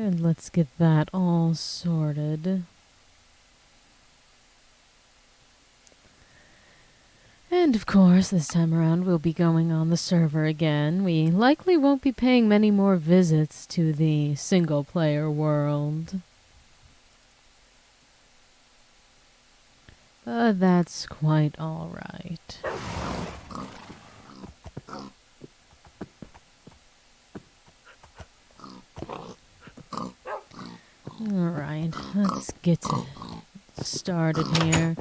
And let's get that all sorted. And of course, this time around we'll be going on the server again. We likely won't be paying many more visits to the single-player world. But that's quite alright. Alright, let's get started here.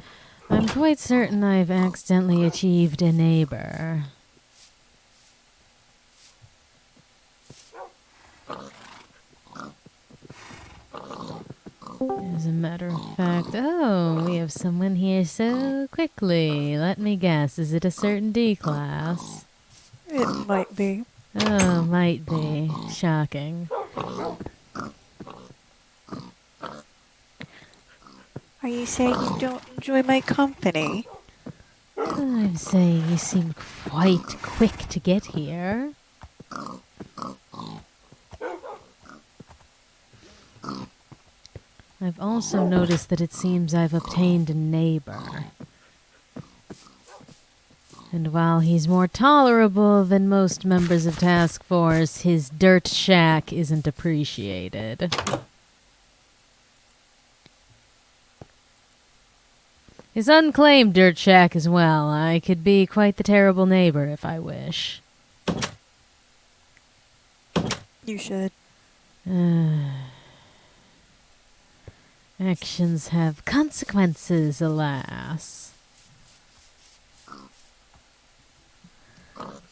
I'm quite certain I've accidentally achieved a neighbor. As a matter of fact, oh, we have someone here so quickly. Let me guess, is it a certain D class? It might be. Oh, might be. Shocking. Are you saying you don't enjoy my company? I'm saying you seem quite quick to get here. I've also noticed that it seems I've obtained a neighbor. And while he's more tolerable than most members of Task Force, his dirt shack isn't appreciated. His unclaimed dirt shack as well. I could be quite the terrible neighbor if I wish. You should. Actions have consequences, alas.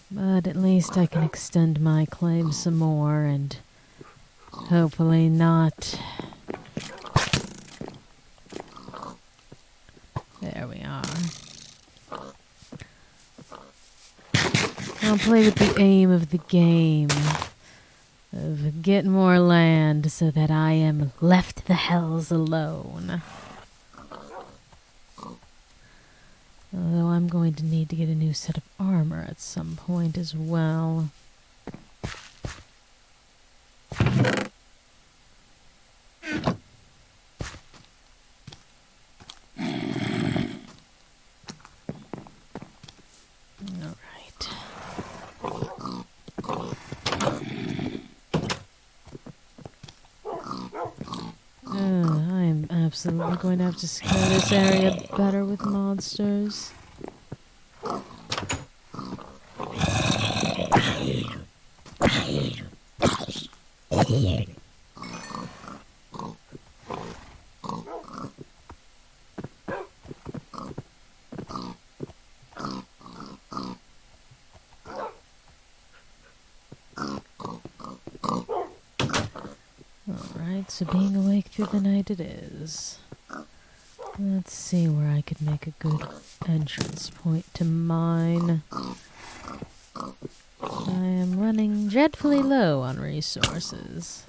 But at least I can extend my claim some more and hopefully not... There we are. I'll play with the aim of the game. Of get more land so that I am left the hells alone. Although I'm going to need to get a new set of armor at some point as well. I'm absolutely going to have to secure this area better with monsters. Alright, so being awake through the night it is. Let's see where I could make a good entrance point to mine. I am running dreadfully low on resources.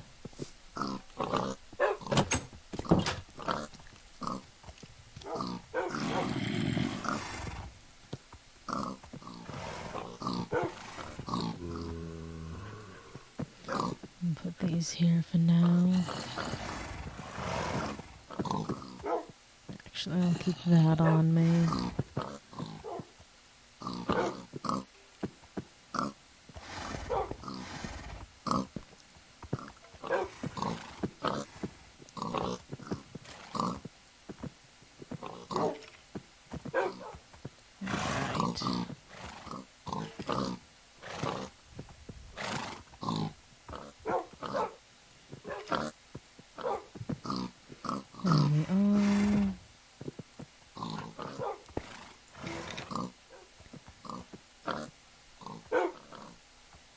Put these here for now. Actually, I'll keep that on me.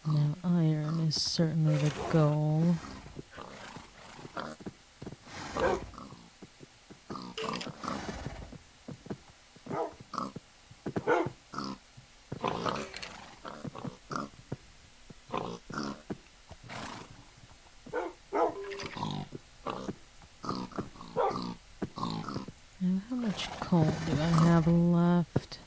Now iron is certainly the goal. Now, how much coal do I have left?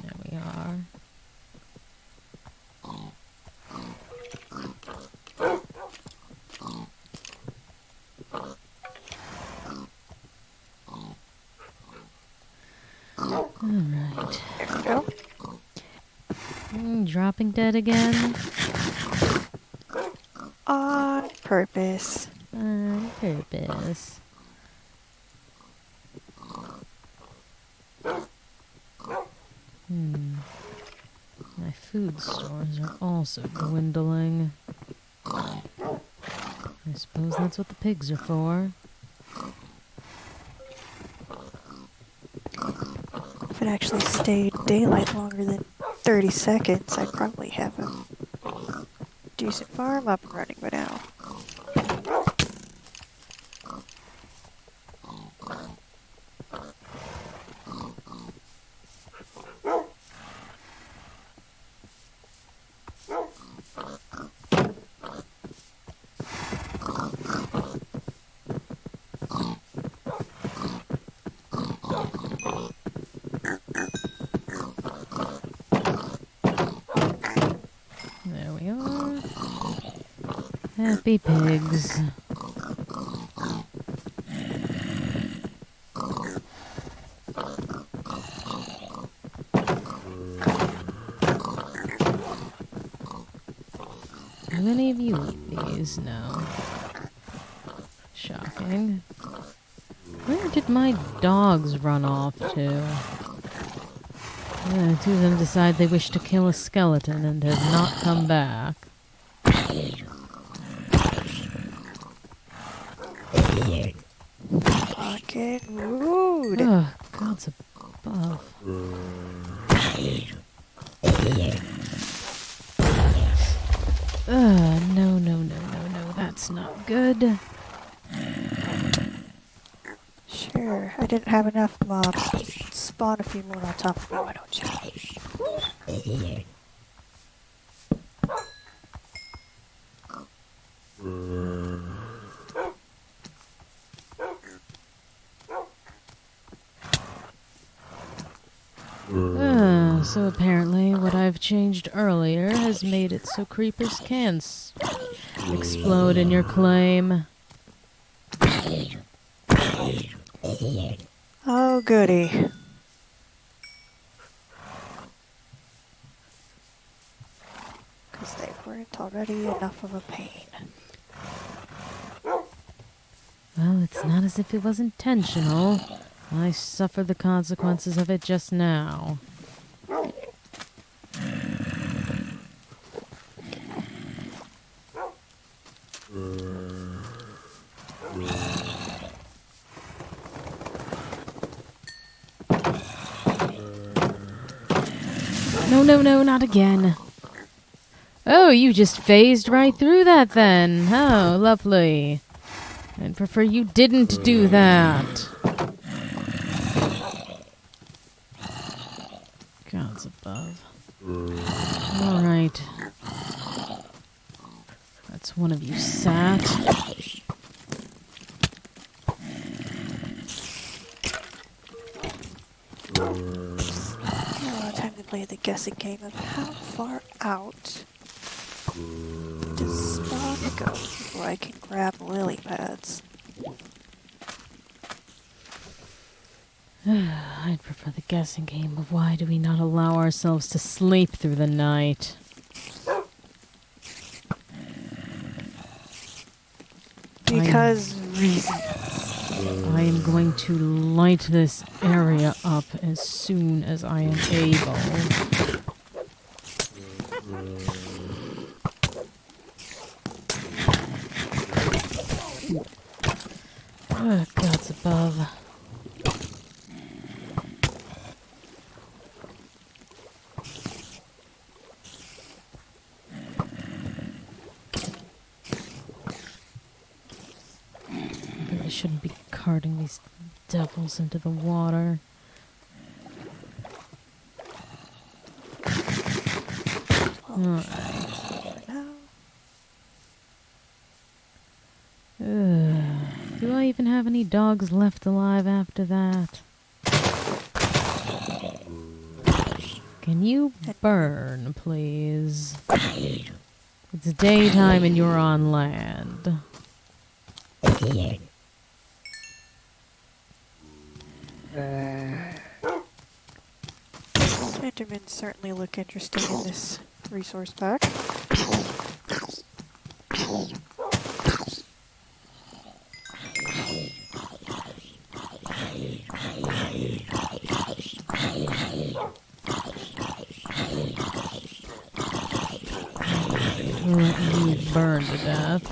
There we are. Alright. There we go. Dropping dead again? On purpose. On purpose. My food stores are also dwindling. I suppose that's what the pigs are for. If it actually stayed daylight longer than 30 seconds, I'd probably have a decent farm up and running by now. There we are. Happy pigs. Do any of you eat these? No. Shocking. Where did my dogs run off to? Two of them decide they wish to kill a skeleton and have not come back. Fucking rude. Ugh, God's above. No, that's not good. Sure, I didn't have enough mobs. Spawn a few more on top of me, why don't you? So apparently what I've changed earlier has made it so creepers can explode in your claim. Oh, goody. Because they weren't already enough of a pain. Well, it's not as if it was intentional. I suffered the consequences of it just now. No, not again. Oh, you just phased right through that then. Oh, lovely. I'd prefer you didn't do that. God's above. Alright. That's one of you sat. Time to play the guessing game of how far out does spawn go before I can grab lily pads. I'd prefer the guessing game of why do we not allow ourselves to sleep through the night. Because reasons. I am going to light this area up as soon as I am able. Oh, God's above. I shouldn't be carting these devils into the water. Alright. Do I even have any dogs left alive after that? Can you burn, please? It's daytime and you're on land. Endermen certainly look interesting in this resource pack. We'll let you burn to death.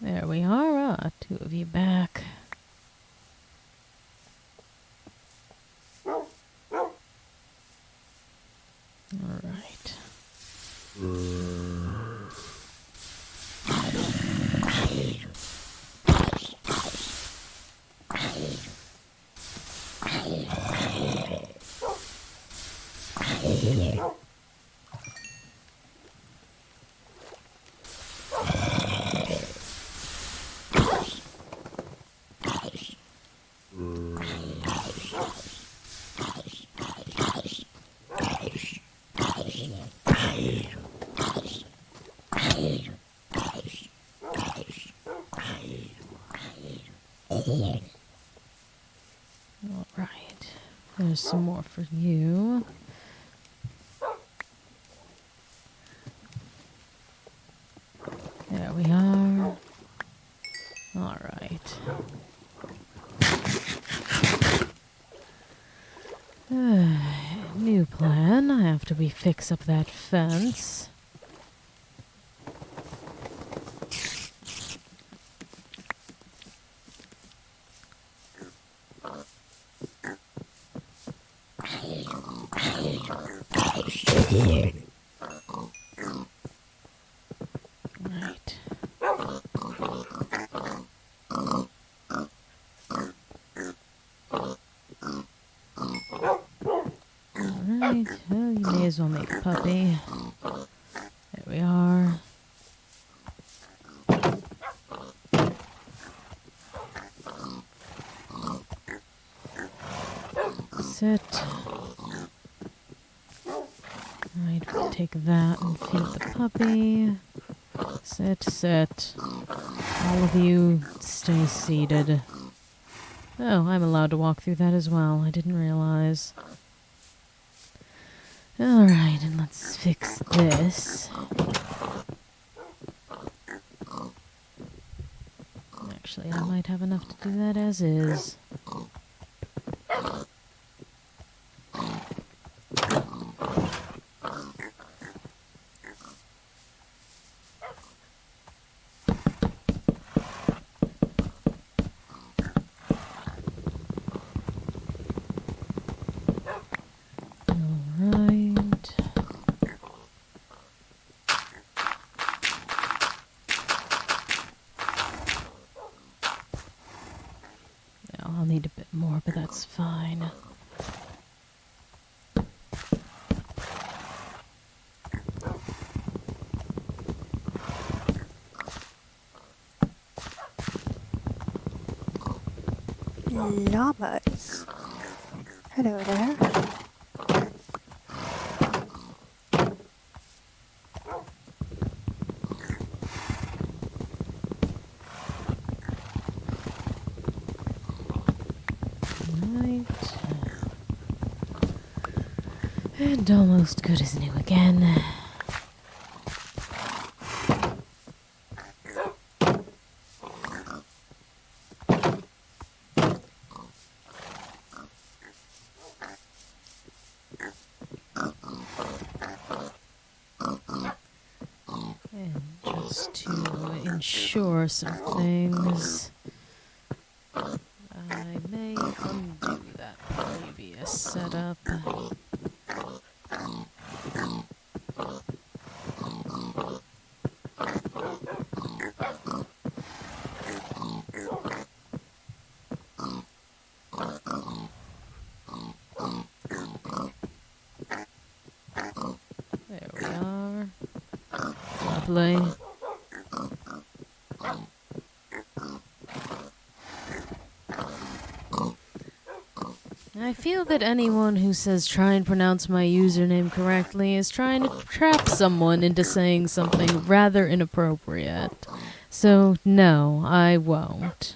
There we are, two of you back. All right. All right. There's some more for you. There we are. All right. New plan after we fix up that fence. Right. Alright, well, you may as well make a puppy. There we are. Sit. Alright, we'll take that and feed the puppy. Sit, sit. All of you stay seated. Oh, I'm allowed to walk through that as well. I didn't realize. Alright, and let's fix this. Actually, I might have enough to do that as is. Alright. Yeah, I'll need a bit more, but that's fine. Llamas. Hello there. Right. And almost good as new again. And just to ensure some things, I may undo that previous setup. There we are. Lovely. I feel that anyone who says try and pronounce my username correctly is trying to trap someone into saying something rather inappropriate. So, no, I won't.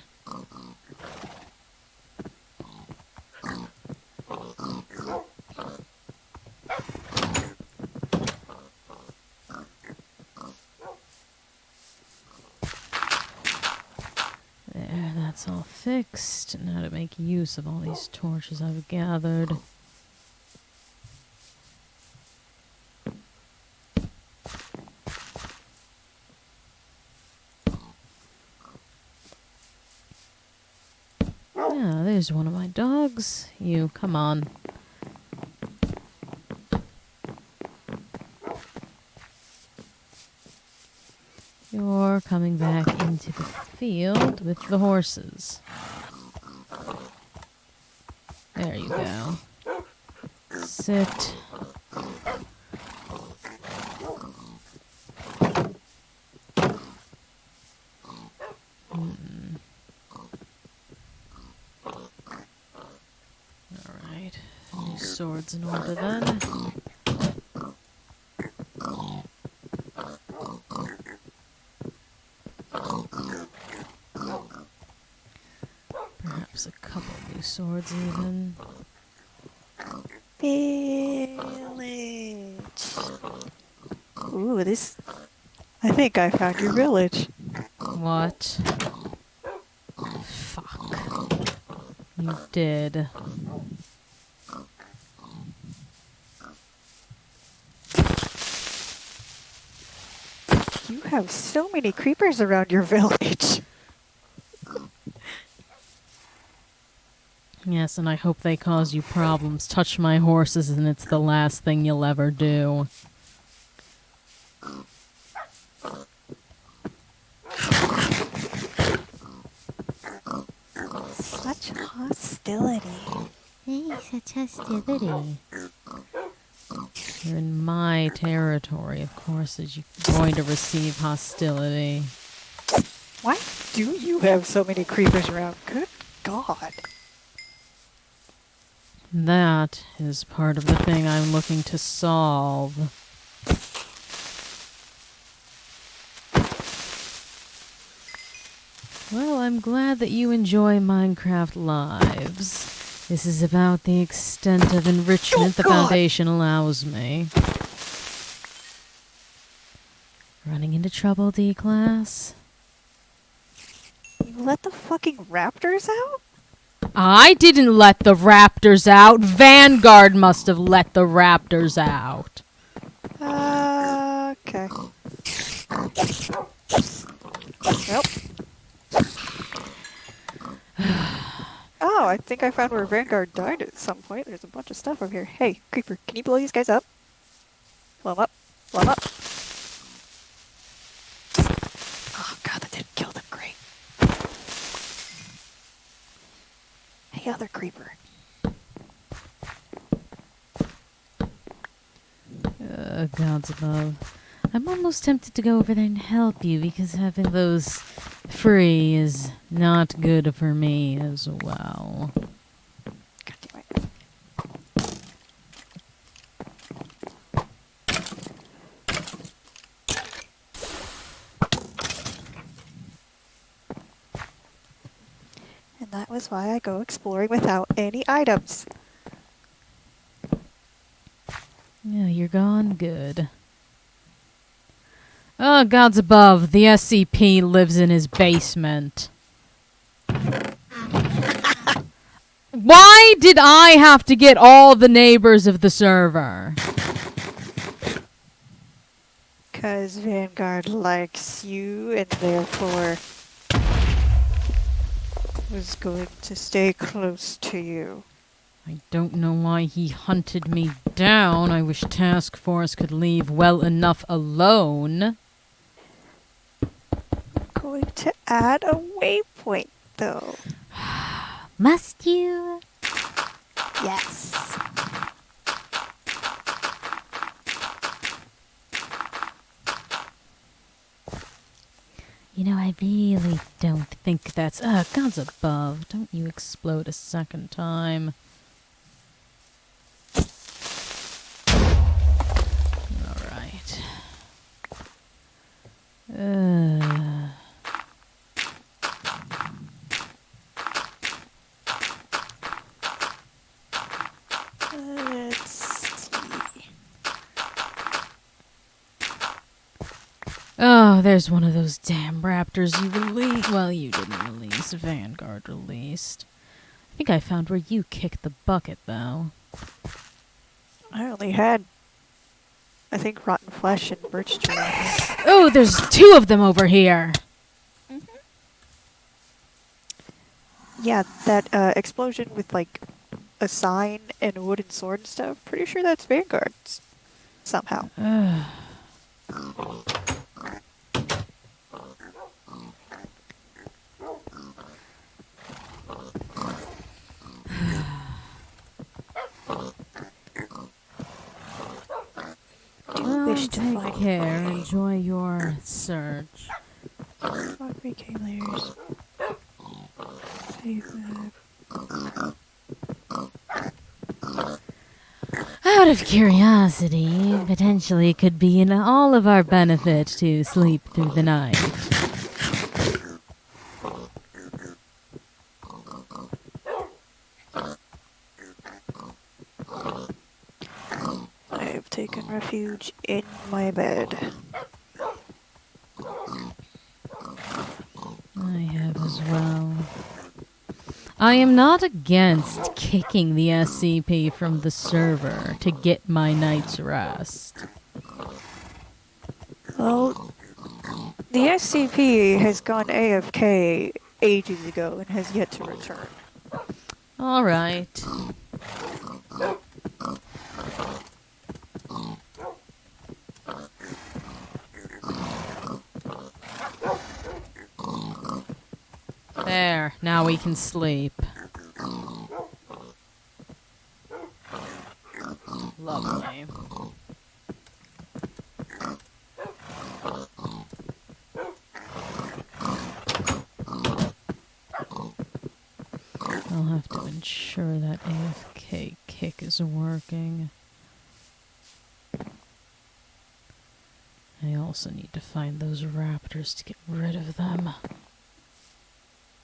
There, that's all fixed. Now to make use of all these torches I've gathered. Yeah, there's one of my dogs. You, come on. You're coming back into the field with the horses. There you go. Sit. Alright. New swords in order then. Perhaps a couple new swords even. Village. Ooh, this... I think I found your village. What? Fuck. You did. You have so many creepers around your village. Yes, and I hope they cause you problems. Touch my horses and it's the last thing you'll ever do. Such hostility. Hey, such hostility. You're in my territory, of course, as you're going to receive hostility. Why do you have so many creepers around? Good God. That is part of the thing I'm looking to solve. Well, I'm glad that you enjoy Minecraft Lives. This is about the extent of enrichment the Foundation allows me. Running into trouble, D-Class? You let the fucking raptors out? I didn't let the raptors out. Vanguard must have let the raptors out. Okay. Nope. Oh, I think I found where Vanguard died at some point. There's a bunch of stuff over here. Hey, Creeper, can you blow these guys up? Blow them up. Blow them up. Oh god, that didn't kill them. Great. Hey, other Creeper. Gods above. I'm almost tempted to go over there and help you because having those free is not good for me as well. God damn it. And that was why I go exploring without any items. Yeah, you're gone good. Oh, gods above. The SCP lives in his basement. Why did I have to get all the neighbors of the server? 'Cause Vanguard likes you and therefore was going to stay close to you. I don't know why he hunted me down. I wish Task Force could leave well enough alone. Going to add a waypoint, though. Must you? Yes. You know, I really don't think that's... gods above. Don't you explode a second time. Uh, Let's see. oh, there's one of those damn raptors you released. Well, you didn't release. Vanguard released. I think I found where you kicked the bucket, though. I only had, I think, rotten flesh and birch tree on me. Oh, there's 2 of them over here. Yeah, that explosion with like a sign and a wooden sword and stuff. Pretty sure that's Vanguard's somehow. Do wish to Take find care. my Enjoy your search. fabricate layers. Save that. Out of curiosity, potentially could be in all of our benefit to sleep through the night. I have taken refuge in my bed. I have as well. I am not against kicking the SCP from the server to get my night's rest. Well, the SCP has gone AFK ages ago and has yet to return. All right. There, now we can sleep. Lovely. I'll have to ensure that AFK kick is working. I also need to find those raptors to get rid of them.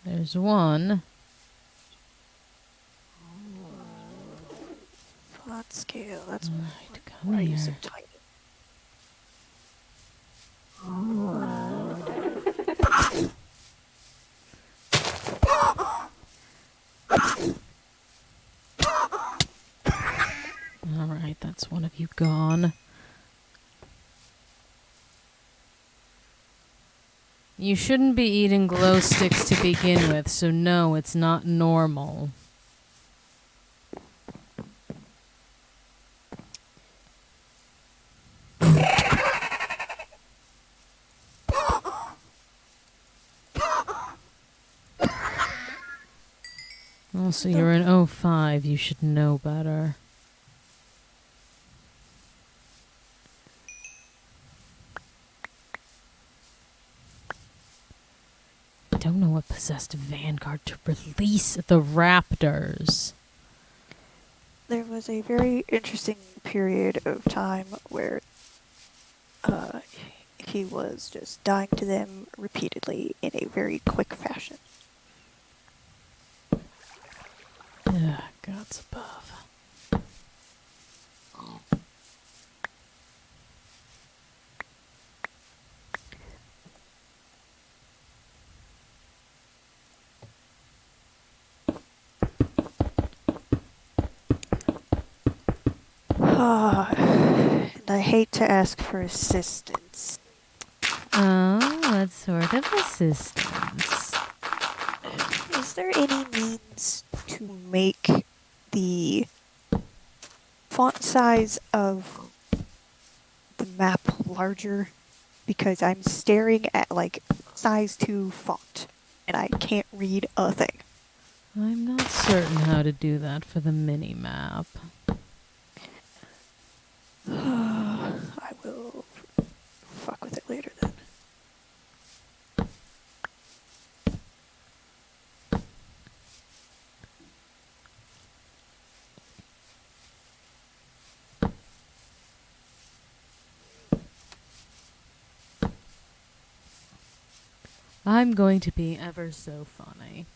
There's one. Font scale, that's Alright, why come are you so here. tiny? Alright, that's one of you gone. You shouldn't be eating glow sticks to begin with, so no, it's not normal. Also, you're an O5, you should know better. I don't know what possessed Vanguard to release the raptors. There was a very interesting period of time where he was just dying to them repeatedly in a very quick fashion. Ugh, gods above. And I hate to ask for assistance. Oh, what sort of assistance? Is there any means to make the font size of the map larger? Because I'm staring at like size 2 font and I can't read a thing. I'm not certain how to do that for the mini-map. I will fuck with it later then. I'm going to be ever so funny.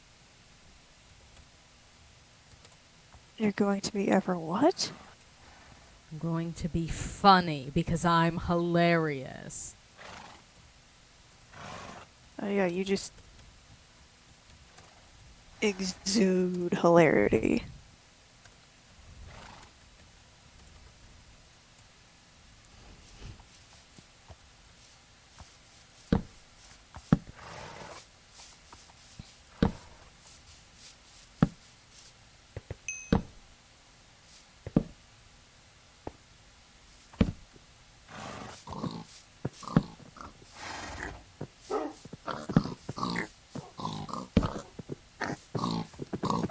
You're going to be ever what? I'm going to be funny because I'm hilarious. Oh yeah, you just exude hilarity.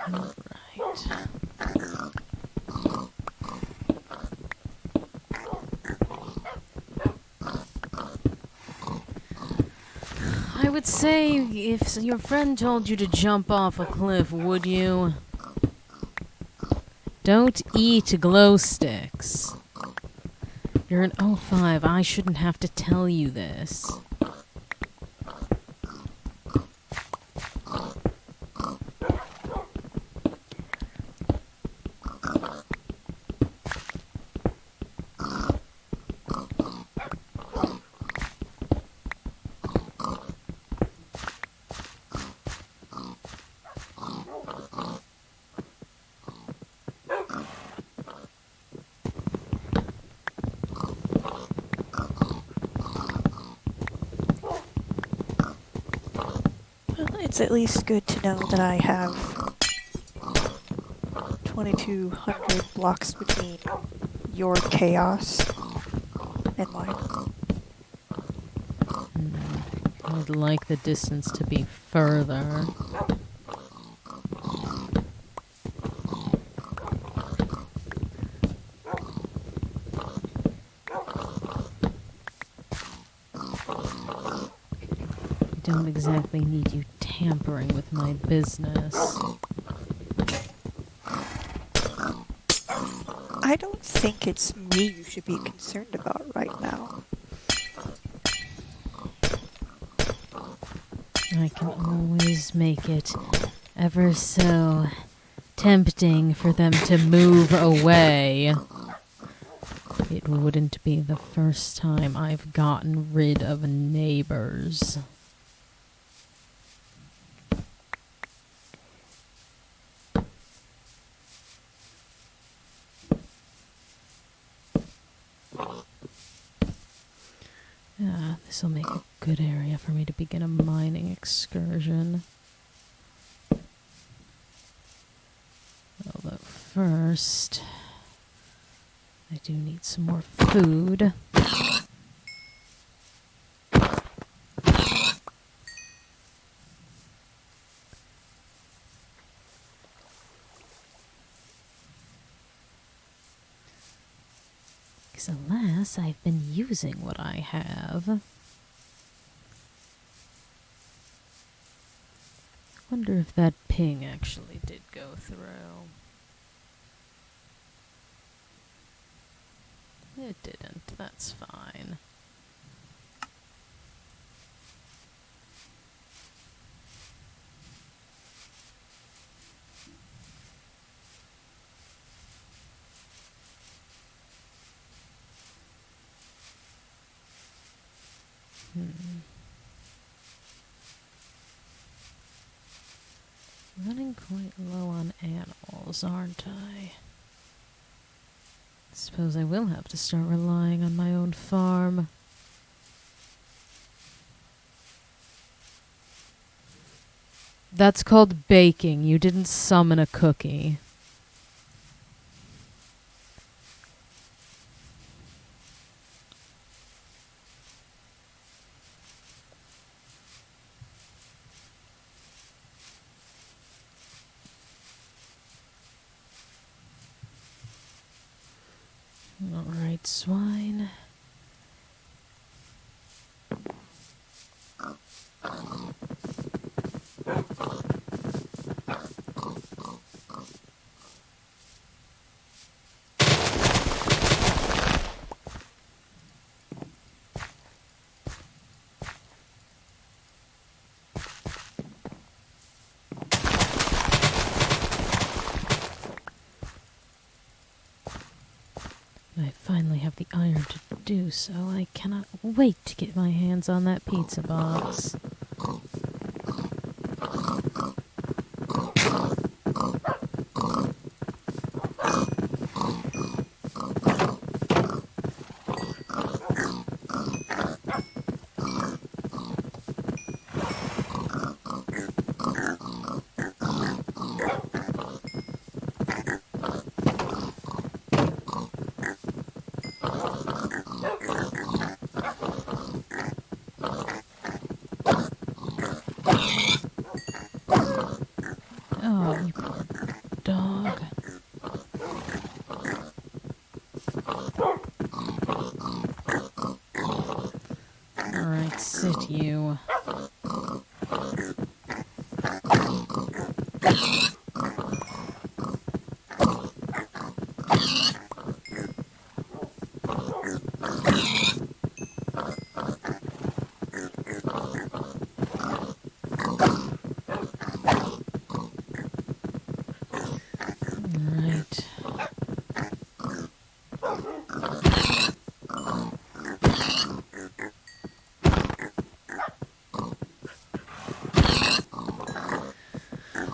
Right. I would say if your friend told you to jump off a cliff, would you? Don't eat glow sticks. You're an O5. I shouldn't have to tell you this. Well, it's at least good to know that I have 2,200 blocks between your chaos and mine. I'd like the distance to be further. I don't exactly need you tampering with my business. I don't think it's me you should be concerned about right now. I can always make it ever so tempting for them to move away. It wouldn't be the first time I've gotten rid of neighbors. This will make a good area for me to begin a mining excursion. Although first, I do need some more food. Because alas, I've been using what I have. Wonder if that ping actually did go through. It didn't. That's fine. Running quite low on animals, aren't I? Suppose I will have to start relying on my own farm. That's called baking. You didn't summon a cookie. Alright, swine. do so. I cannot wait to get my hands on that pizza box. Oh, you poor dog. Alright, sit you. Alright.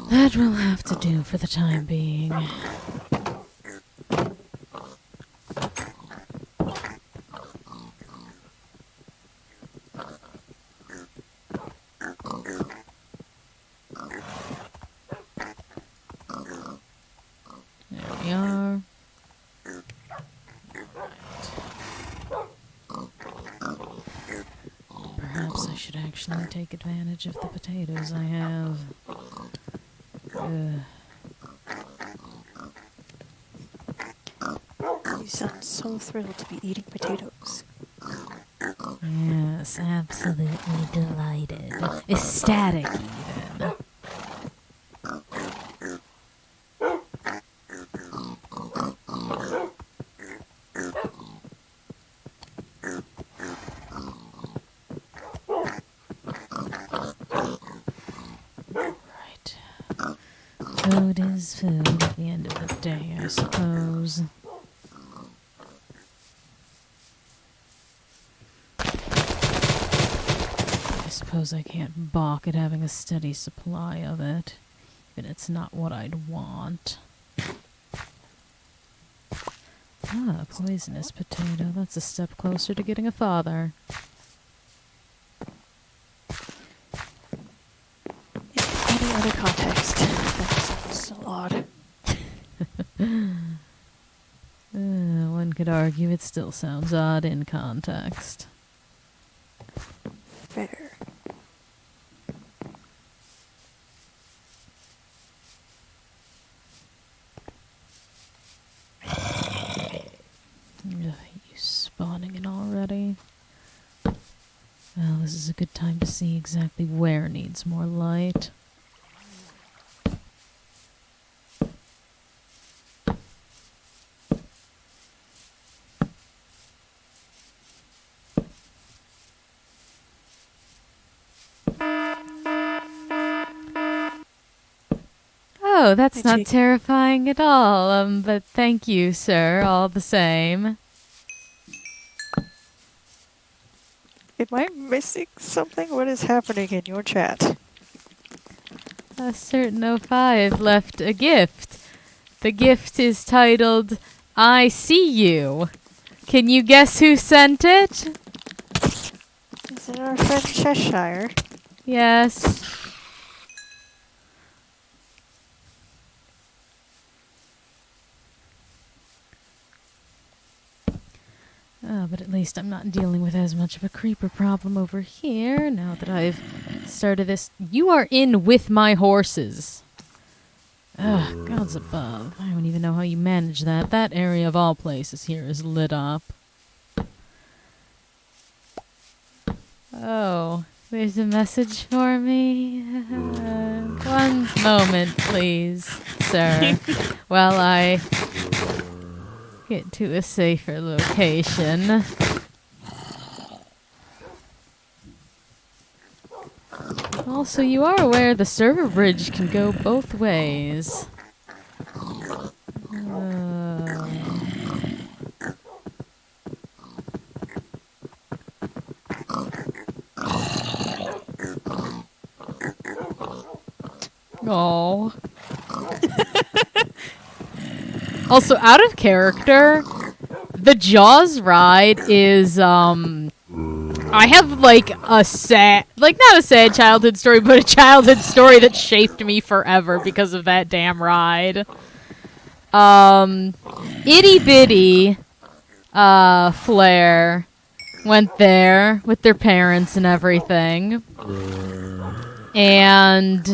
That will have to do for the time being. There we are. Perhaps I should actually take advantage of the potatoes I have. You sound so thrilled to be eating potatoes. Yes, absolutely delighted. Ecstatic, even. Right. Food is food at the end of the day, I suppose. I suppose I can't balk at having a steady supply of it, even it's not what I'd want. Ah, a poisonous potato. That's a step closer to getting a father. In any other context, that sounds so odd. One could argue it still sounds odd in context. Fair. Ugh, you spawning in already? Well, this is a good time to see exactly where needs more light. Oh, that's not terrifying at all. But thank you, sir, all the same. Am I missing something? What is happening in your chat? A certain 05 left a gift. The gift is titled, I See You. Can you guess who sent it? Is it our friend Cheshire? Yes. Oh, but at least I'm not dealing with as much of a creeper problem over here now that I've started this. You are in with my horses. Ugh, gods above. I don't even know how you manage that. That area of all places here is lit up. Oh, there's a message for me. One moment, please, sir, while I get to a safer location. Also, you are aware the server bridge can go both ways. Oh. Also, out of character, the Jaws ride is, I have, like, a sad, like, not a sad childhood story, but a childhood story that shaped me forever because of that damn ride. Itty Bitty, Flair went there with their parents and everything. And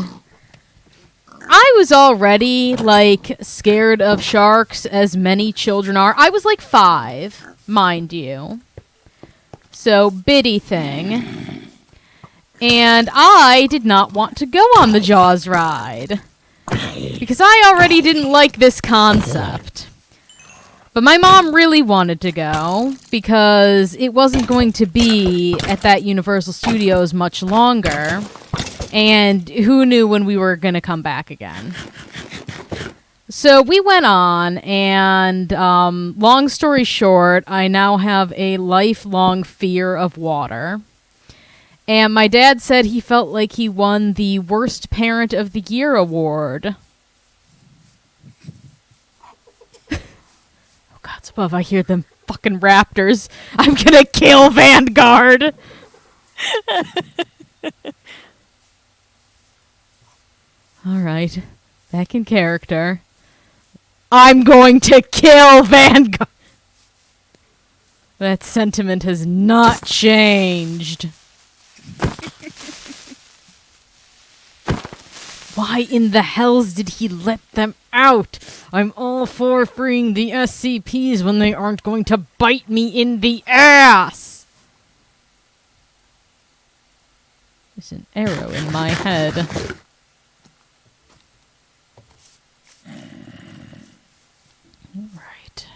I was already, like, scared of sharks, as many children are. I was, like, 5, mind you. So, bitty thing. And I did not want to go on the Jaws ride. Because I already didn't like this concept. But my mom really wanted to go, because it wasn't going to be at that Universal Studios much longer. And who knew when we were going to come back again. So we went on, and long story short, I now have a lifelong fear of water. And my dad said he felt like he won the Worst Parent of the Year award. Oh, God's above, I hear them fucking raptors. I'm gonna kill Vanguard! Alright, back in character. I'm going to kill Vanguard! That sentiment has not changed. Why in the hells did he let them out? I'm all for freeing the SCPs when they aren't going to bite me in the ass! There's an arrow in my head. Alright.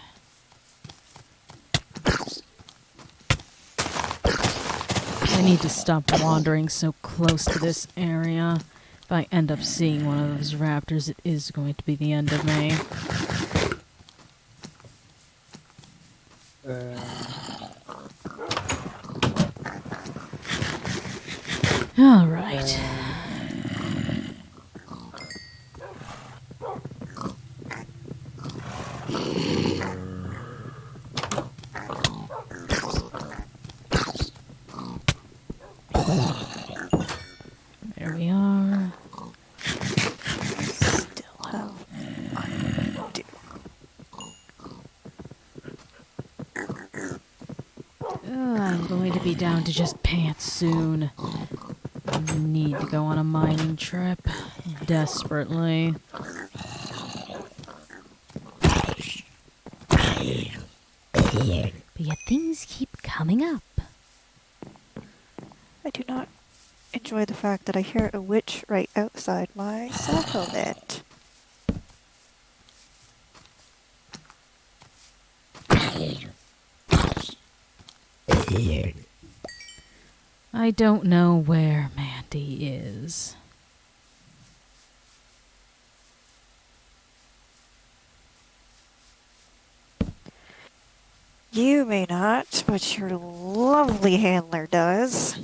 I need to stop wandering so close to this area. If I end up seeing one of those raptors, it is going to be the end of me. Alright. There we are. Still have undo. I'm going to be down to just pants soon. I need to go on a mining trip. Desperately. But yet things keep coming up. I do not enjoy the fact that I hear a witch right outside my settlement. I don't know where Mandy is. You may not, but your lovely handler does.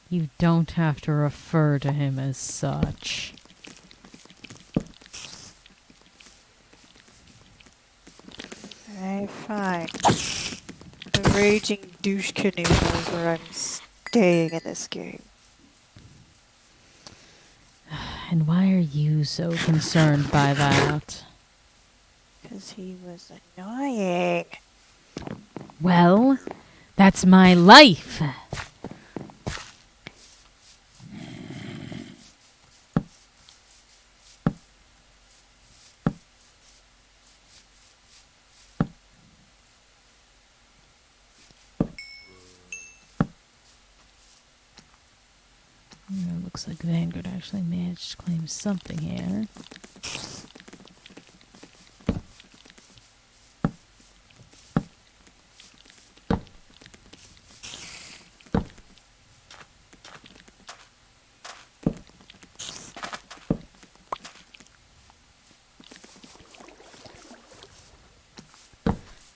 You don't have to refer to him as such. Alright, fine. The raging douche canoe knows where I'm staying in this game. And why are you so concerned by that? Because he was annoying. Well, that's my life. Looks like Vanguard actually managed to claim something here.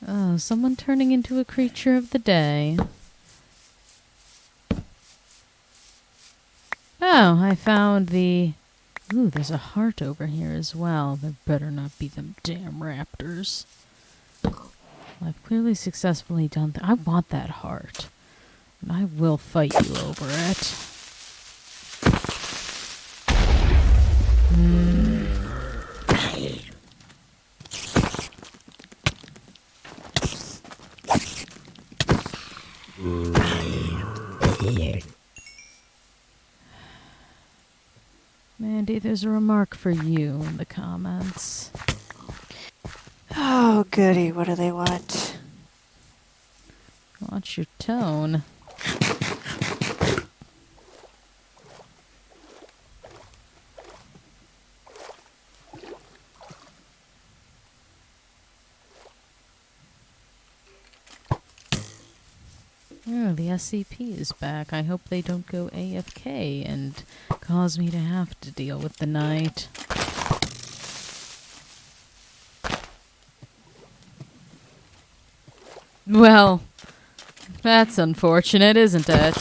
Oh, someone turning into a creature of the day. Oh, I found the Ooh, there's a heart over here as well. There better not be them damn raptors. I've clearly successfully done I want that heart. And I will fight you over it. Mandy, there's a remark for you in the comments. Oh, goody. What do they want? Watch your tone. Oh, the SCP is back. I hope they don't go AFK and cause me to have to deal with the night. Well, that's unfortunate, isn't it?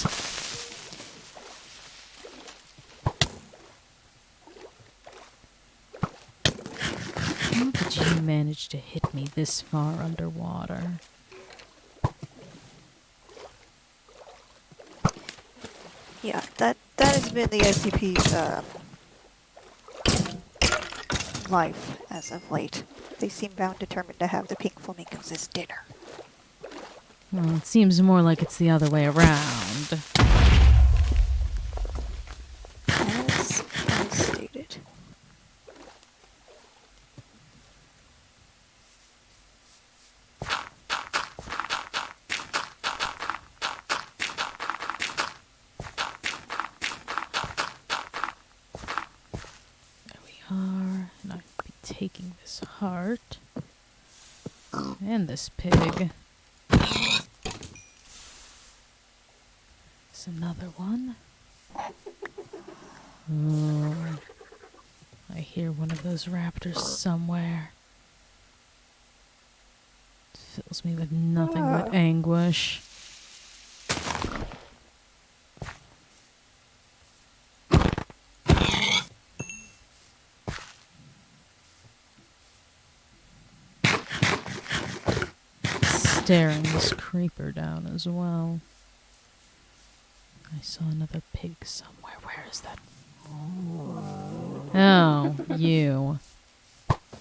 How did you manage to hit me this far underwater? Yeah, that has been the SCP's life as of late. They seem bound determined to have the pink flamingos as dinner. Well, it seems more like it's the other way around. As I stated. There we are. And I'll be taking this heart. And this pig. There's another one. Oh, I hear one of those raptors somewhere. It fills me with nothing but anguish. Staring this creeper down as well. I saw another pig somewhere. Where is that? Oh, you.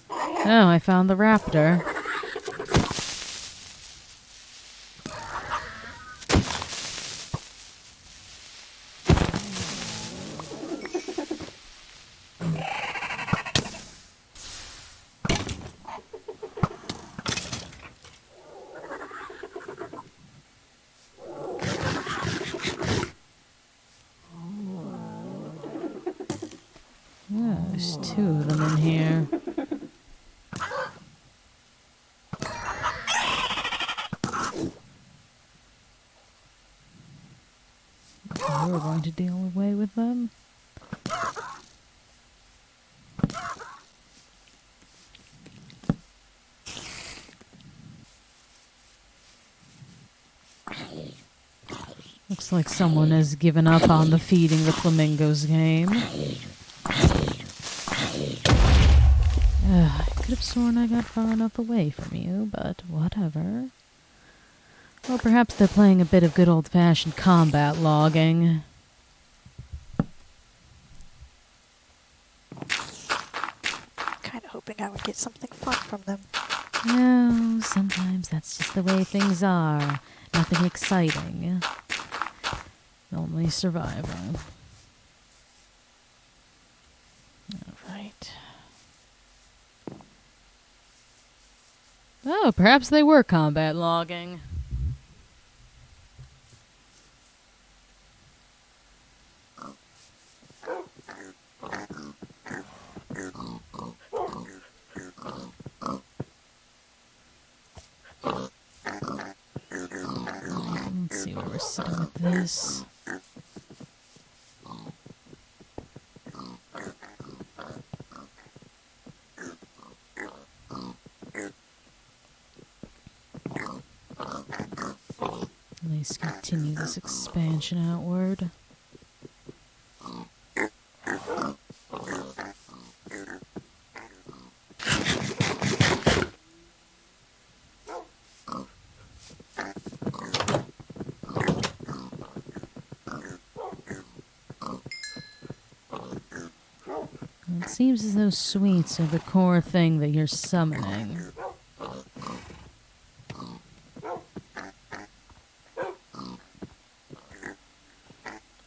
Oh, I found the raptor. Oh, there's two of them in here. We're going to deal away with them. Looks like someone has given up on the feeding the flamingos game. I could have sworn I got far enough away from you, but whatever. Well, perhaps they're playing a bit of good old-fashioned combat logging. Kinda hoping I would get something fun from them. No, sometimes that's just the way things are. Nothing exciting. Only survival. Alright. Oh, perhaps they were combat logging. Let's see where we're sitting with this. At least continue this expansion outward. It seems as though sweets are the core thing that you're summoning. Now,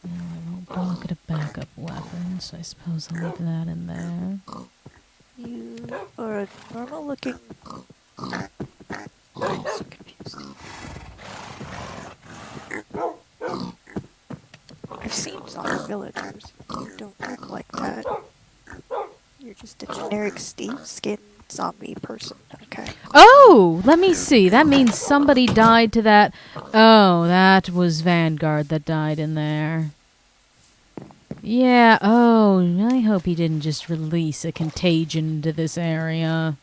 I won't block it a backup weapon, so I suppose I'll leave that in there. You are a normal looking. I'm so confused. I've seen zombie villagers. You don't look like that. You're just a generic skinned zombie person. Okay. Oh! Let me see. That means somebody died to that. Oh, that was Vanguard that died in there. Yeah, oh, I hope he didn't just release a contagion into this area.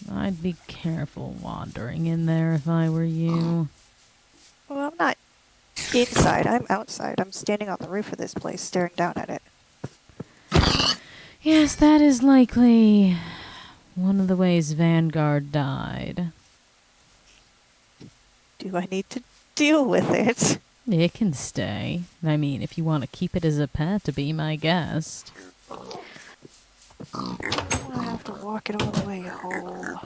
I'd be careful wandering in there if I were you. Well, I'm not inside. I'm outside. I'm standing on the roof of this place staring down at it. Yes, that is likely one of the ways Vanguard died. Do I need to deal with it? It can stay. I mean, if you want to keep it as a pet to be my guest. I have to walk it all the way home.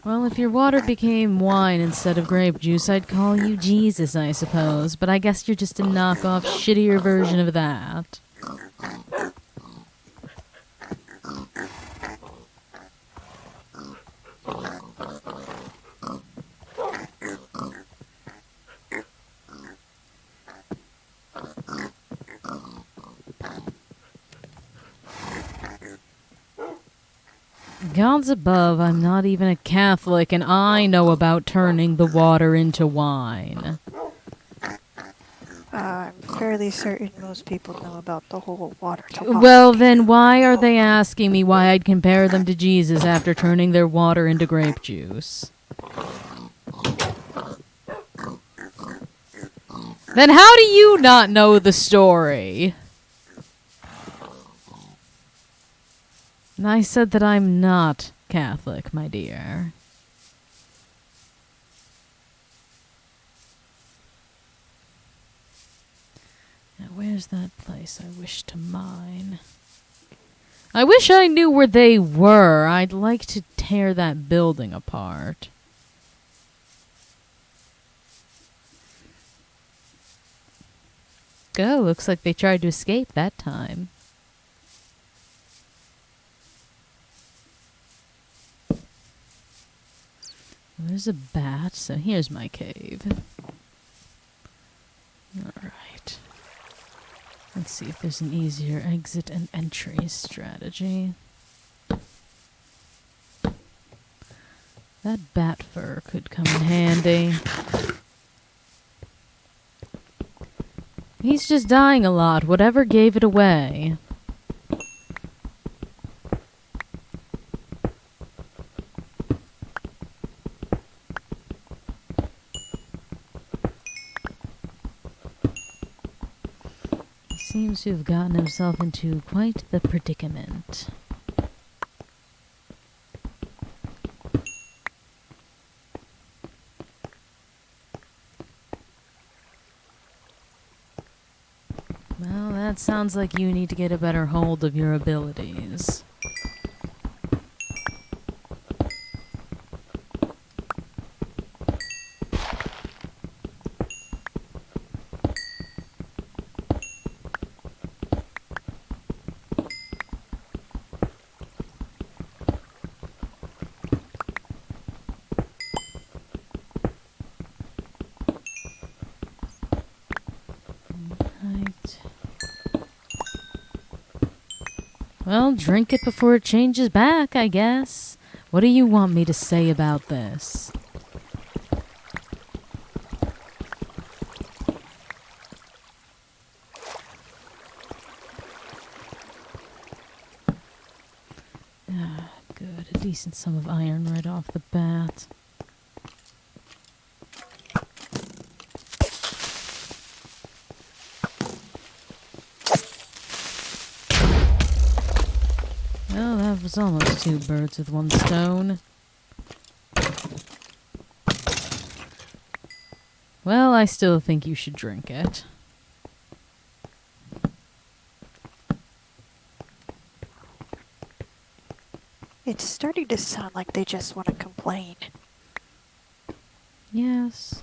Well, if your water became wine instead of grape juice, I'd call you Jesus, I suppose. But I guess you're just a knockoff, shittier version of that. Gods above, I'm not even a Catholic, and I know about turning the water into wine. I'm fairly certain most people know about the whole water to wine. Well, then why are they asking me why I'd compare them to Jesus after turning their water into grape juice? Then how do you not know the story? And I said that I'm not Catholic, my dear. Now, where's that place I wish to mine? I wish I knew where they were. I'd like to tear that building apart. Oh, looks like they tried to escape that time. There's a bat, so here's my cave. Alright. Let's see if there's an easier exit and entry strategy. That bat fur could come in handy. He's just dying a lot. Whatever gave it away. Seems to have gotten himself into quite the predicament. Well, that sounds like you need to get a better hold of your abilities. Well, drink it before it changes back, I guess. What do you want me to say about this? Ah, good. A decent sum of iron right off the bat. Well, that was almost two birds with one stone. Well, I still think you should drink it. It's starting to sound like they just want to complain. Yes.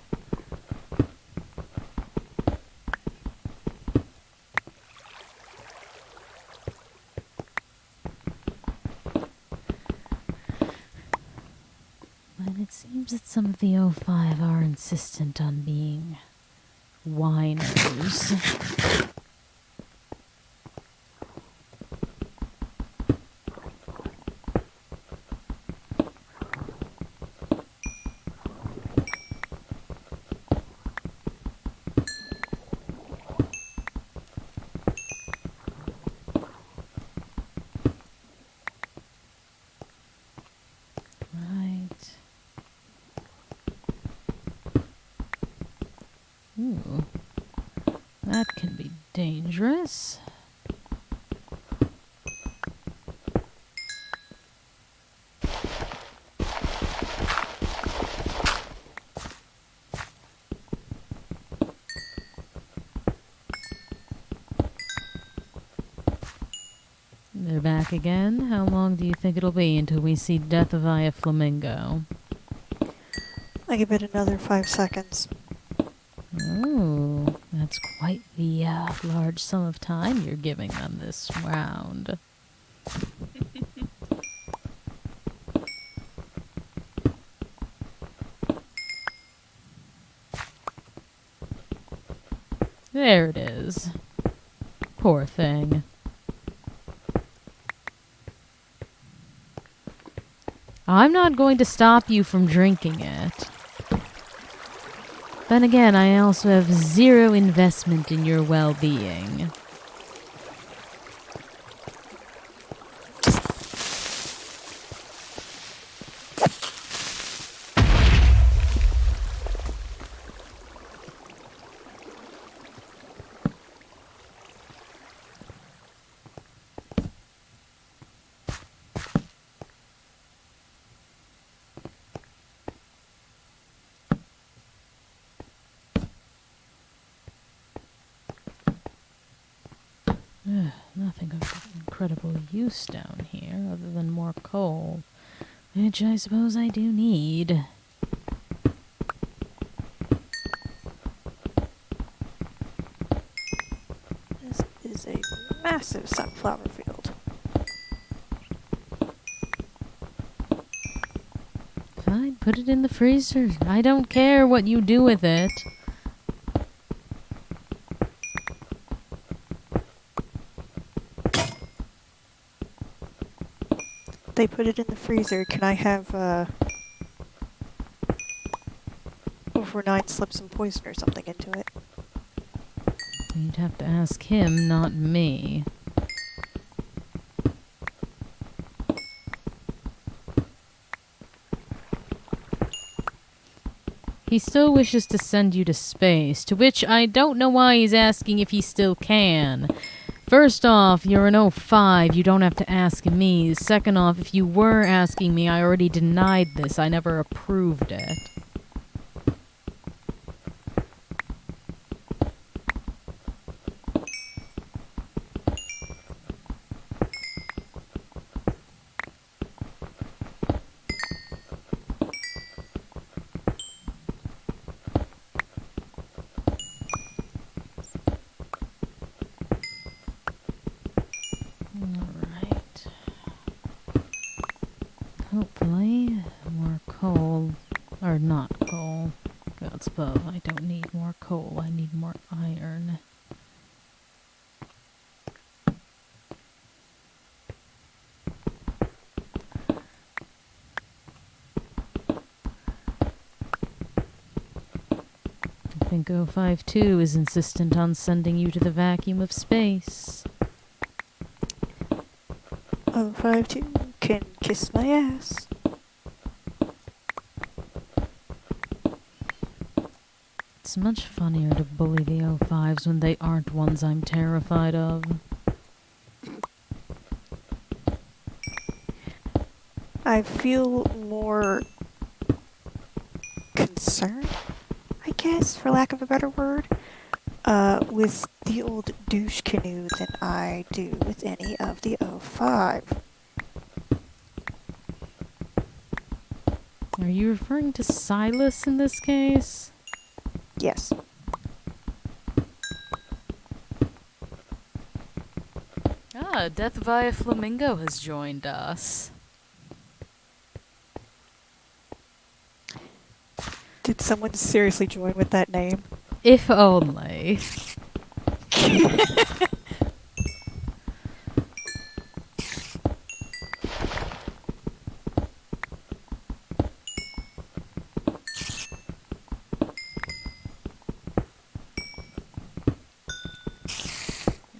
But it seems that some of the O5 are insistent on being whiners. Right. Ooh. That can be dangerous. They're back again. How long do you think it'll be until we see death via flamingo? I give it another 5 seconds. Oh, that's quite the large sum of time you're giving them this round. There it is. Poor thing. I'm not going to stop you from drinking it. Then again, I also have zero investment in your well-being. Nothing of incredible use down here other than more coal, which I suppose I do need. This is a massive sunflower field. Fine, put it in the freezer. I don't care what you do with it. They put it in the freezer. Can I have over 9 slips and poison or something into it? You'd have to ask him, not me. He still wishes to send you to space, to which I don't know why he's asking if he still can. First off, you're an O5, you don't have to ask me. Second off, if you were asking me, I already denied this. I never approved it. Alright. Hopefully, more coal. Or not coal. God's above. I don't need more coal. I need more iron. I think 052 is insistent on sending you to the vacuum of space. 052 can kiss my ass. It's much funnier to bully the O5s when they aren't ones I'm terrified of. I feel more concerned, I guess, for lack of a better word, with the old douche canoe than I do with any of the O5. Are you referring to Silas in this case? Yes. Ah, Death via Flamingo has joined us. Did someone seriously join with that name? If only. You're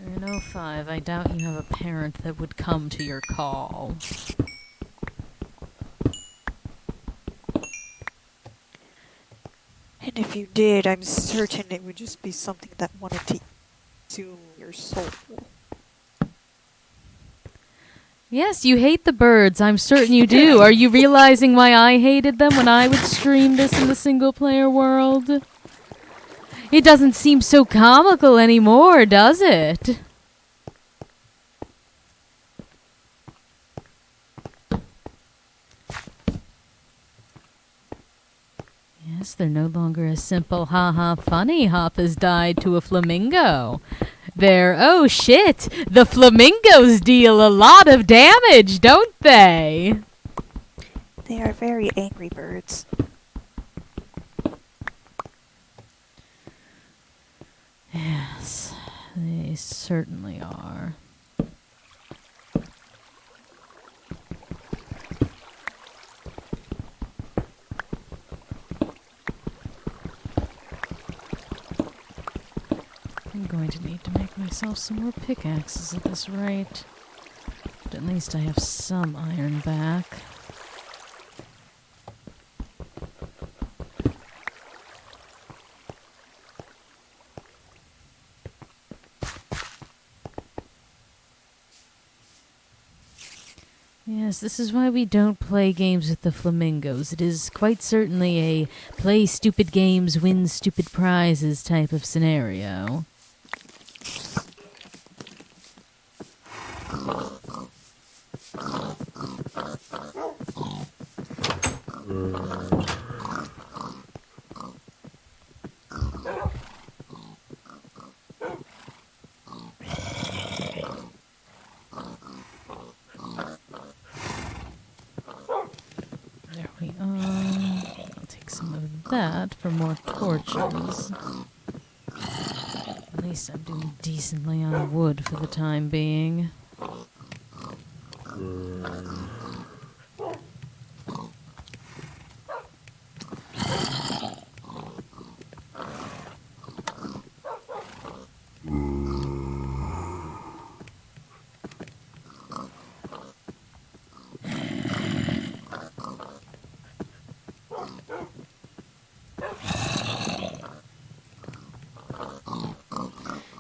an O5. I doubt you have a parent that would come to your call. And if you did, I'm certain it would just be something that wanted to consume your soul. Yes, you hate the birds. I'm certain you do. Are you realizing why I hated them when I would stream this in the single-player world? It doesn't seem so comical anymore, does it? Yes, they're no longer a simple ha-ha funny hop has died to a flamingo. They're, oh shit, the flamingos deal a lot of damage, don't they? They are very angry birds. Yes, they certainly are. I'm going to need to make myself some more pickaxes at this rate. But at least I have some iron back. Yes, this is why we don't play games with the flamingos. It is quite certainly a play stupid games, win stupid prizes type of scenario. There we are. I'll take some of that for more torches. At least I'm doing decently on wood for the time being.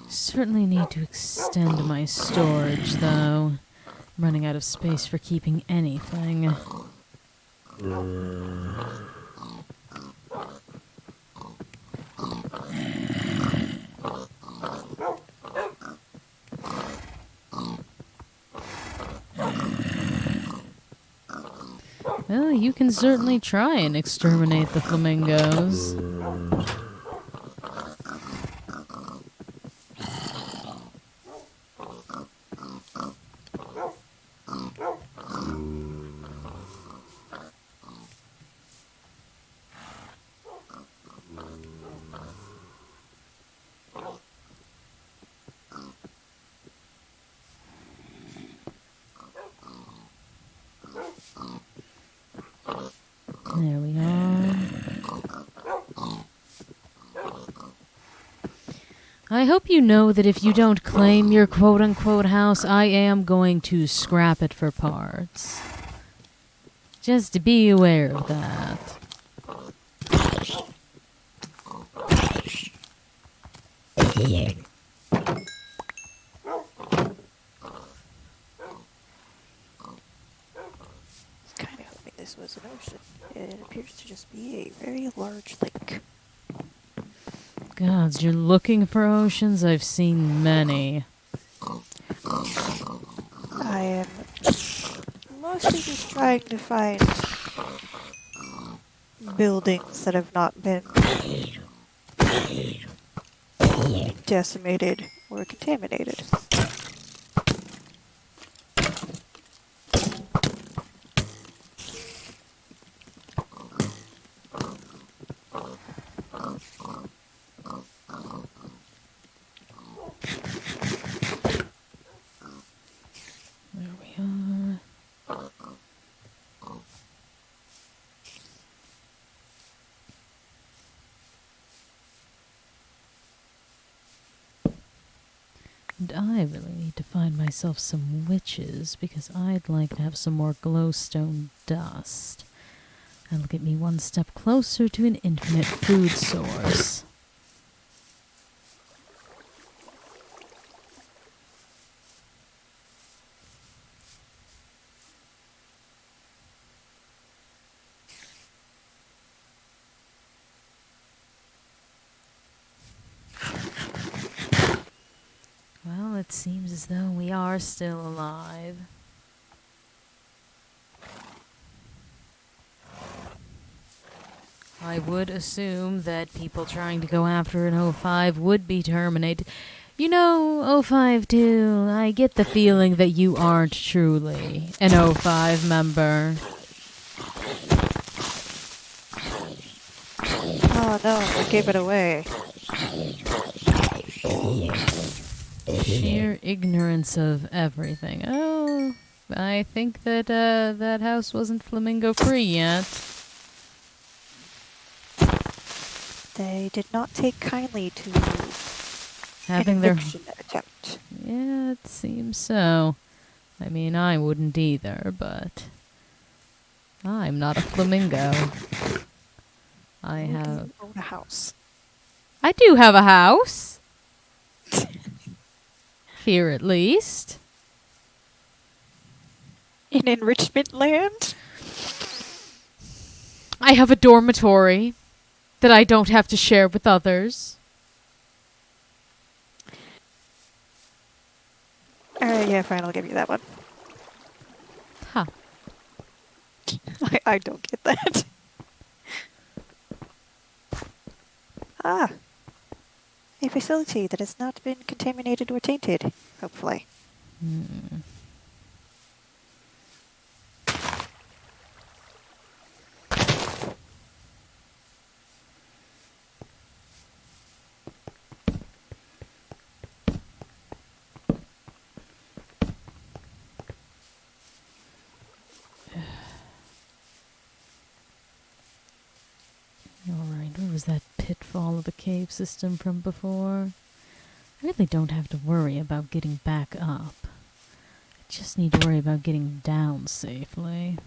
Certainly need to extend my storage, though. I'm running out of space for keeping anything. Well, you can certainly try and exterminate the flamingos. There we are. I hope you know that if you don't claim your quote-unquote house, I am going to scrap it for parts. Just to be aware of that. It's kind this was an ocean. It appears to just be a very large lake. Gods, you're looking for oceans? I've seen many. I am mostly just trying to find buildings that have not been decimated or contaminated. There we are. And I really need to find myself some witches because I'd like to have some more glowstone dust. That'll get me one step closer to an infinite food source. Well, it seems as though we are still alive. I would assume that people trying to go after an O5 would be terminated. You know, O5 too, I get the feeling that you aren't truly an O5 member. Oh no, I gave it away. Sheer ignorance of everything. Oh, I think that that house wasn't flamingo free yet. They did not take kindly to Having an their eviction attempt. Yeah, it seems so. I mean, I wouldn't either, but I'm not a flamingo. I have. You own a house. I do have a house. Here, at least. In enrichment land? I have a dormitory that I don't have to share with others. Alright, yeah, fine, I'll give you that one. Huh. I don't get that. Ah. A facility that has not been contaminated or tainted, hopefully. Hmm. Alright, where was that pitfall of the cave system from before? I really don't have to worry about getting back up. I just need to worry about getting down safely.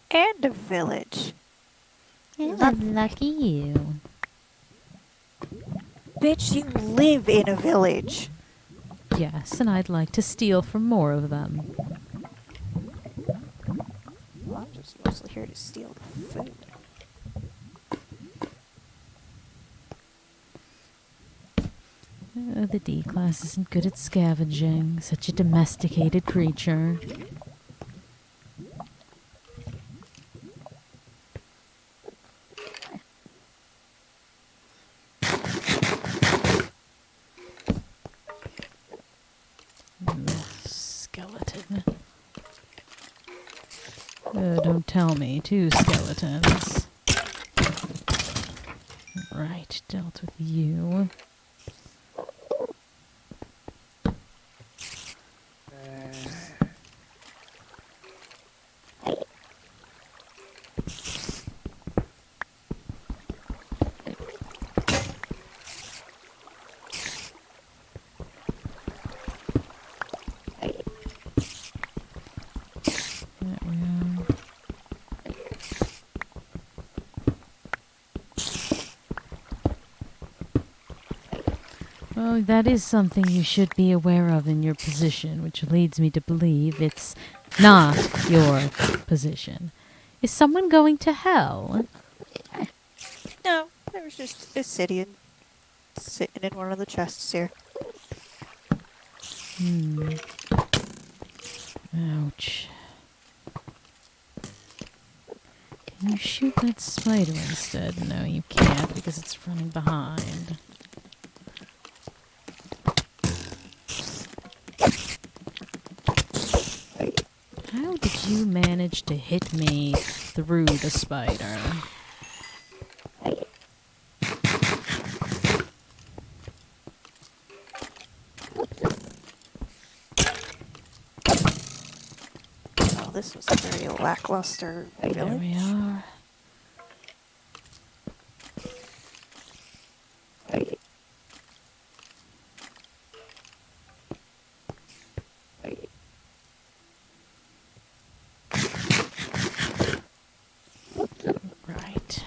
And a village. Lucky you. Bitch, you live in a village. Yes, and I'd like to steal from more of them. Well, I'm just mostly here to steal the food. The D-class isn't good at scavenging. Such a domesticated creature. Skeleton. Don't tell me. 2 skeletons. Right, dealt with you. There we are. know, that is something you should be aware of in your position, which leads me to believe it's not your position. Is someone going to hell? No, there was just a sitting in one of the chests here. Ouch. Can you shoot that spider instead? No, you can't because it's running behind. How did you manage to hit me through the spider? Oh, this was a very lackluster village. There we are. Right.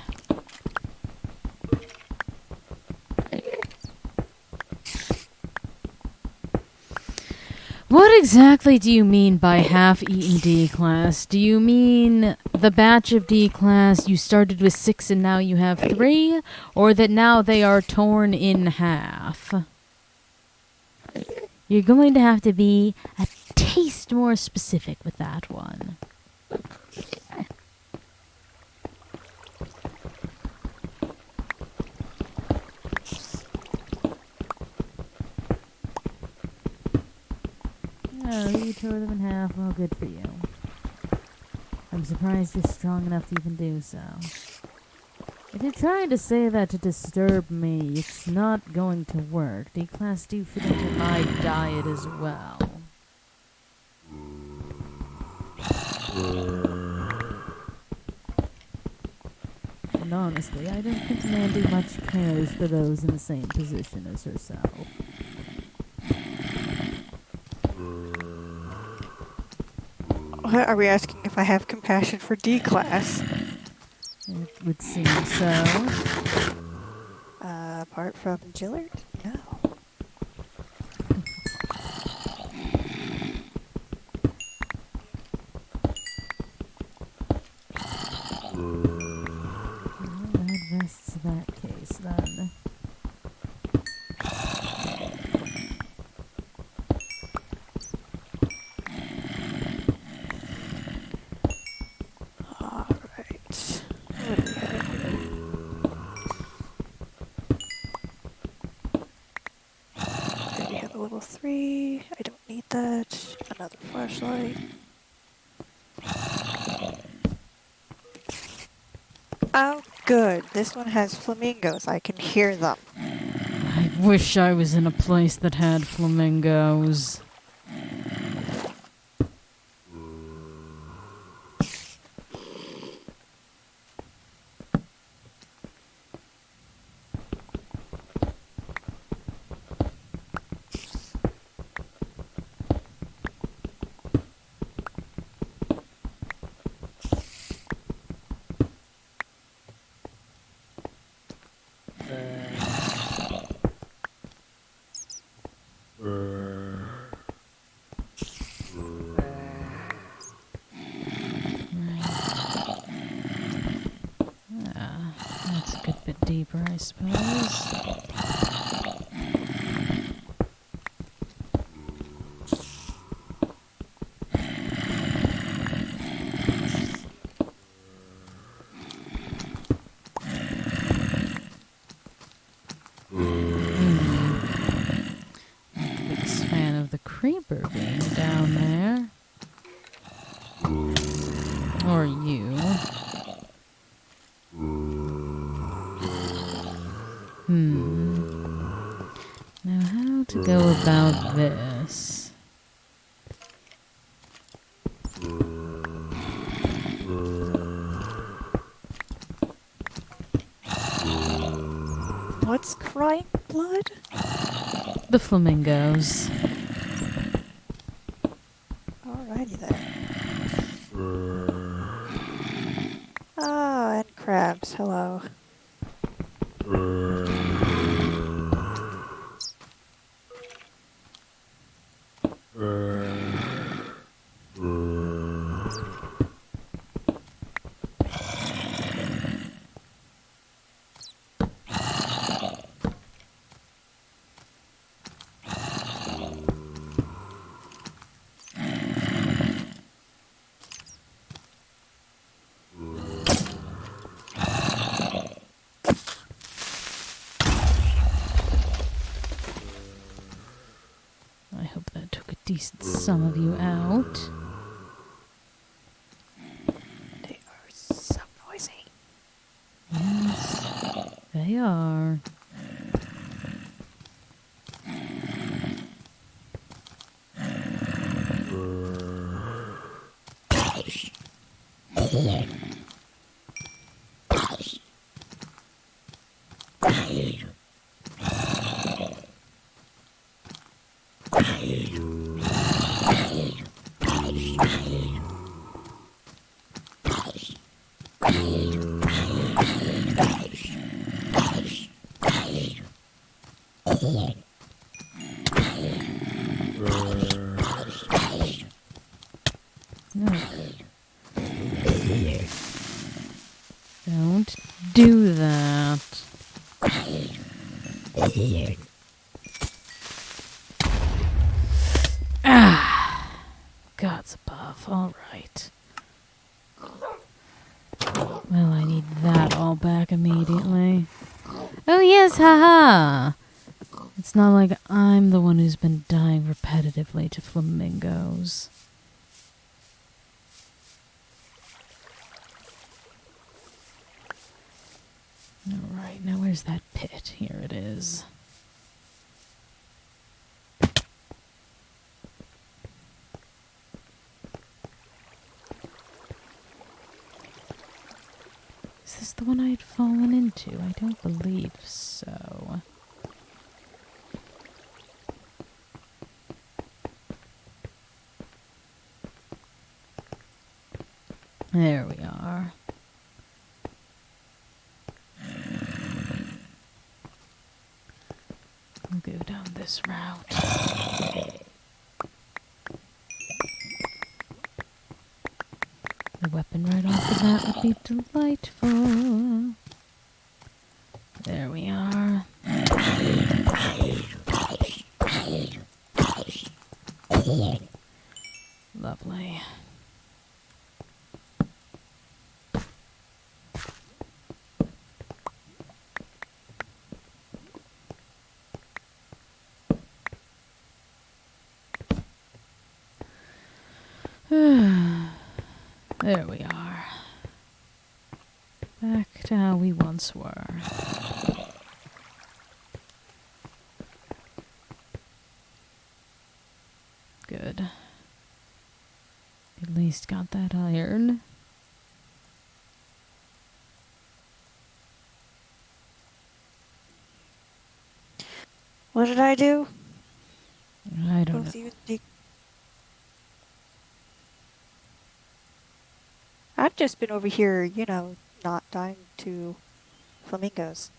What exactly do you mean by half-eaten D-class? Do you mean the batch of D-class you started with 6 and now you have 3? Or that now they are torn in half? You're going to have to be a taste more specific with that one. Oh, you tore them in half. Well, good for you. I'm surprised you're strong enough to even do so. If you're trying to say that to disturb me, it's not going to work. D-class do fit into my diet as well. And honestly, I don't think Mandy much cares for those in the same position as herself. Are we asking if I have compassion for D-class? It would seem so. Apart from Gillard? No. Well, that rests that case then. Alright. What do we have here? Okay, we have a level 3. I don't need that. Another flashlight. Oh, good. This one has flamingos. I can hear them. I wish I was in a place that had flamingos. That's a good bit deeper, I suppose. Biggest fan of the creeper being down there. Or you. Now how to go about this? What's crying blood? The flamingos. Alrighty then. Ah, and crabs. Hello. I hope that took a decent sum of you out. They are so noisy. Yes, they are. No. Don't do that. Ah! God's above. All right. Well, I need that all back immediately. Oh, yes, haha! It's not like I'm the one who's been dying repetitively to flamingos. Alright, now where's that pit? Here it is. Is this the one I had fallen into? I don't believe so. There we are. We'll go down this route. The weapon right off the bat would be delightful. There we are. Lovely. There we are. Back to how we once were. Good. At least got that iron. What did I do? I don't know. Both you I've just been over here, you know, not dying to flamingos.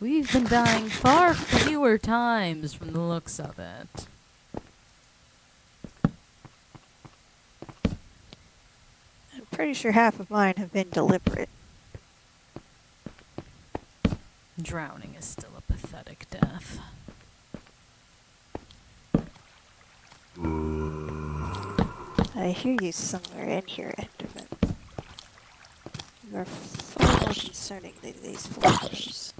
We've been dying far fewer times from the looks of it. I'm pretty sure half of mine have been deliberate. Drowning is still a pathetic death. I hear you somewhere in here, Enderman. You are far more concerning than these flappers.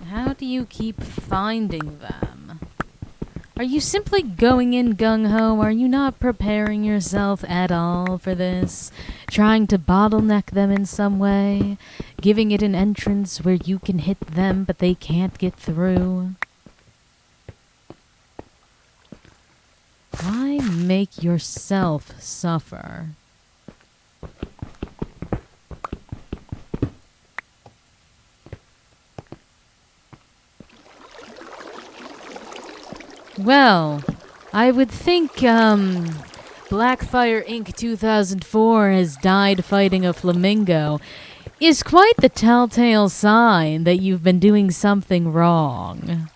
How do you keep finding them? Are you simply going in gung-ho? Are you not preparing yourself at all for this? Trying to bottleneck them in some way? Giving it an entrance where you can hit them but they can't get through? Why make yourself suffer? Well, I would think, Blackfire Inc. 2004 has died fighting a flamingo is quite the telltale sign that you've been doing something wrong.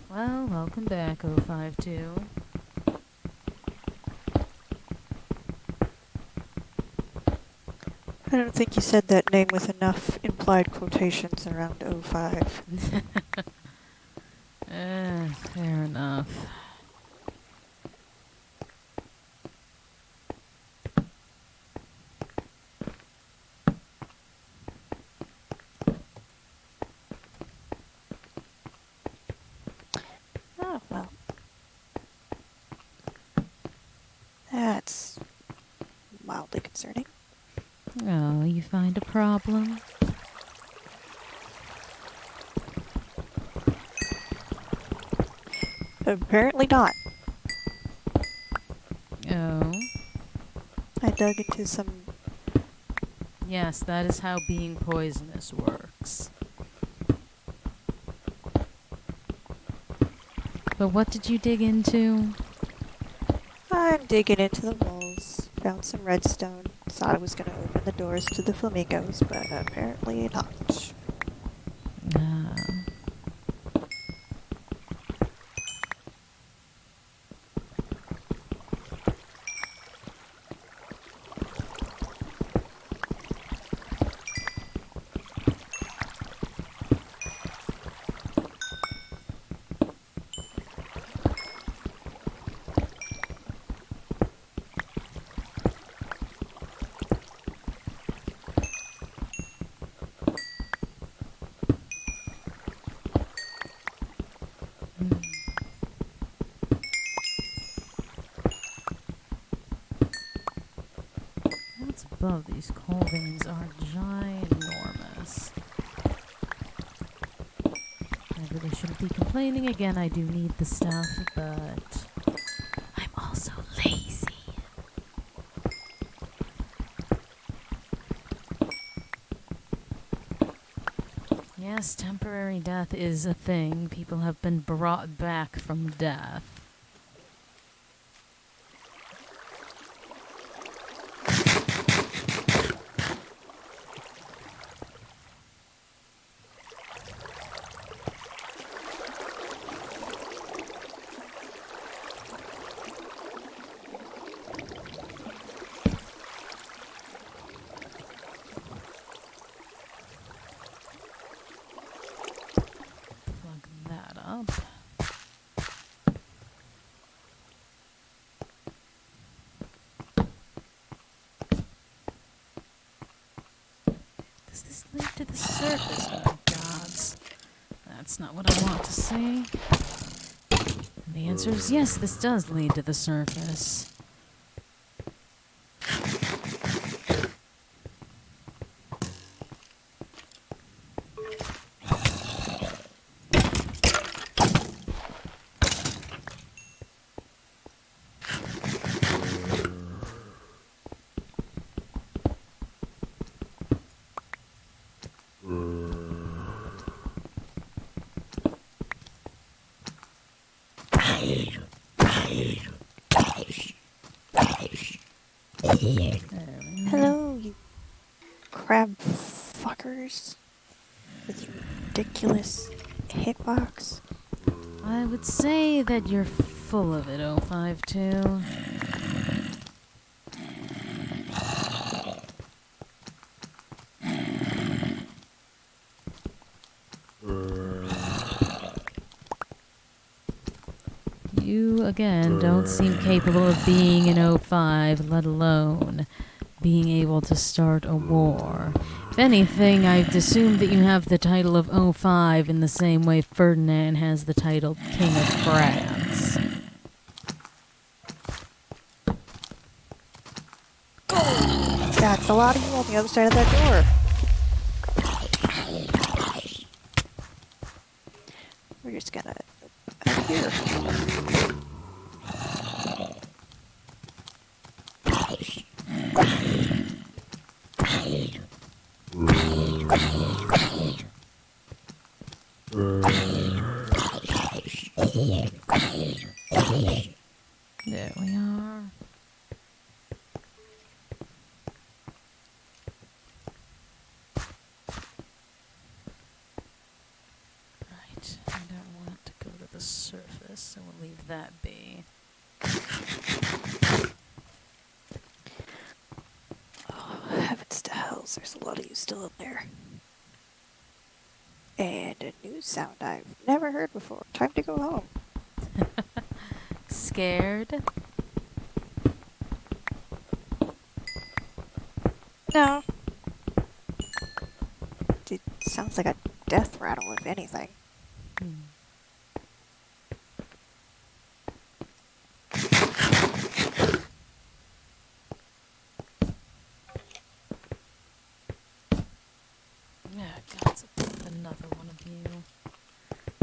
Well, welcome back, 052. I don't think you said that name with enough implied quotations around 05. Fair enough. Oh, well. That's mildly concerning. Oh, you find a problem? Apparently not. Oh. I dug into some... Yes, that is how being poisonous works. But what did you dig into? I'm digging into the walls. Found some redstone. Thought I was going to open the doors to the flamingos, but apparently not. Ah. What's above these coal veins are ginormous. I really shouldn't be complaining. Again, I do need the stuff, but I'm also lazy. Yes, temporary death is a thing. People have been brought back from death. Plug that up. Does this lead to the surface? Oh, gods. That's not what I want to see. And the answer is yes, this does lead to the surface. Hello, you crab fuckers. With your ridiculous hitbox. I would say that you're full of it, 052. you, again, don't seem capable of being in O5, let alone being able to start a war. If anything, I've assumed that you have the title of O5 in the same way Ferdinand has the title King of France. That's a lot of you on the other side of that door. We're just gonna out here. There we are. Right, I don't want to go to the surface, so we'll leave that be. Oh, heavens to hells, there's a lot of you still in there. And a new sound I've never heard before. Time to go home. Scared? No. It sounds like a death rattle, if anything. Yeah, God, another one of you.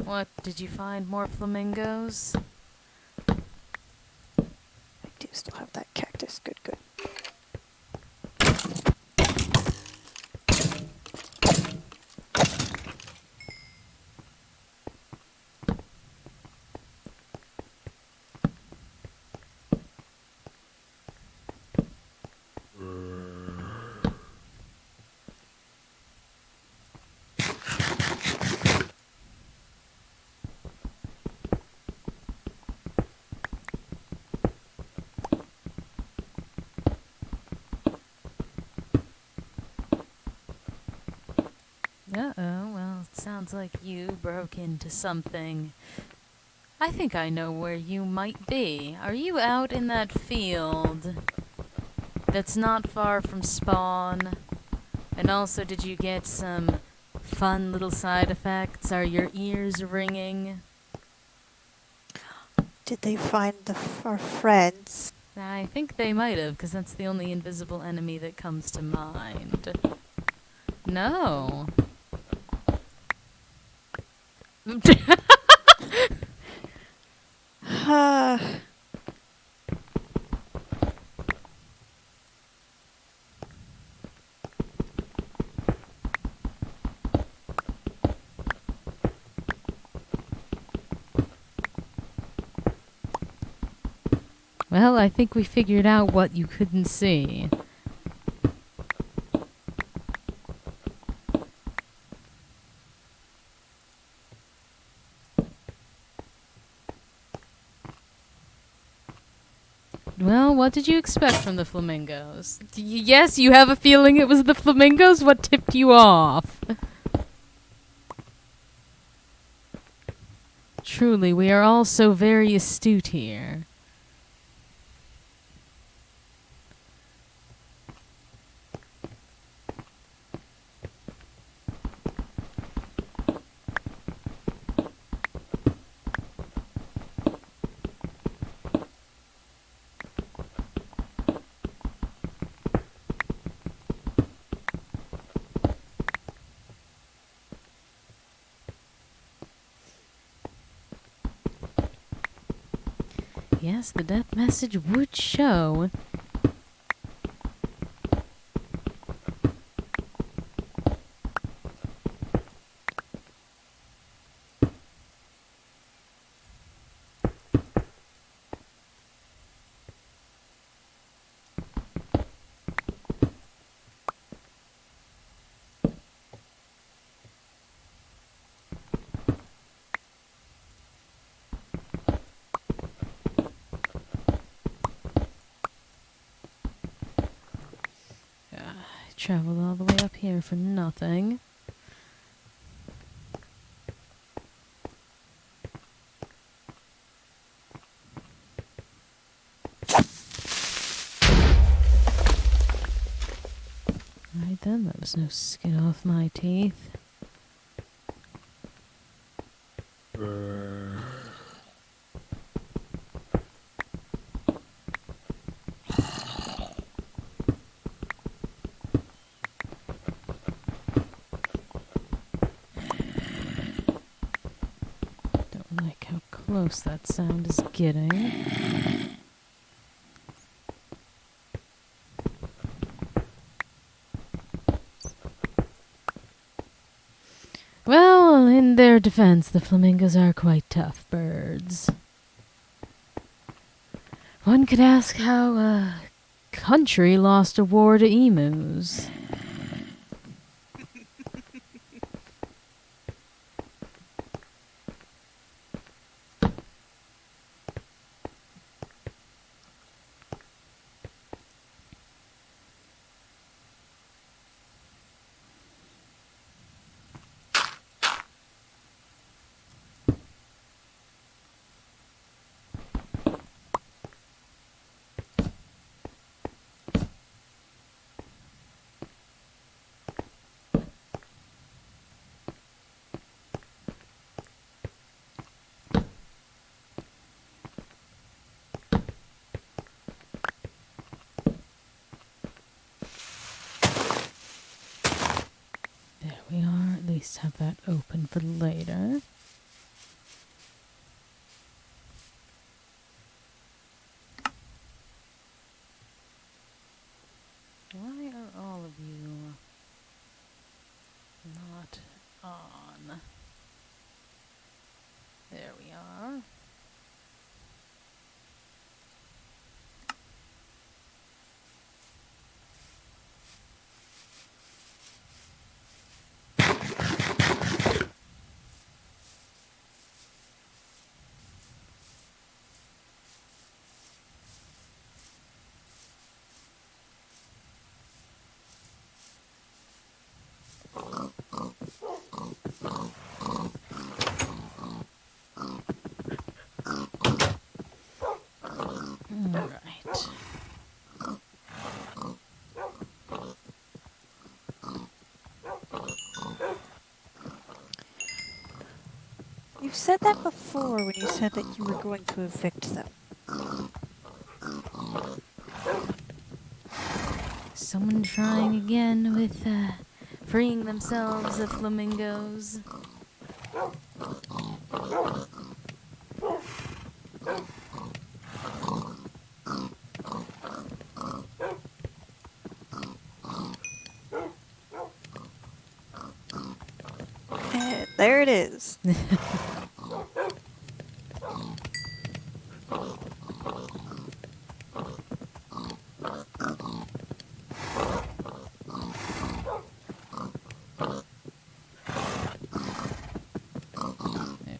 What, did you find more flamingos? I do still have that cactus. Good, good. Uh-oh, well, it sounds like you broke into something. I think I know where you might be. Are you out in that field that's not far from spawn? And also, did you get some fun little side effects? Are your ears ringing? Did they find our friends? I think they might have, because that's the only invisible enemy that comes to mind. No. Well, I think we figured out what you couldn't see. Well, what did you expect from the flamingos? Yes, you have a feeling it was the flamingos? What tipped you off? Truly, we are all so very astute here. Yes, the death message would show. Traveled all the way up here for nothing. pretend there was no skin off my teeth. Don't like how close that sound is getting. Well, in their defense, the flamingos are quite tough birds. One could ask how a country lost a war to emus. There we are. At least have that open for later. Why are all of you not on? There we are. Alright. You said that before when you said that you were going to evict them. Someone trying again with freeing themselves of flamingos. And there it is. There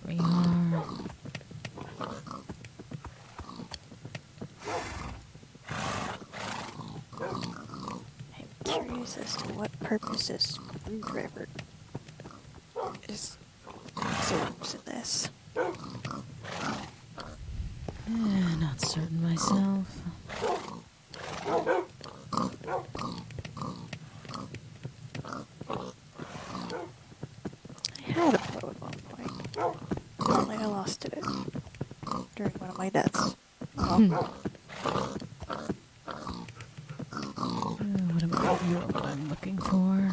we are. I'm curious as to what purpose this screwdriver serves in this. Not certain myself. I had a bow at one point. Apparently I lost it during one of my deaths. Oh. What about you? What I'm looking for?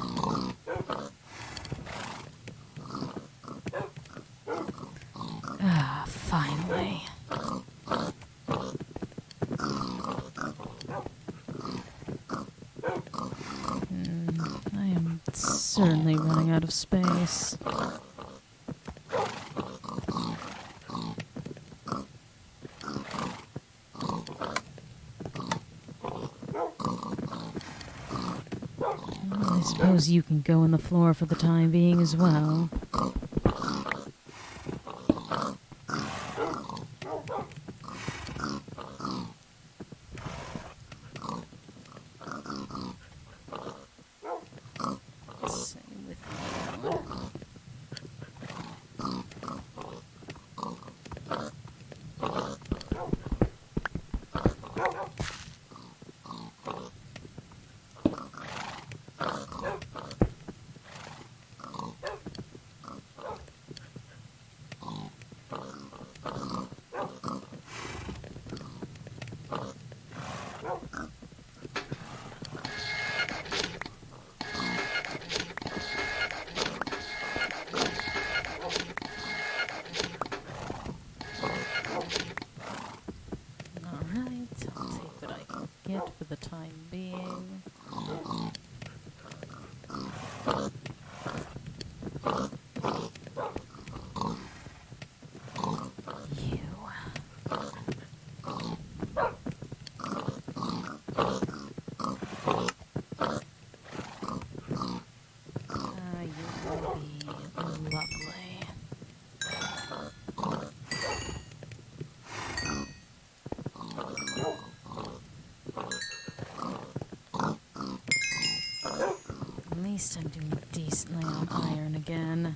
Ah, finally. I am certainly running out of space. Well, I suppose you can go on the floor for the time being as well. Same with you. You. You're gonna be lovely. At least I'm doing decently on iron again.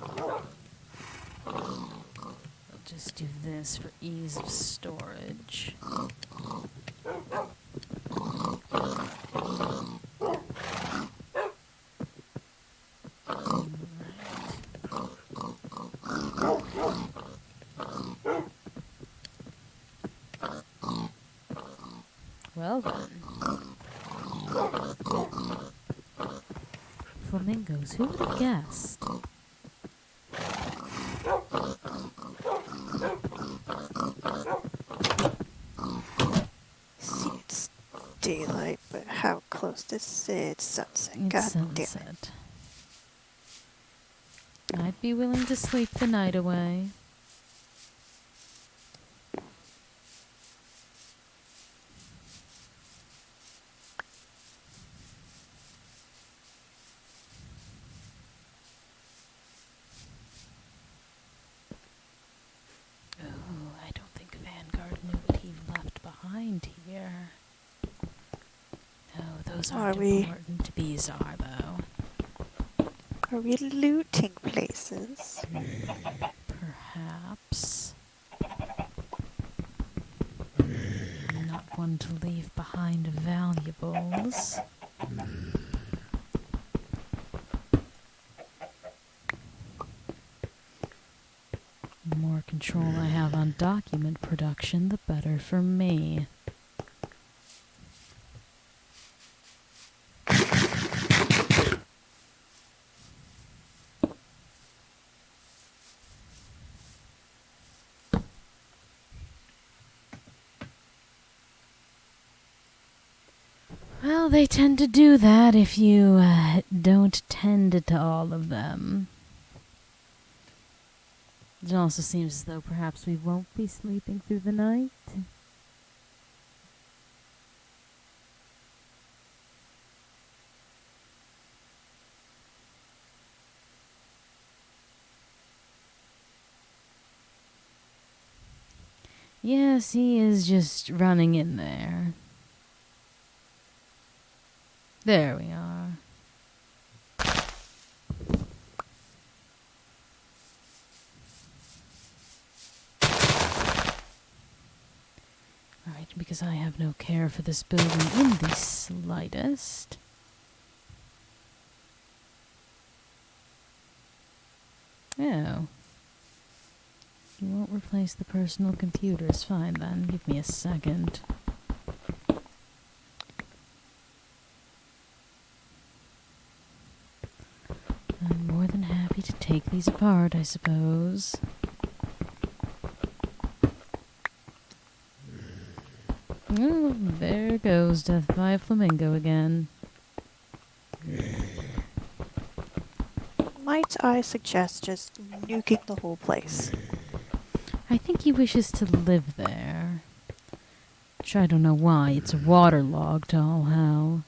I'll just do this for ease of storage. Well then. Flamingos, who would have guessed? See, it's daylight, but how close to it's sunset? It's God damn it. sunset. I'd be willing to sleep the night away. Oh, I don't think Vanguard knew what he left behind here. No, those aren't important. These are, though. Are we looting places? Perhaps. I'm not one to leave behind valuables. The more control I have on document production, the better for me. Well, they tend to do that if you don't tend to all of them. It also seems as though perhaps we won't be sleeping through the night. Yes, he is just running in there. There we are. Alright, because I have no care for this building in the slightest. Oh. You won't replace the personal computers. Fine then, give me a second. I'm more than happy to take these apart, I suppose. Oh, there goes Death by a Flamingo again. Might I suggest just nuking the whole place? I think he wishes to live there. Which I don't know why. It's waterlogged to all hell.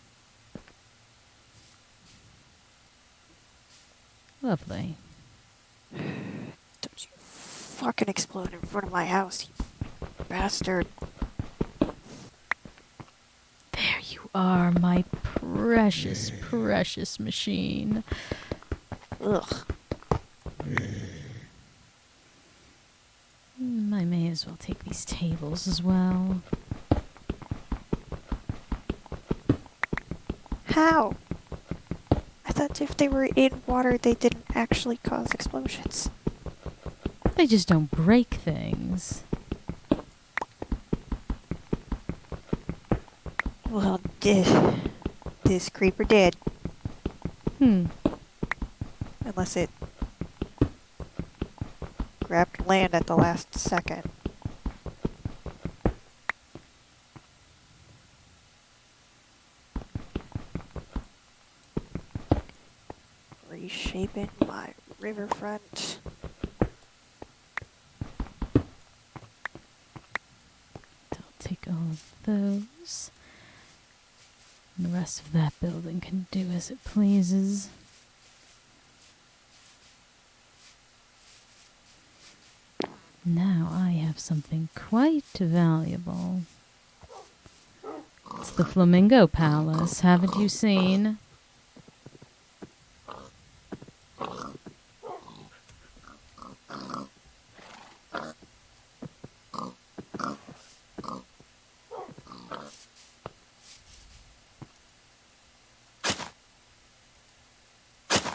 Lovely. Don't you fucking explode in front of my house, you bastard. There you are, my precious, precious machine. Ugh. I may as well take these tables as well. How? I thought if they were in water, they didn't actually cause explosions. They just don't break things. Well, this creeper did. Unless it grabbed land at the last second. Or reshaping my riverfront. I'll take all of those. And the rest of that building can do as it pleases. Now I have something quite valuable. It's the Flamingo Palace. Haven't you seen?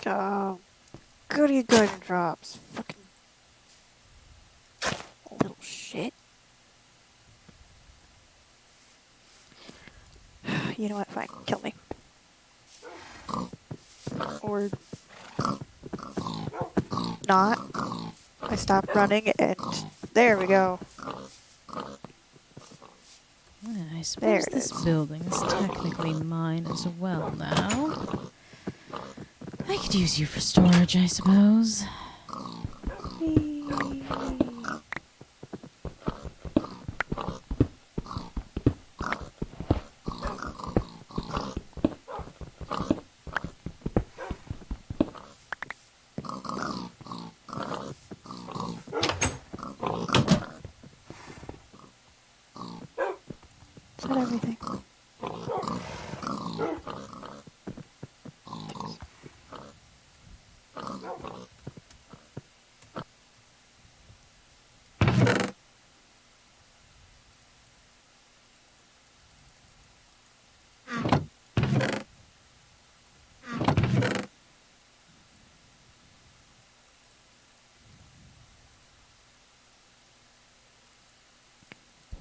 Oh, goody garden drops. Fucking little shit. You know what? Fine. Kill me. Or not. I stopped running and there we go. Yeah, I There suppose it this is. building is technically mine as well now. I could use you for storage, I suppose. Is that everything?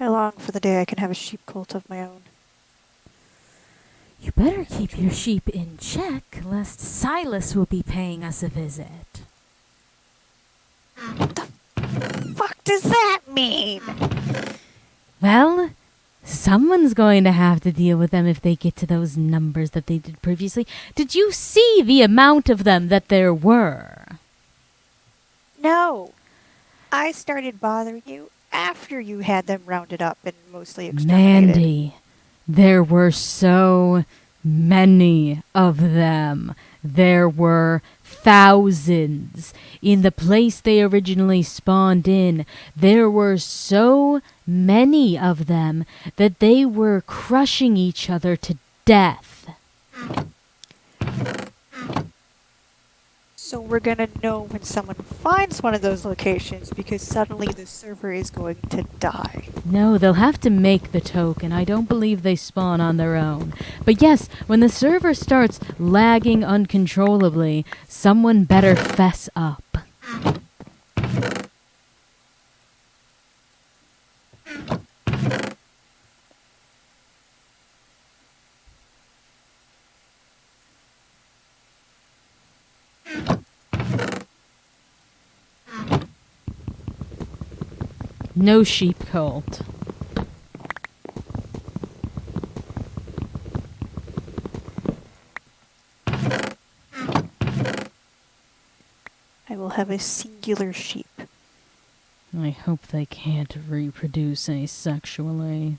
I long for the day I can have a sheep cult of my own. You better keep your sheep in check, lest Silas will be paying us a visit. Fuck does that mean? Well, someone's going to have to deal with them if they get to those numbers that they did previously. Did you see the amount of them that there were? No. I started bothering you after you had them rounded up and mostly exterminated. Mandy, there were so many of them. There were thousands. In the place they originally spawned in, there were so many of them that they were crushing each other to death. So we're gonna know when someone finds one of those locations because suddenly the server is going to die. No, they'll have to make the token. I don't believe they spawn on their own. But yes, when the server starts lagging uncontrollably, someone better fess up. No sheep cult. I will have a singular sheep. I hope they can't reproduce asexually.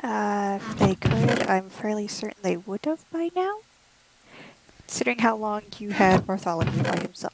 If they could, I'm fairly certain they would have by now. Considering how long you had Bartholomew by himself.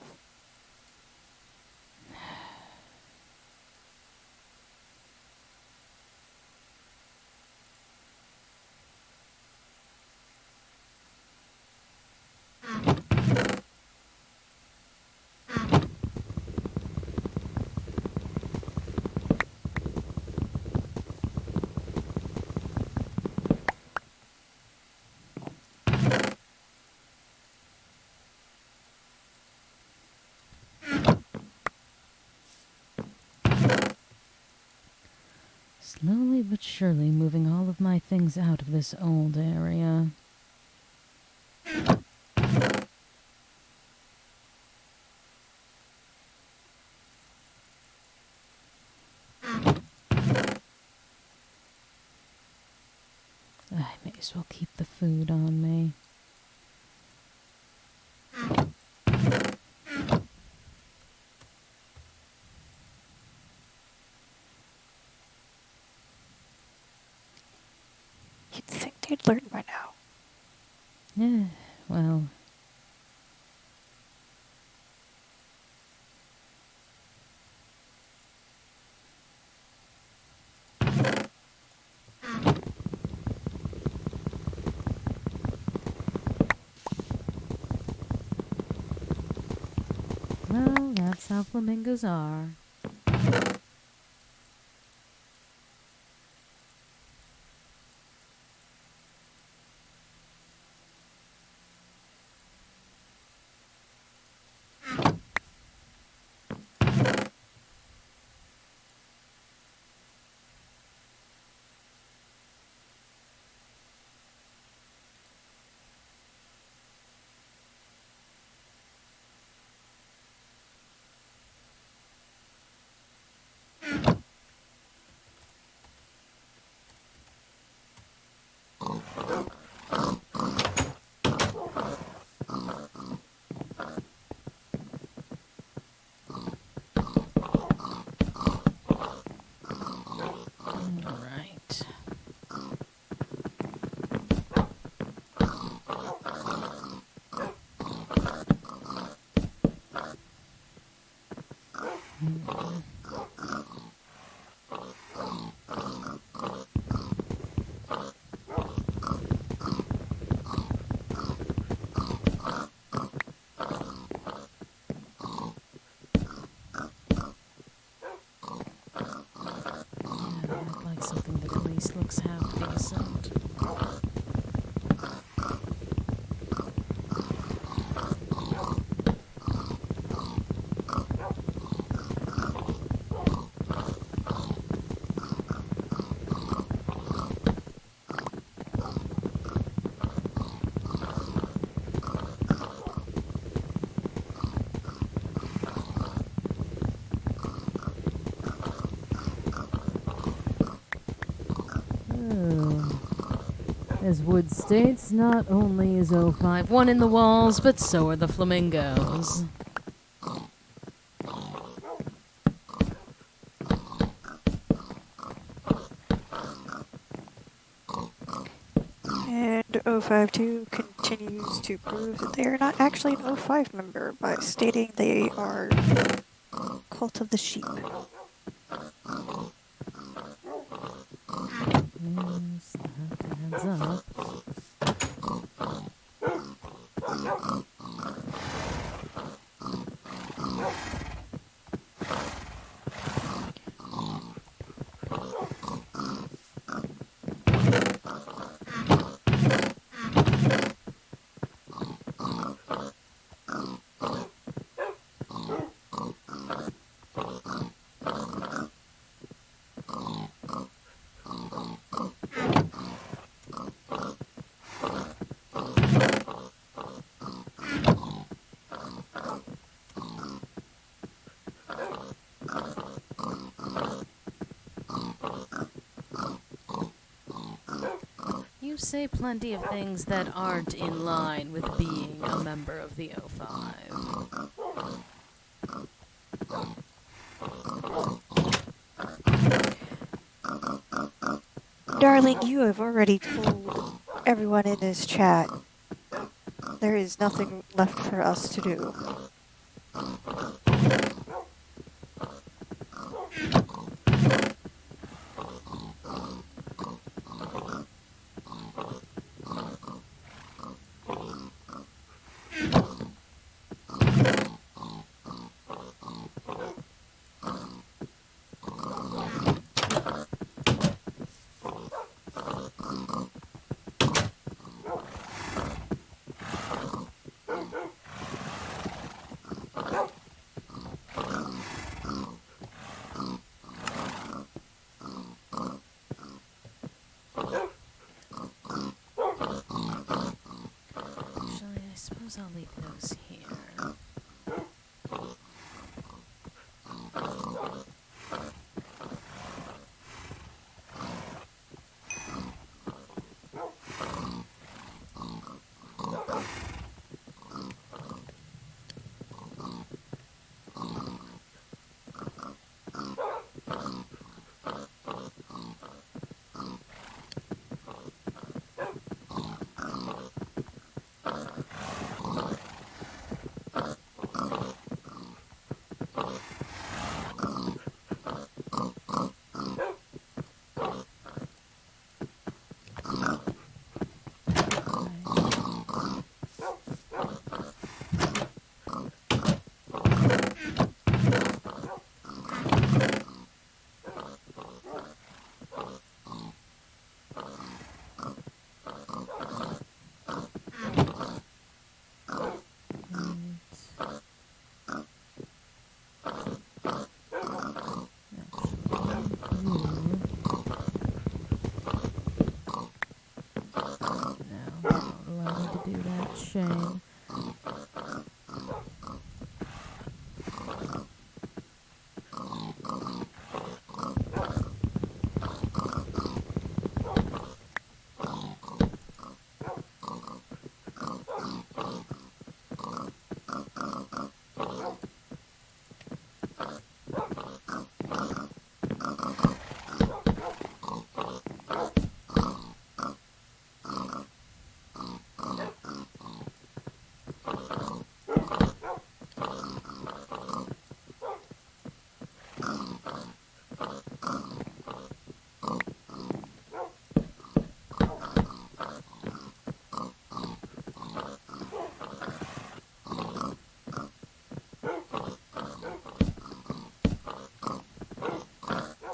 Slowly but surely moving all of my things out of this old area. I may as well keep the food on me. you'd learn by now. Yeah, well. Well, that's how flamingos are. Right. I'd like something that at least looks half decent. As Wood states, not only is O5 one in the walls, but so are the flamingos. And O52 continues to prove that they are not actually an O5 member by stating they are Cult of the Sheep. Yes, that adds up. You say plenty of things that aren't in line with being a member of the O5. Darling, you have already told everyone in this chat there is nothing left for us to do. Actually, I suppose I'll leave those here. Shame.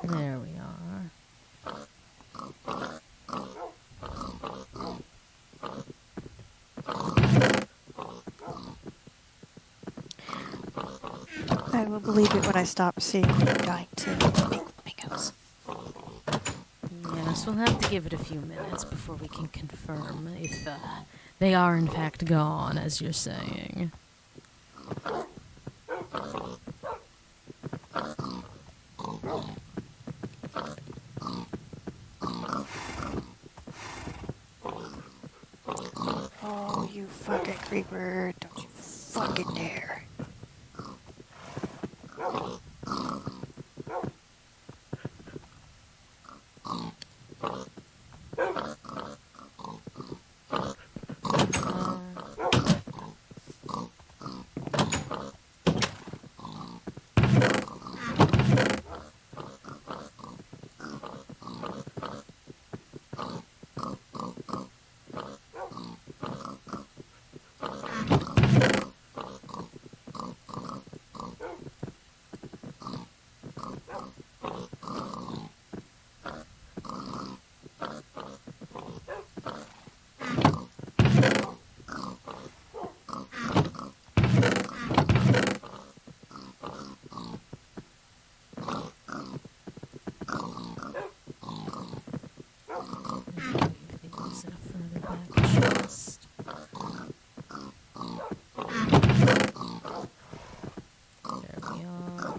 There we are. I will believe it when I stop seeing you dying to make flamingos. Yes, we'll have to give it a few minutes before we can confirm if they are in fact gone, as you're saying. Oh, you fucking creeper. Don't you fucking dare. These in a further back chest. There we are.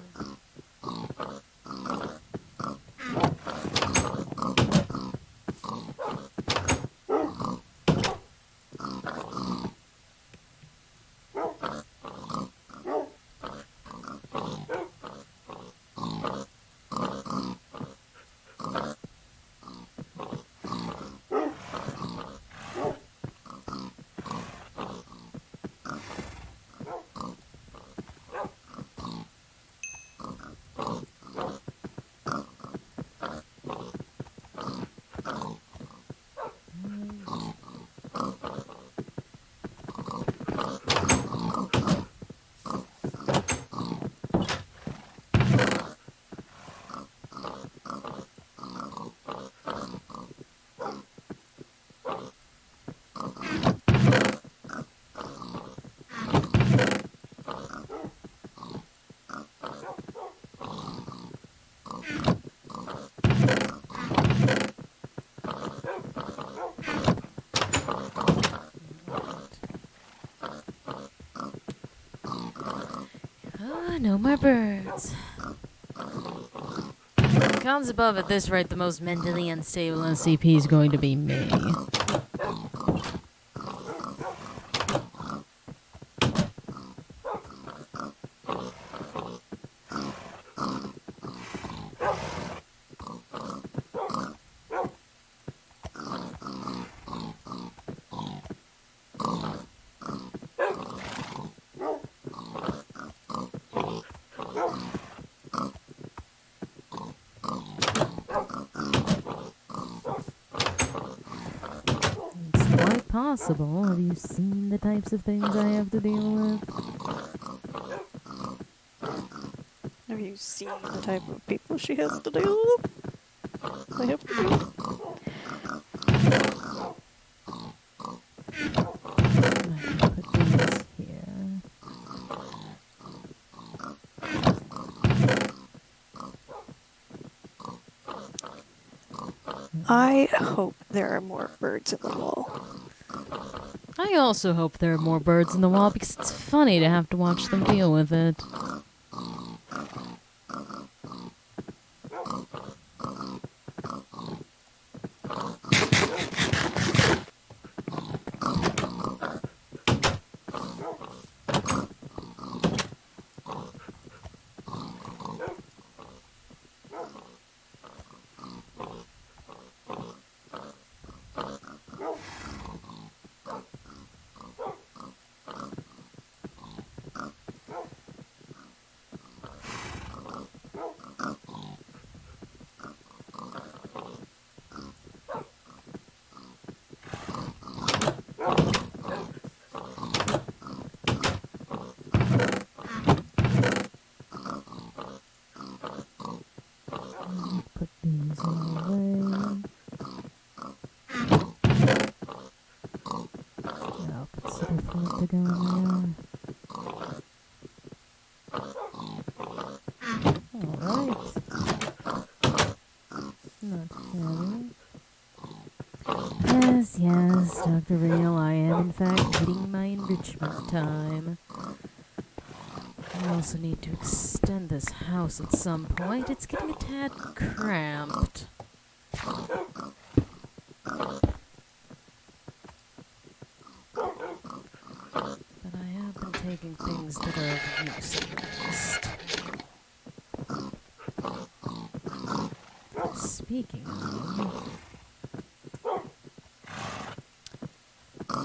No more birds. Counts above at this rate, the most mentally unstable SCP is going to be me. possible. Have you seen the types of things I have to deal with? Have you seen the type of people she has to deal with? They have to deal with? I can put these here. I hope there are more birds in the wall. I also hope there are more birds in the wall because it's funny to have to watch them deal with it. Put these away. I'll consider for it to go in there. Alright. Not heavy. Yes, Dr. Real, I am in fact hitting my enrichment time. I also need to extend this house at some point. It's getting a tad cramped. But I have been taking things that are of use at least. Speaking of...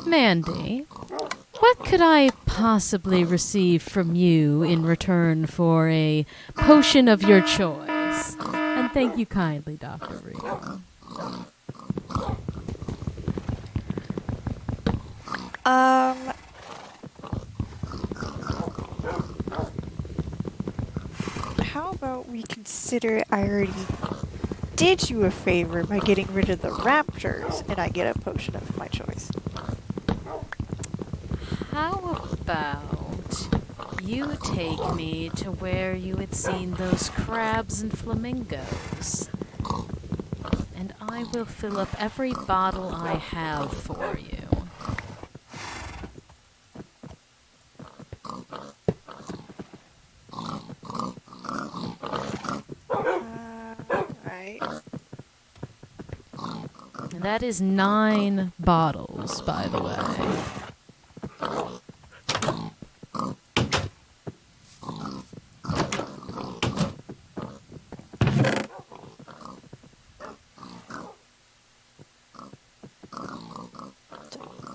Mandy, what could I possibly receive from you in return for a potion of your choice? And thank you kindly, Dr. Real. How about we consider I already did you a favor by getting rid of the raptors and I get a potion of my choice? How about you take me to where you had seen those crabs and flamingos? And I will fill up every bottle I have for you. Right. And that is 9 bottles, by the way.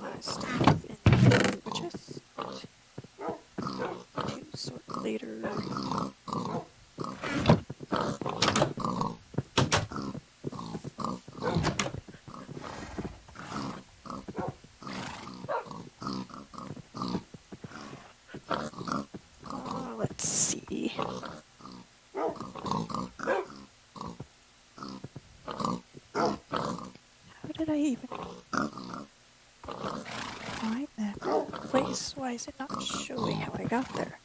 My stuff in the chest. To sort later. Let's see. How did I even find that place? Why is it not showing how I got there?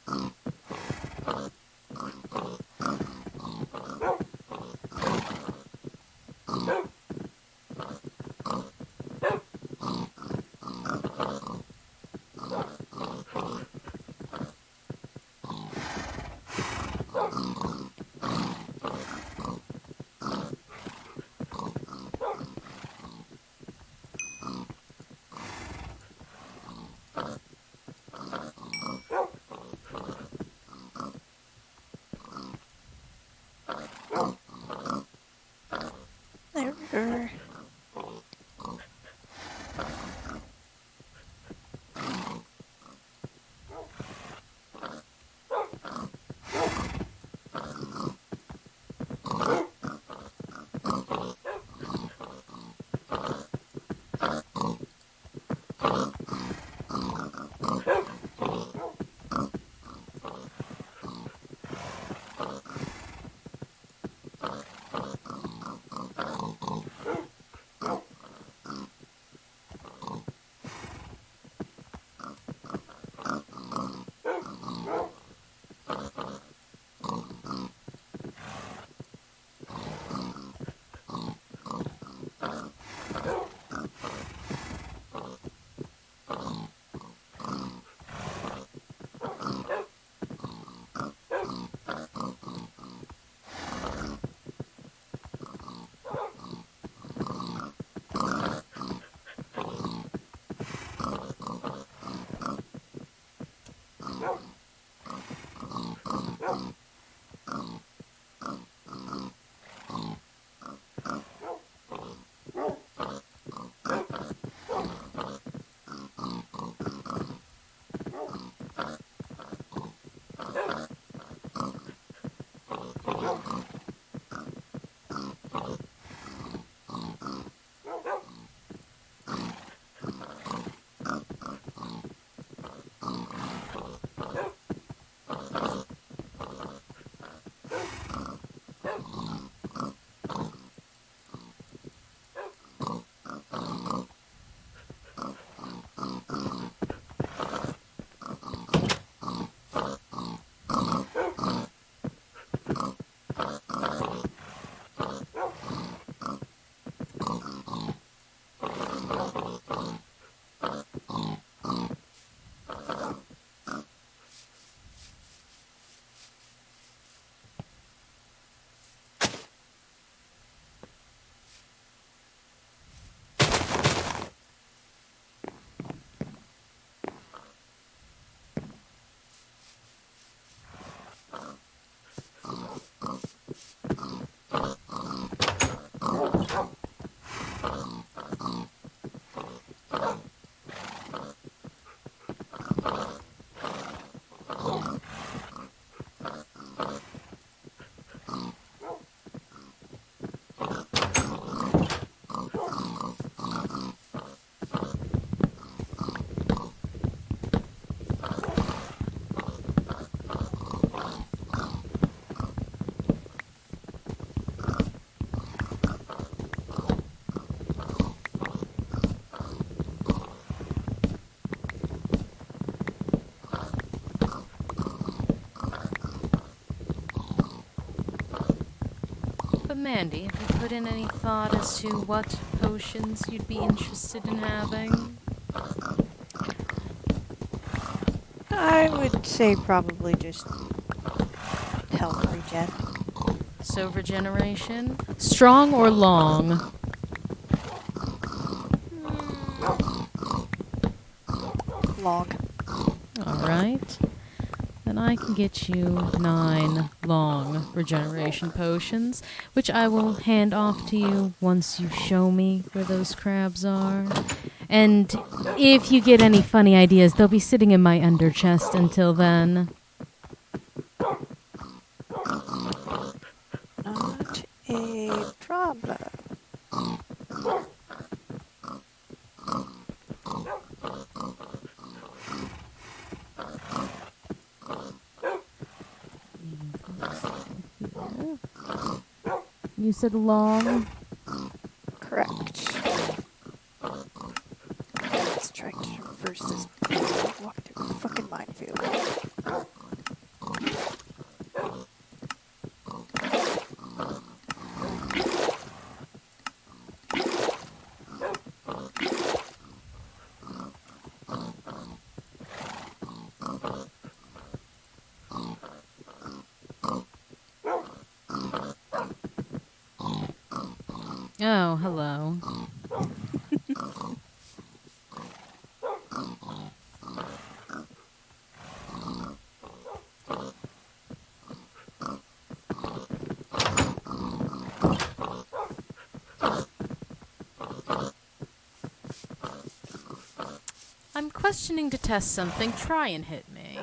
Mandy, have you put in any thought as to what potions you'd be interested in having? I would say probably just health regen. So regeneration? Strong or long? Long. Alright. Then I can get you 9 long regeneration potions, which I will hand off to you once you show me where those crabs are. And if you get any funny ideas, they'll be sitting in my under chest until then. Not a problem. You said long? Correct. Let's try to traverse this. Walk through a fucking minefield. Oh, hello. I'm questioning to test something. Try and hit me.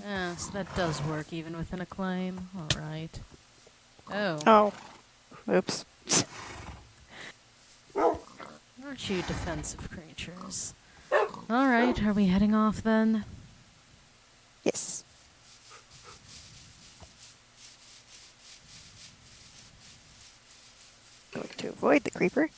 Ah, so that does work even with an acclaim. Alright. Oh. Oh. Oops. Aren't you defensive creatures? Alright, are we heading off then? Yes. Going to avoid the creeper.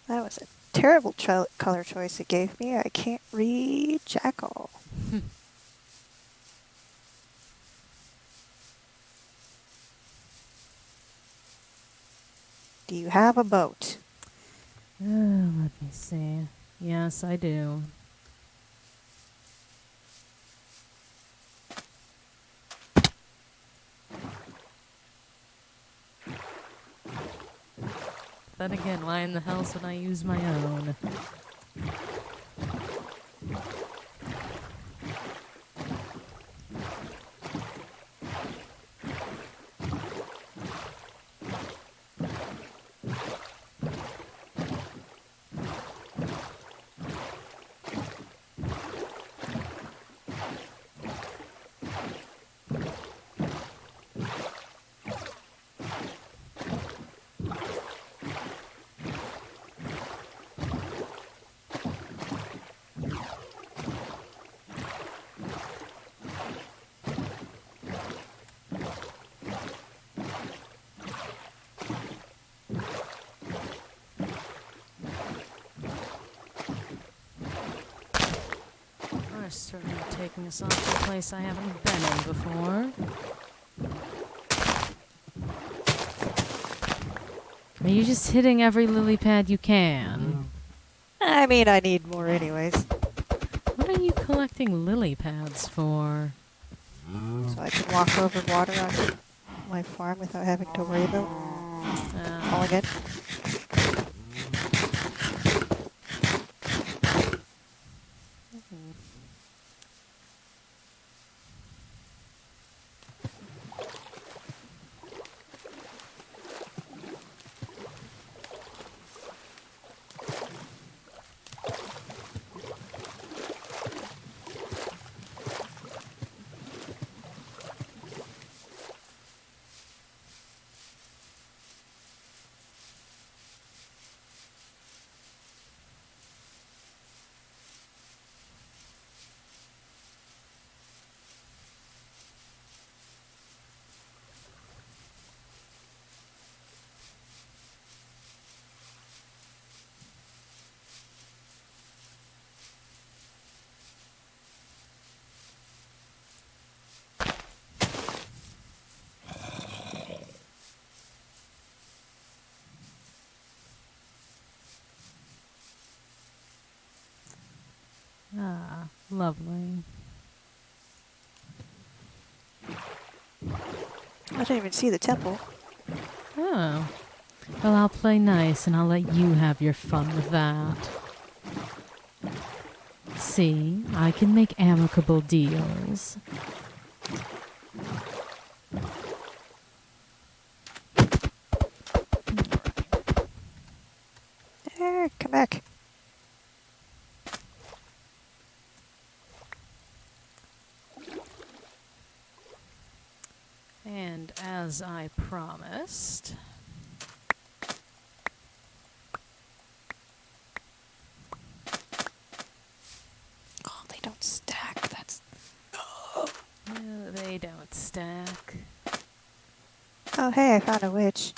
That was a terrible color choice it gave me. I can't read Jackal. Do you have a boat? Let me see. Yes, I do. Then again, why in the hell should I use my own? We're certainly taking us off to a place I haven't been in before. Are you just hitting every lily pad you can? I mean, I need more anyways. What are you collecting lily pads for? So I can walk over water on my farm without having to worry about falling in. Ah, lovely. I didn't even see the temple. Oh. Well, I'll play nice and I'll let you have your fun with that. See, I can make amicable deals. Come back. And as I promised... Oh, they don't stack. That's... No, they don't stack. Oh, hey, I found a witch.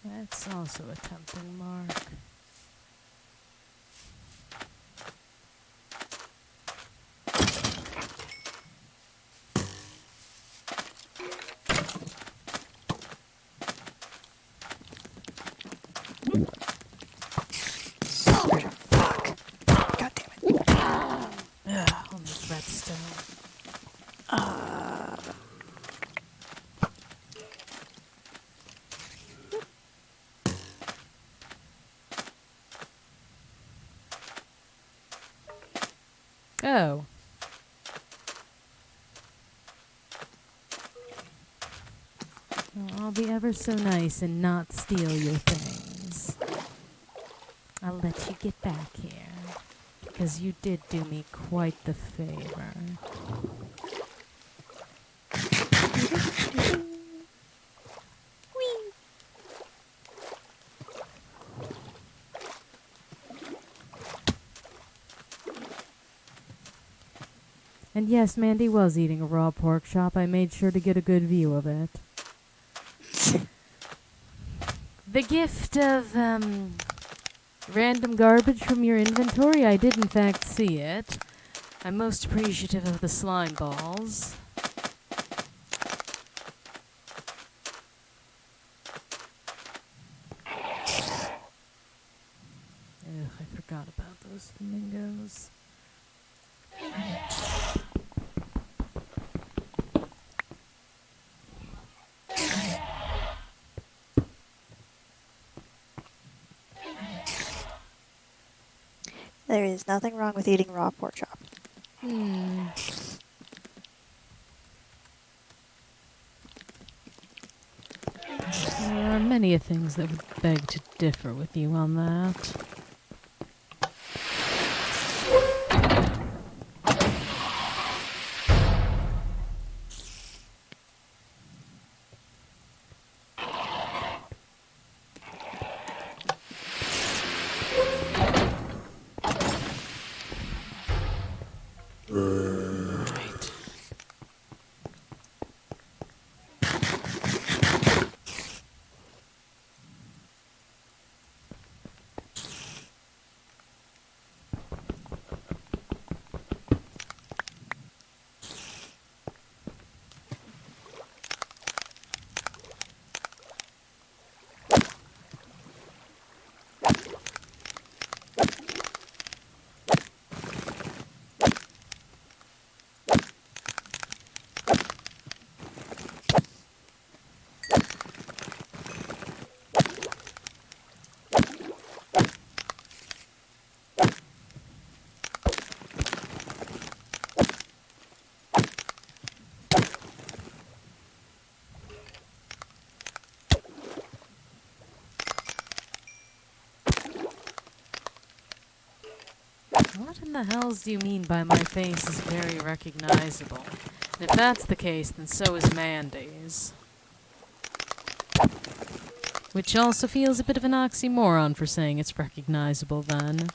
That's also a tempting mark. Fuck. God damn it. Ugh, on the redstone. Oh. Well, I'll be ever so nice and not steal your things. I'll let you get back here, because you did do me quite the favor. And yes, Mandy was eating a raw pork chop. I made sure to get a good view of it. The gift of, random garbage from your inventory, I did in fact see it. I'm most appreciative of the slime balls. Ugh, I forgot about those flamingos. There is nothing wrong with eating raw pork chop. There are many things that would beg to differ with you on that. Right. What in the hells do you mean by my face is very recognizable? And if that's the case, then so is Mandy's. Which also feels a bit of an oxymoron for saying it's recognizable then.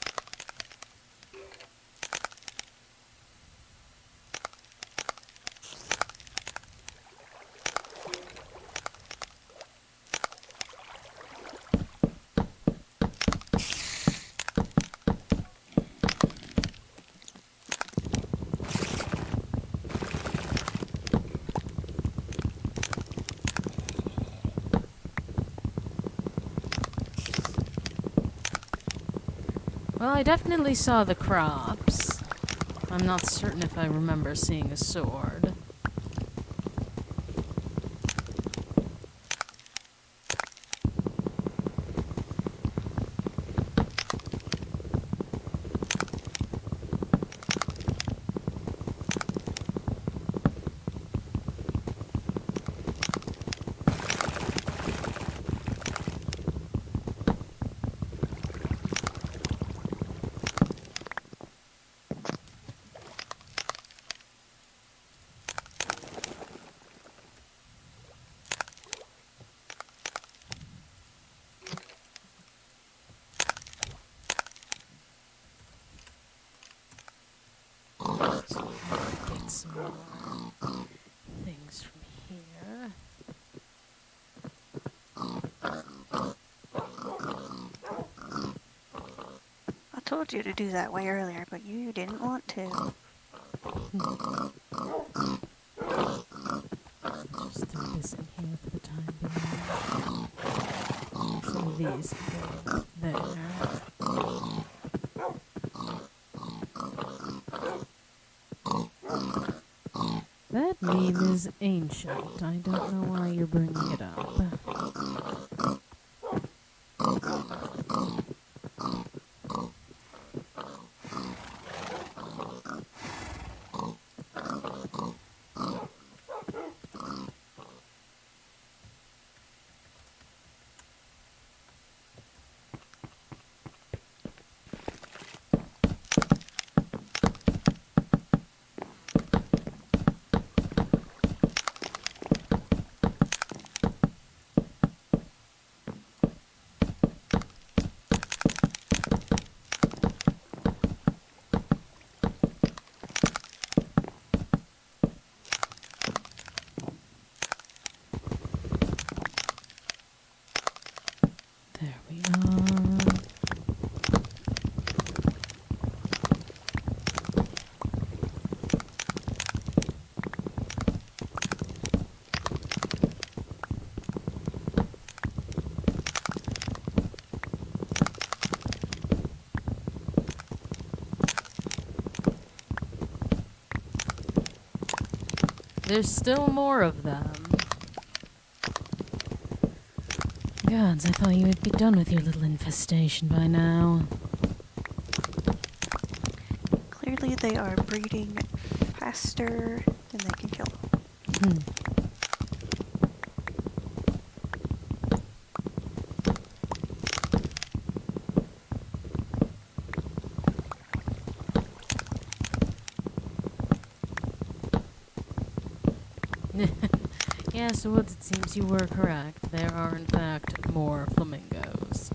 Well, I definitely saw the crops. I'm not certain if I remember seeing a sword. Get some more things from here. I told you to do that way earlier, but you didn't want to. Just throw this in here for the time being. Some of these can go there. That meme is ancient. I don't know why you're bringing it up. There we are. There's still more of them. Gods, I thought you would be done with your little infestation by now. Clearly they are breeding faster than they can kill. Yes, Woods, it seems you were correct. There are, in fact, more flamingos.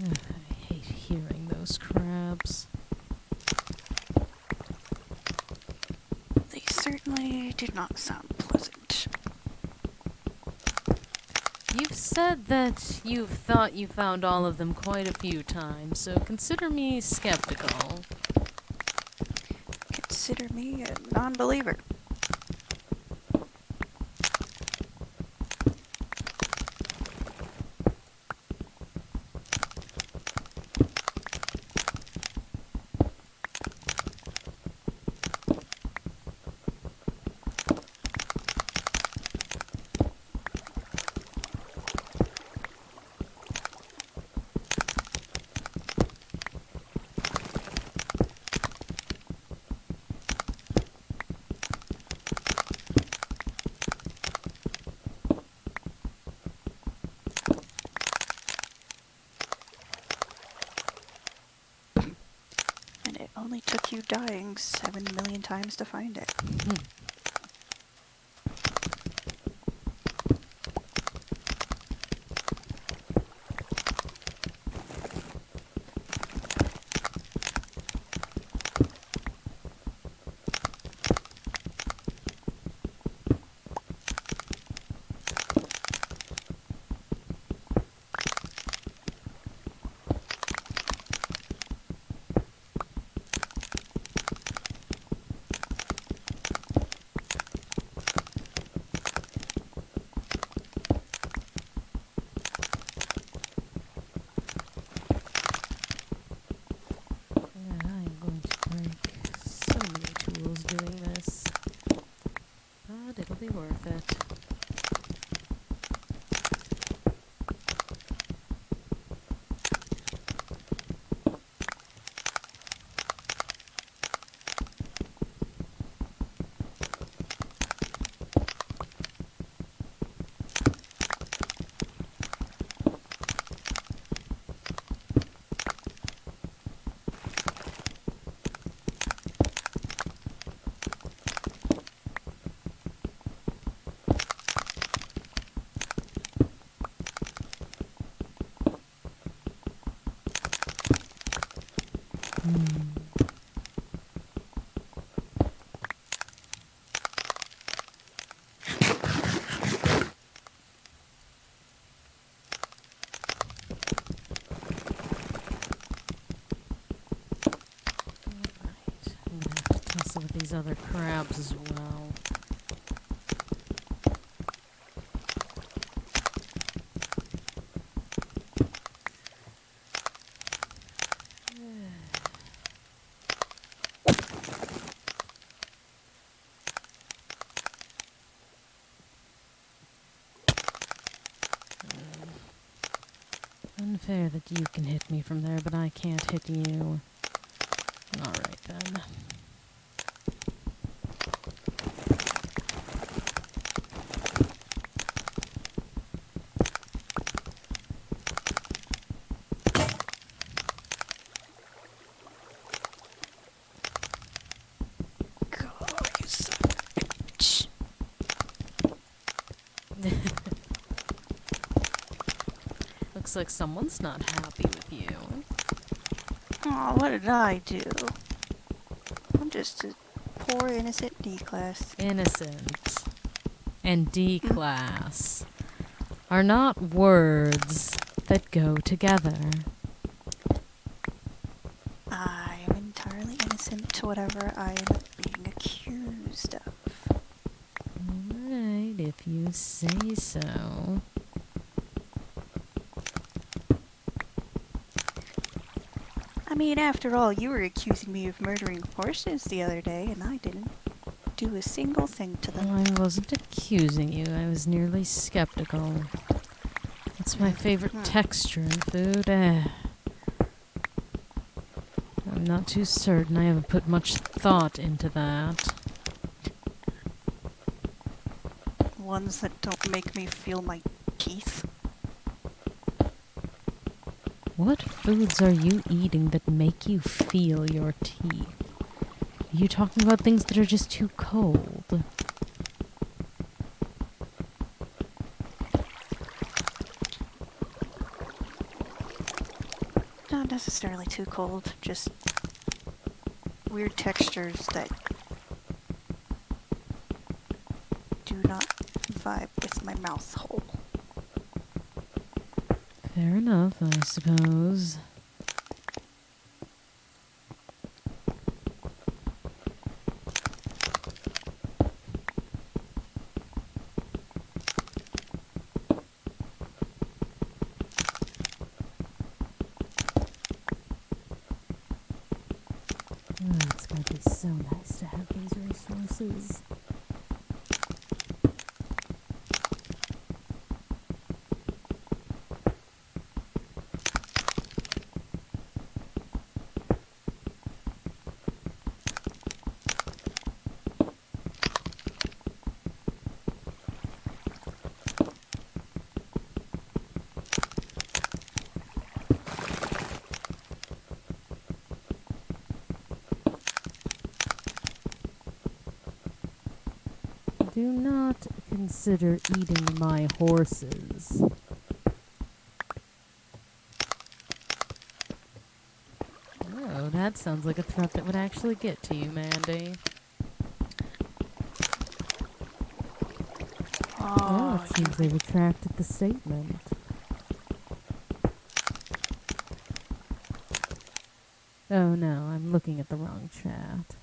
I hate hearing those crabs. They certainly did not sound pleasant. You've said that you've thought you found all of them quite a few times, so consider me skeptical. Consider me a non-believer. wrong 7 million times to find it. I'm going to break so many tools doing this, but it'll be worth it. Tussle with these other crabs as well. Unfair that you can hit me from there, but I can't hit you. Alright then. God, you son of a bitch. Looks like someone's not happy with you. Aw, what did I do? I'm just a poor innocent D-class. Innocent and D-class are not words that go together. I am entirely innocent to whatever I end up being accused of. Alright, if you say so. I mean, after all, you were accusing me of murdering horses the other day, and I didn't do a single thing to them. I wasn't accusing you, I was nearly skeptical. That's my favorite texture in food. I'm not too certain. I haven't put much thought into that. Ones that don't make me feel my teeth. What foods are you eating that make you feel your teeth? Are you talking about things that are just too cold? Not necessarily too cold, just weird textures that do not vibe with my mouth hole. Fair enough, I suppose. Oh, it's gonna be so nice to have these resources. Do not consider eating my horses. Oh, that sounds like a threat that would actually get to you, Mandy. Well, it seems they retracted the statement. Oh no, I'm looking at the wrong chat.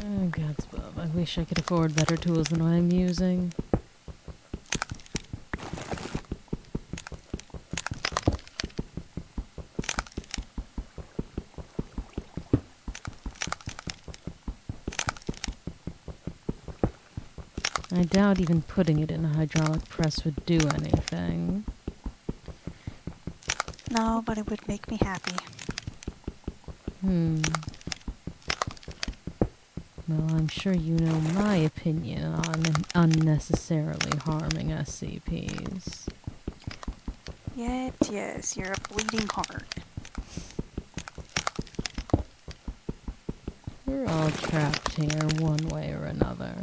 Oh, God's above. I wish I could afford better tools than what I'm using. I doubt even putting it in a hydraulic press would do anything. No, but it would make me happy. Well, I'm sure you know my opinion on unnecessarily harming SCPs. Yes, you're a bleeding heart. We're all trapped here one way or another.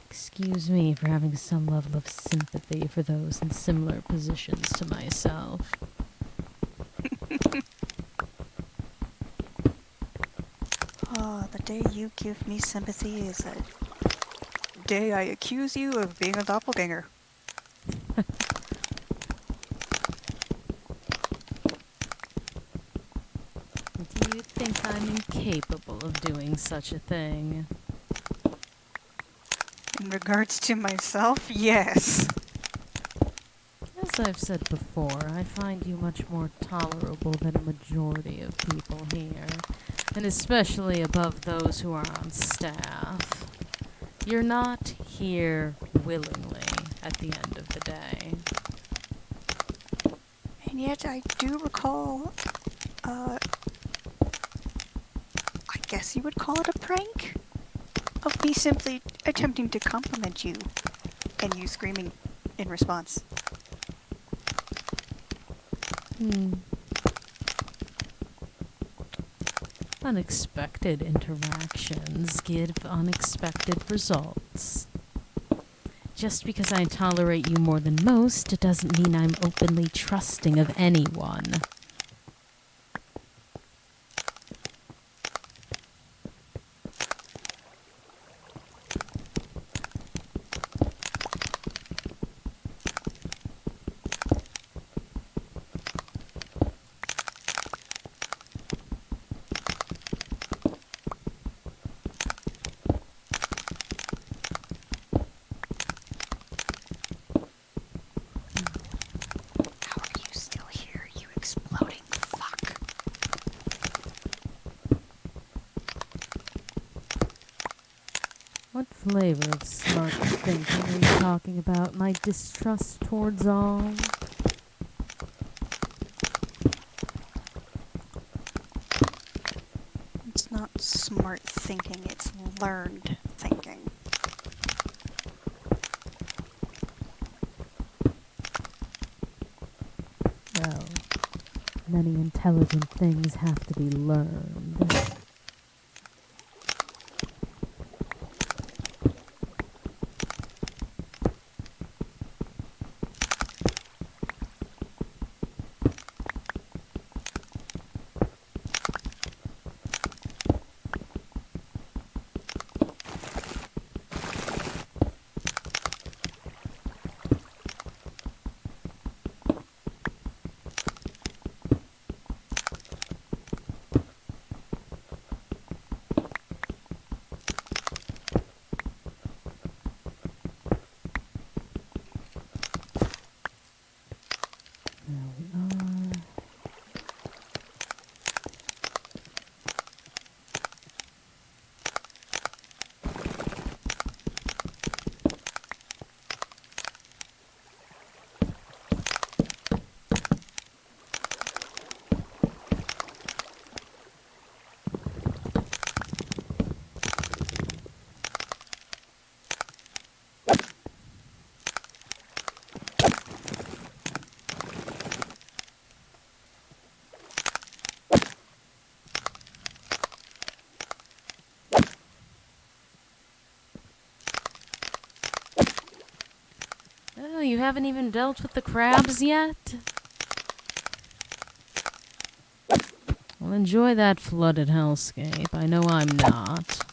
Excuse me for having some level of sympathy for those in similar positions to myself. Oh, the day you give me sympathy is the day I accuse you of being a doppelganger. Do you think I'm incapable of doing such a thing? In regards to myself, yes. As I've said before, I find you much more tolerable than a majority of people here, and especially above those who are on staff. You're not here willingly at the end of the day. And yet I do recall, I guess you would call it a prank? Of me simply attempting to compliment you, and you screaming in response. Unexpected interactions give unexpected results. Just because I tolerate you more than most doesn't mean I'm openly trusting of anyone. How are you still here, you exploding fuck? What flavor of smart thinking are you talking about? My distrust towards all? It's not smart thinking, it's learned thinking. Well, many intelligent things have to be learned. You haven't even dealt with the crabs yet? Well, enjoy that flooded hellscape. I know I'm not.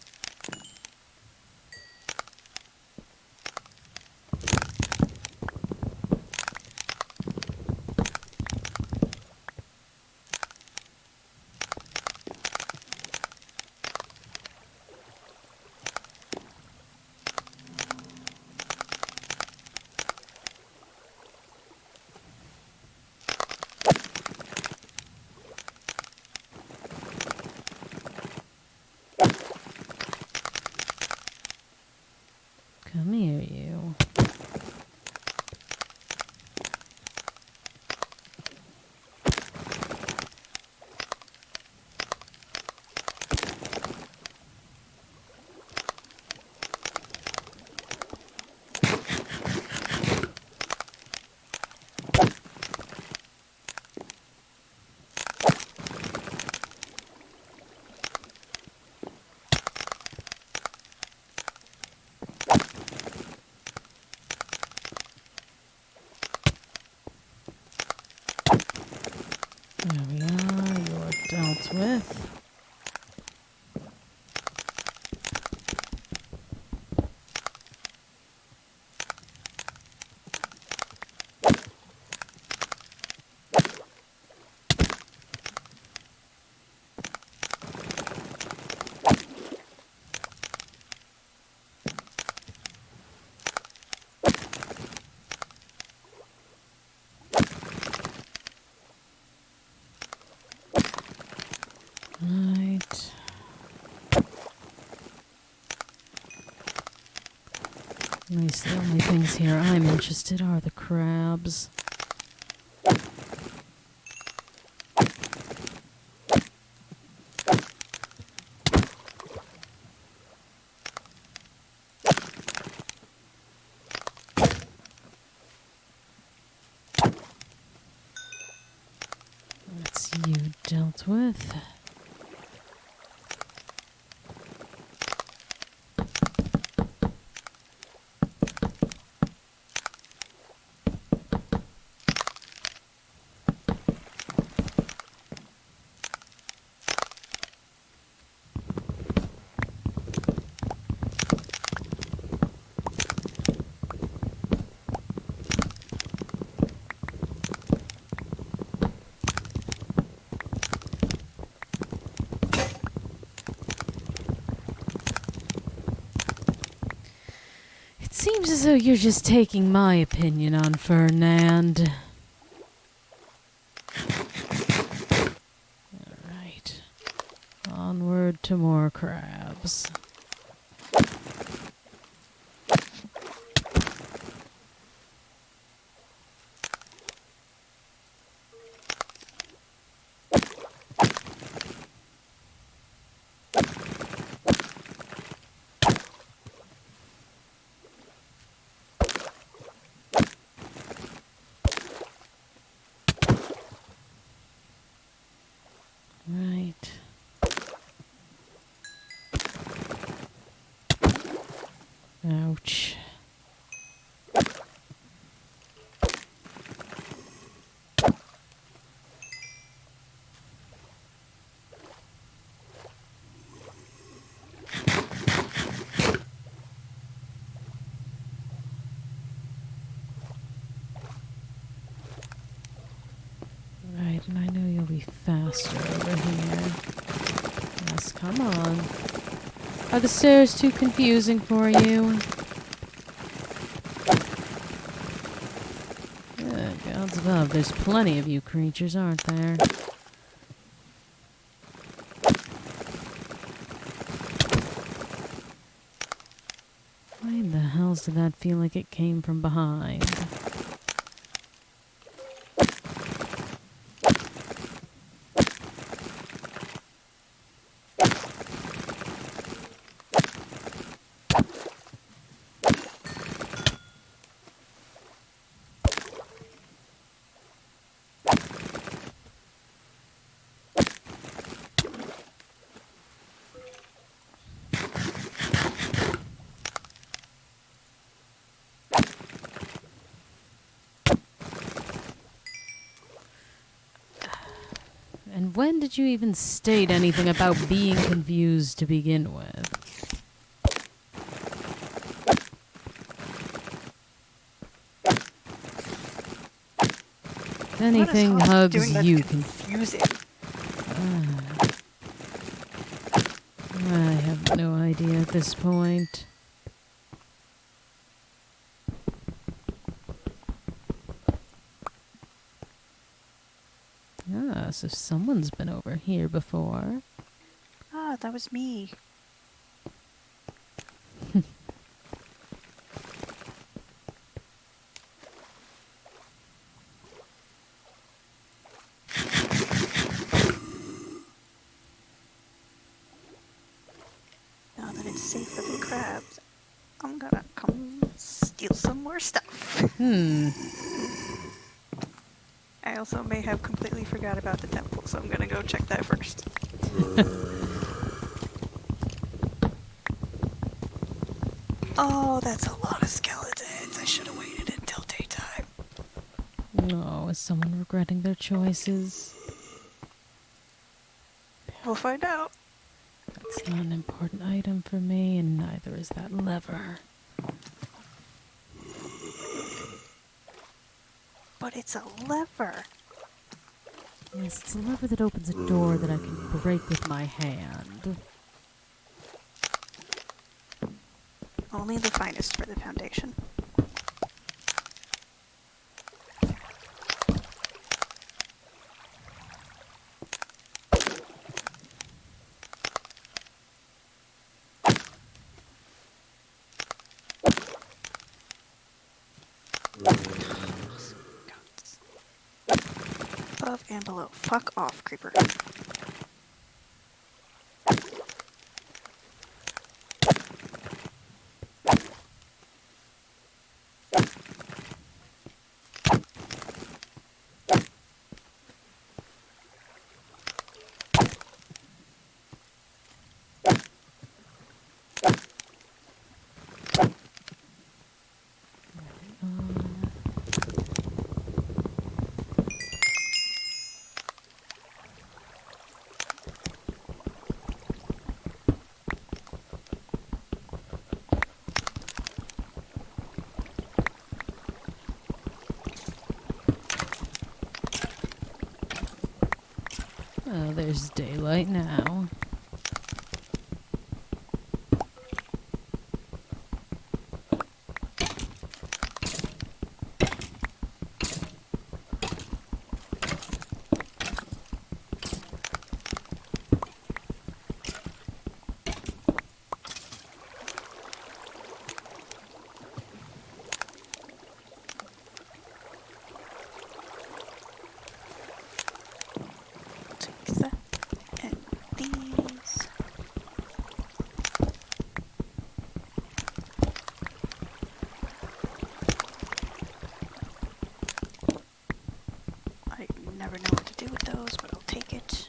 Come here, you. There we are. You're dealt with. Right. At least the only things here I'm interested are the crabs. That's you dealt with. Seems as though you're just taking my opinion on Fernand. Alright. Onward to more crabs. Right. Ouch. Right, and I know you'll be faster over here. Yes, come on. Are the stairs too confusing for you? Good gods above, there's plenty of you creatures, aren't there? Why in the hells did that feel like it came from behind? when did you even state anything about being confused to begin with? If anything What is Hans doing hugs that's you confusing? I have no idea at this point. Ah, so someone's been over here before. Ah, that was me. Now that it's safe for the crabs, I'm gonna come steal some more stuff. I also may have completely forgot about the temple, so I'm gonna go check that first. Oh, that's a lot of skeletons. I should have waited until daytime. Oh, is someone regretting their choices? We'll find out. That's not an important item for me, and neither is that lever. But it's a lever. Yes, it's a lever that opens a door that I can break with my hand. Only the finest for the foundation. Above and below. Fuck off, creeper. Oh, there's daylight now. Take that and these. I never know what to do with those, but I'll take it.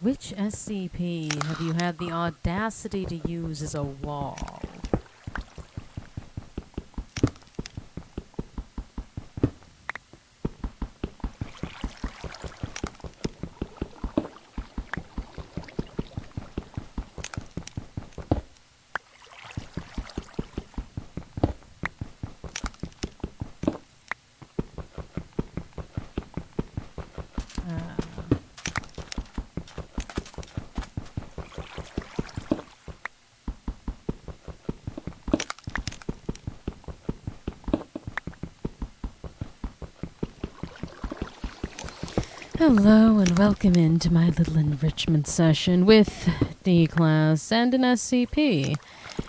Which SCP have you had the audacity to use as a wall? Hello and welcome into my little enrichment session with D class and an SCP.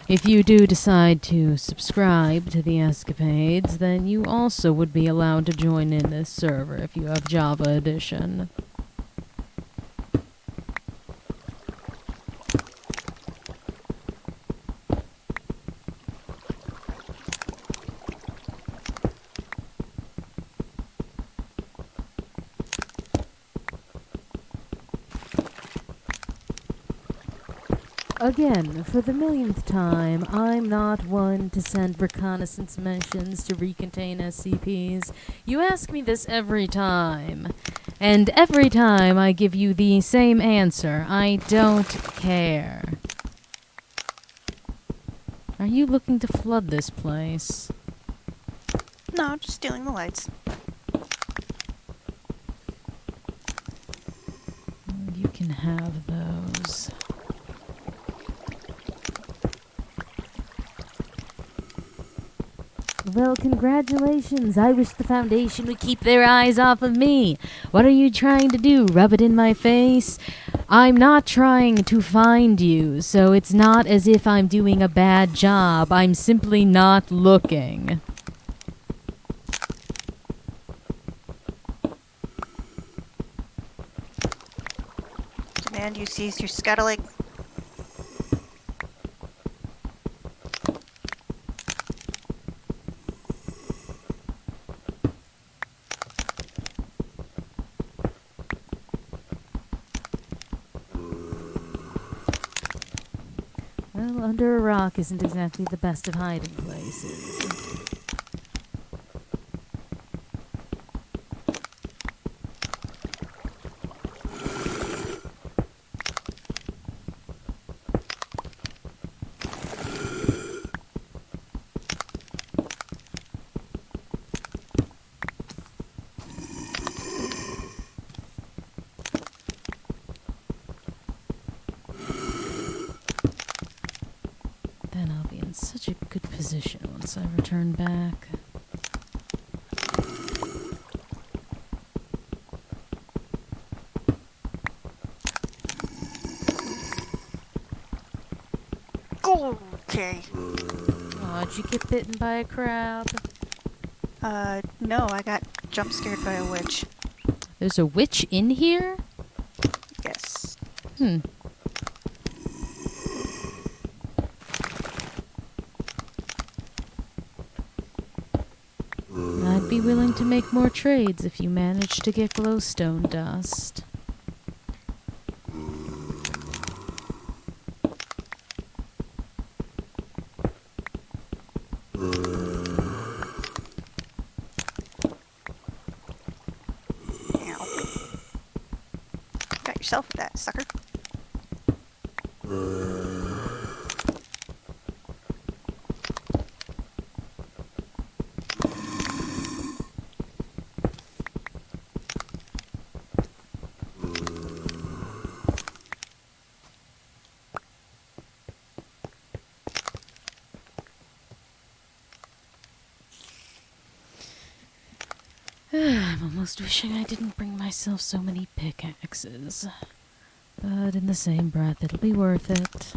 If you do decide to subscribe to the escapades, then you also would be allowed to join in this server if you have Java Edition. Again, for the millionth time, I'm not one to send reconnaissance missions to recontain SCPs. You ask me this every time. And every time I give you the same answer. I don't care. Are you looking to flood this place? No, just stealing the lights. You can have those. Well, congratulations. I wish the Foundation would keep their eyes off of me. What are you trying to do? Rub it in my face? I'm not trying to find you, so it's not as if I'm doing a bad job. I'm simply not looking. Demand you cease your scuttling. Well, under a rock isn't exactly the best of hiding places. Then I'll be in such a good position once I return back. Okay. Aw, did you get bitten by a crab? No, I got jump scared by a witch. There's a witch in here? Yes. I'd be willing to make more trades if you manage to get glowstone dust. Ow. Got yourself with that, sucker. I'm almost wishing I didn't bring myself so many pickaxes. But in the same breath, it'll be worth it.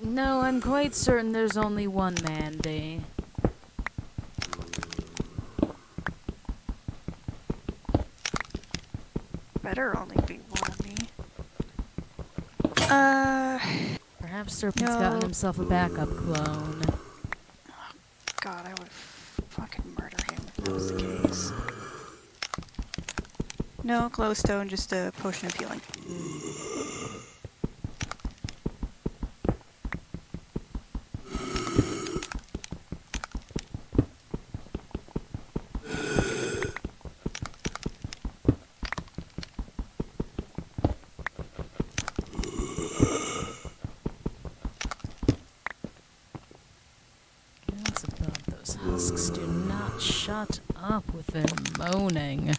No, I'm quite certain there's only one Mandy. Better only be one of me. Perhaps Serpent's No. gotten himself a backup clone. God, I would fucking murder him if that was the case. No, glowstone, just a potion of healing. That's about those husks. Do not shut up with their moaning.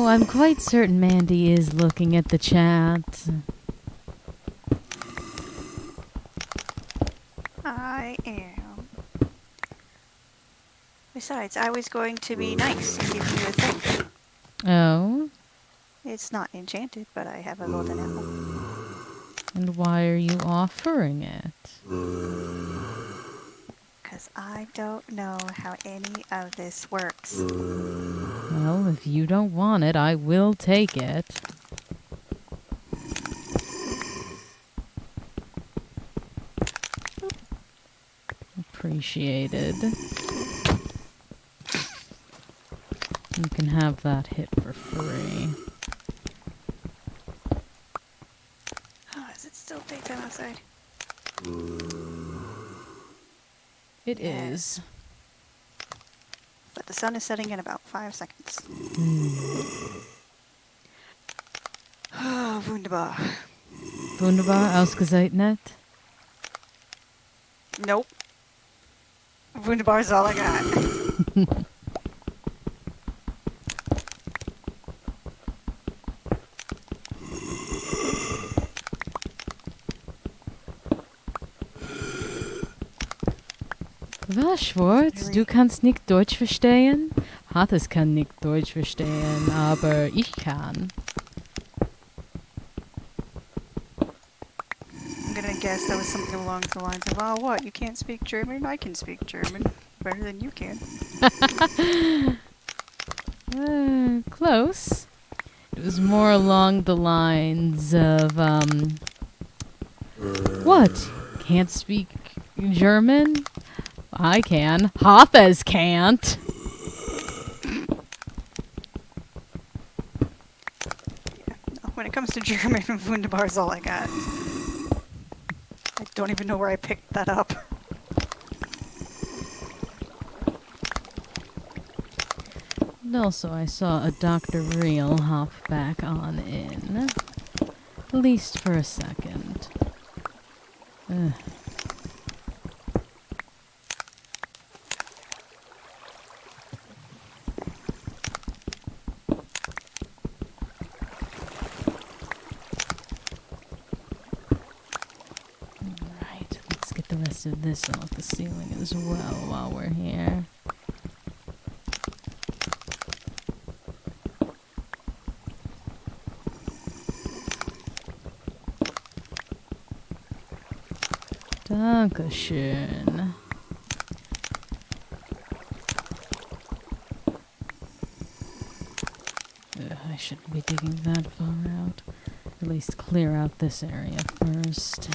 Oh, I'm quite certain Mandy is looking at the chat. I am. Besides, I was going to be nice and give you a thing. Oh? It's not enchanted, but I have a golden apple. And why are you offering it? Because I don't know how any of this works. Well, if you don't want it, I will take it. Appreciated. You can have that hit for free. Oh, is it still daytime outside? It Yes. is. But the sun is setting in about 5 seconds. Oh, wunderbar. Wunderbar, ausgezeichnet. Nope. Wunderbar is all I got. Was, Schwarz? Du kannst nicht Deutsch verstehen? Hartes kann nicht Deutsch verstehen, aber ich kann. I'm gonna guess that was something along the lines of, oh, what? You can't speak German? I can speak German better than you can. Close. It was more along the lines of, what? Can't speak German? I can. Hafez can't. When it comes to German, wunderbar is all I got. I don't even know where I picked that up. And also, I saw a Dr. Real hop back on in. At least for a second. Ugh. Alright, let's get the rest of this off the ceiling as well while we're here. Dankeschön. I shouldn't be digging that far out. At least clear out this area first.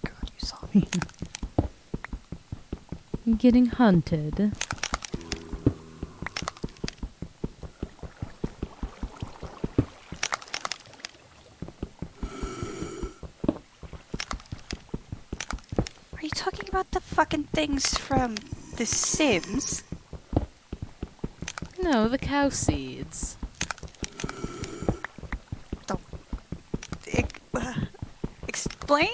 God, you saw me. Getting hunted. Are you talking about the fucking things from The Sims? No, the cow seeds. Explain?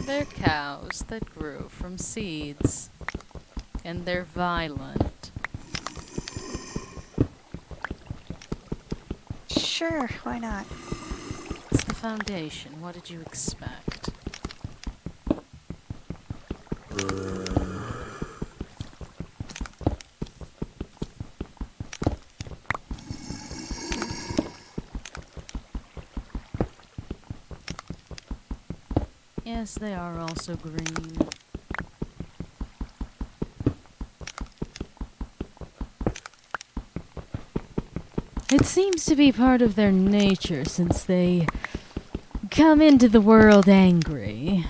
They're cows that grew from seeds. And they're violent. Sure, why not? It's the Foundation. What did you expect? Yes, they are also green. It seems to be part of their nature since they come into the world angry.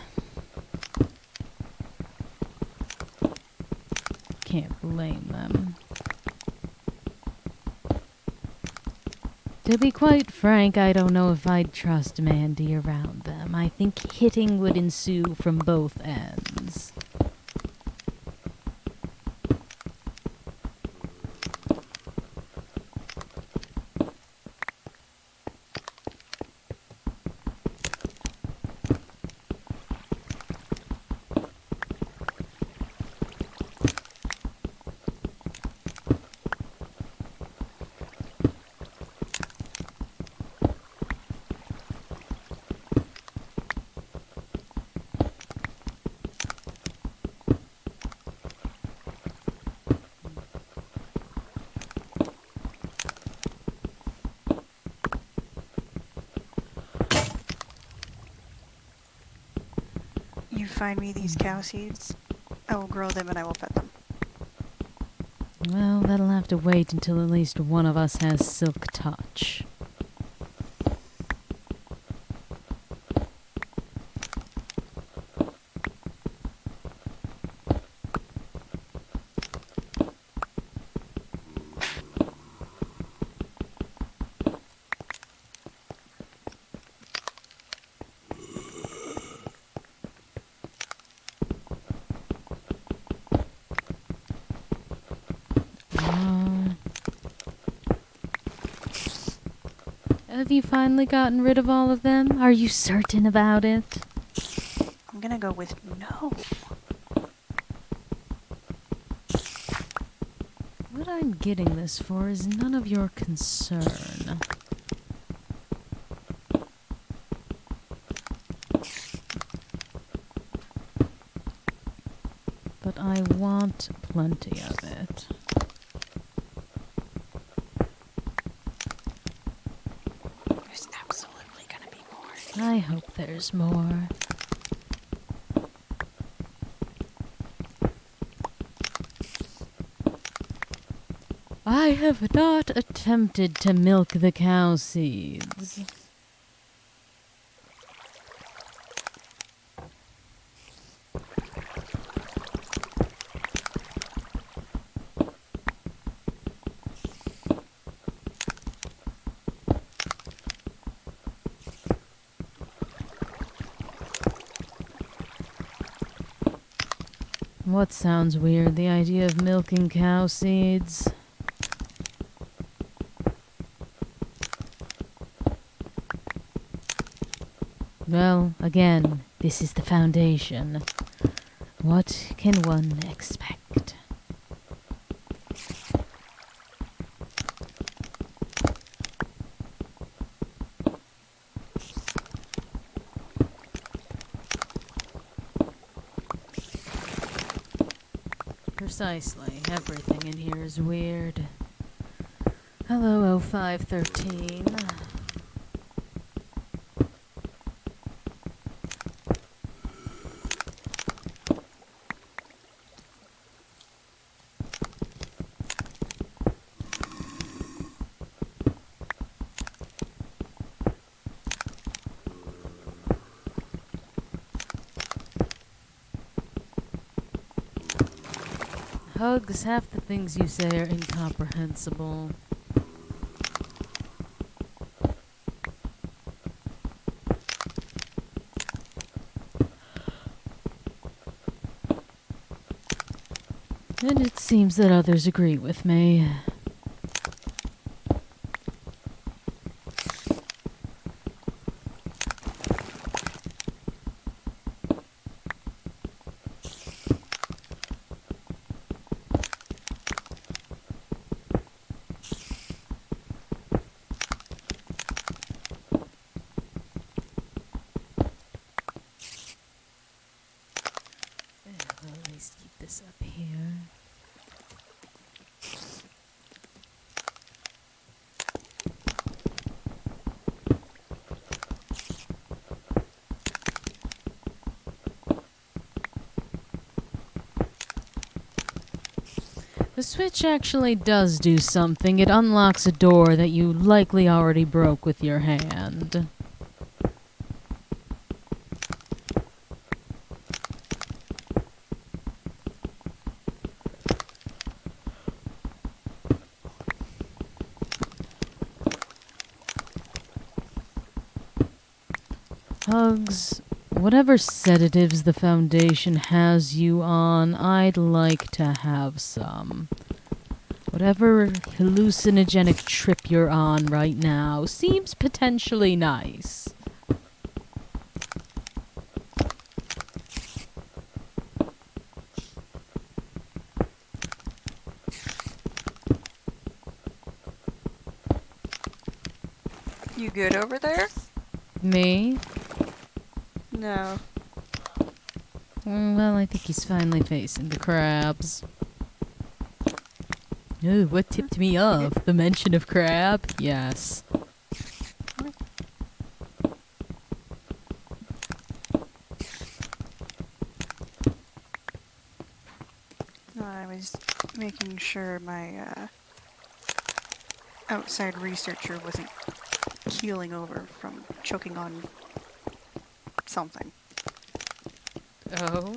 Can't blame them. To be quite frank, I don't know if I'd trust Mandy around them. I think hitting would ensue from both ends. find me these cow seeds, I will grow them and I will pet them. Well, that'll have to wait until at least one of us has silk touch. Have you finally gotten rid of all of them? Are you certain about it? I'm gonna go with no. What I'm getting this for is none of your concern. But I want plenty of it. There's absolutely gonna be more. I hope there's more. I have not attempted to milk the cow seeds. What sounds weird, the idea of milking cow seeds? Well, again, this is the Foundation. What can one expect? Precisely. Everything in here is weird. Hello, 0513. Hugs, half the things you say are incomprehensible. And it seems that others agree with me. I'll at least keep this up here. The switch actually does do something. It unlocks a door that you likely already broke with your hand. Hugs, whatever sedatives the Foundation has you on, I'd like to have some. Whatever hallucinogenic trip you're on right now seems potentially nice. You good over there? Me? No. Well, I think he's finally facing the crabs. Oh, what tipped me off? The mention of crab? Yes. sure my outside researcher wasn't keeling over from choking on something. Oh?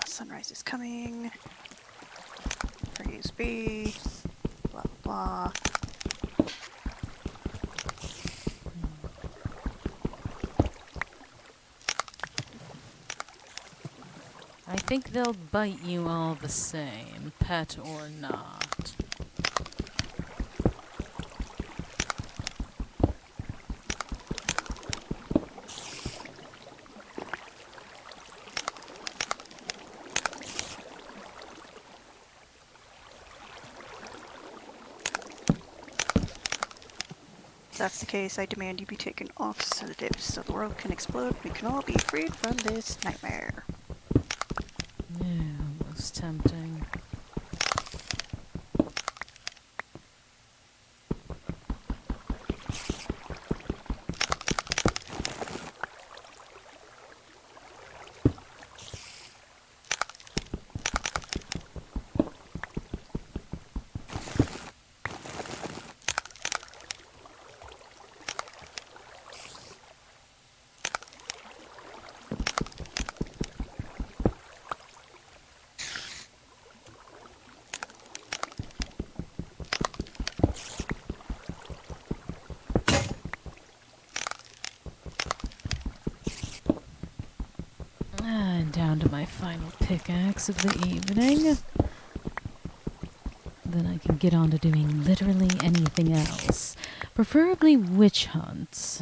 Sunrise is coming. Praise be. Blah, blah, blah. I think they'll bite you all the same, pet or not. If that's the case, I demand you be taken off sedatives so the world can explode. We can all be freed from this nightmare. Yeah, almost tempting. And down to my final pickaxe of the evening. Then I can get on to doing literally anything else. Preferably witch hunts.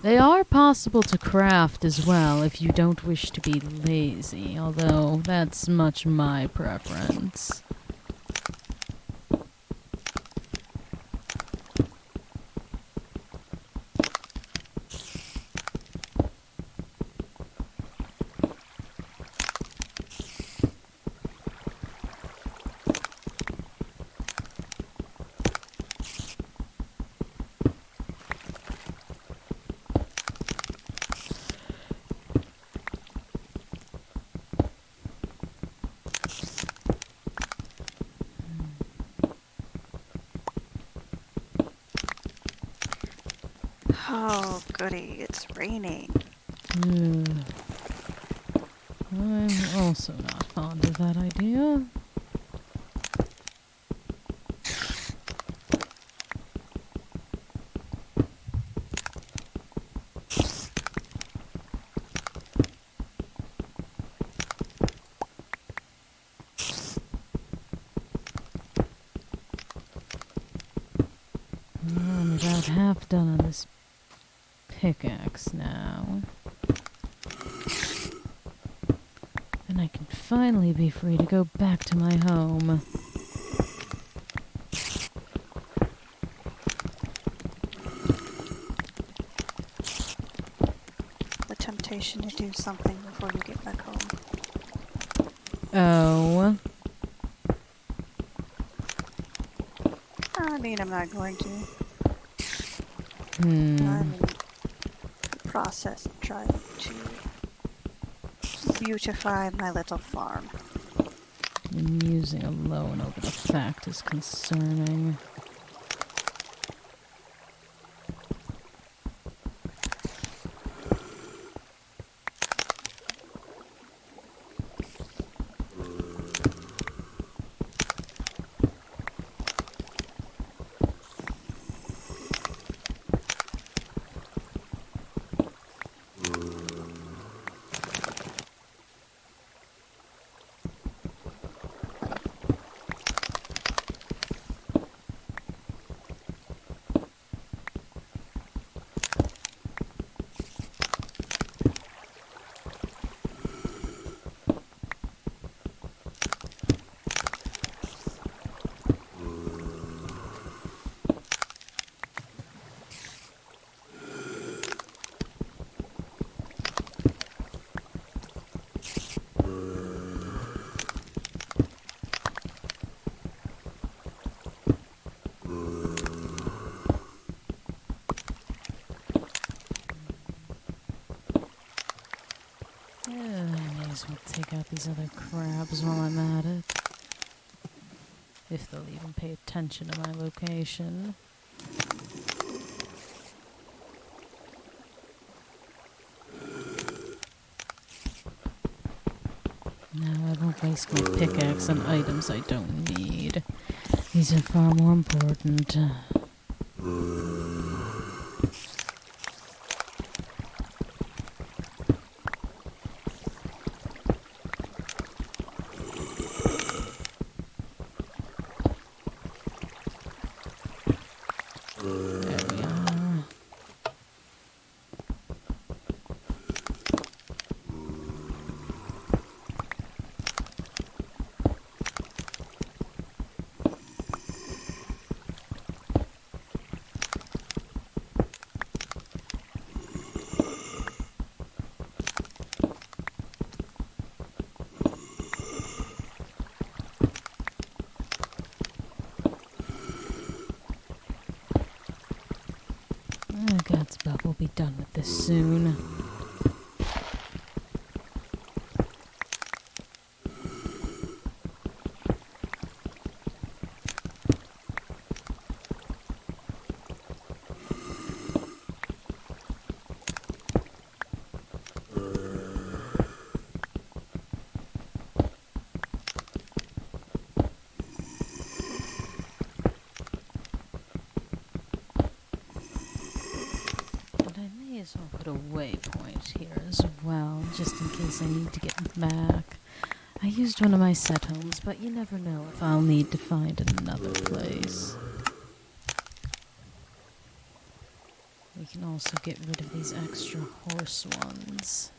They are possible to craft as well if you don't wish to be lazy, although that's much my preference. Oh, goody, it's raining. I'm also not fond of that idea. I'm about half done on this pickaxe now. And I can finally be free to go back to my home. The temptation to do something before you get back home. Oh. I mean, I'm not going to. Hmm. I'm in the process of trying to beautify my little farm. Musing alone over the fact is concerning. take out these other crabs while I'm at it. If they'll even pay attention to my location. No, I won't waste my pickaxe on items I don't need. These are far more important. There we are. God's above, we'll be done with this soon. As well put a waypoint here as well, just in case I need to get back. I used one of my set homes, but you never know if I'll need to find another place. We can also get rid of these extra horse ones.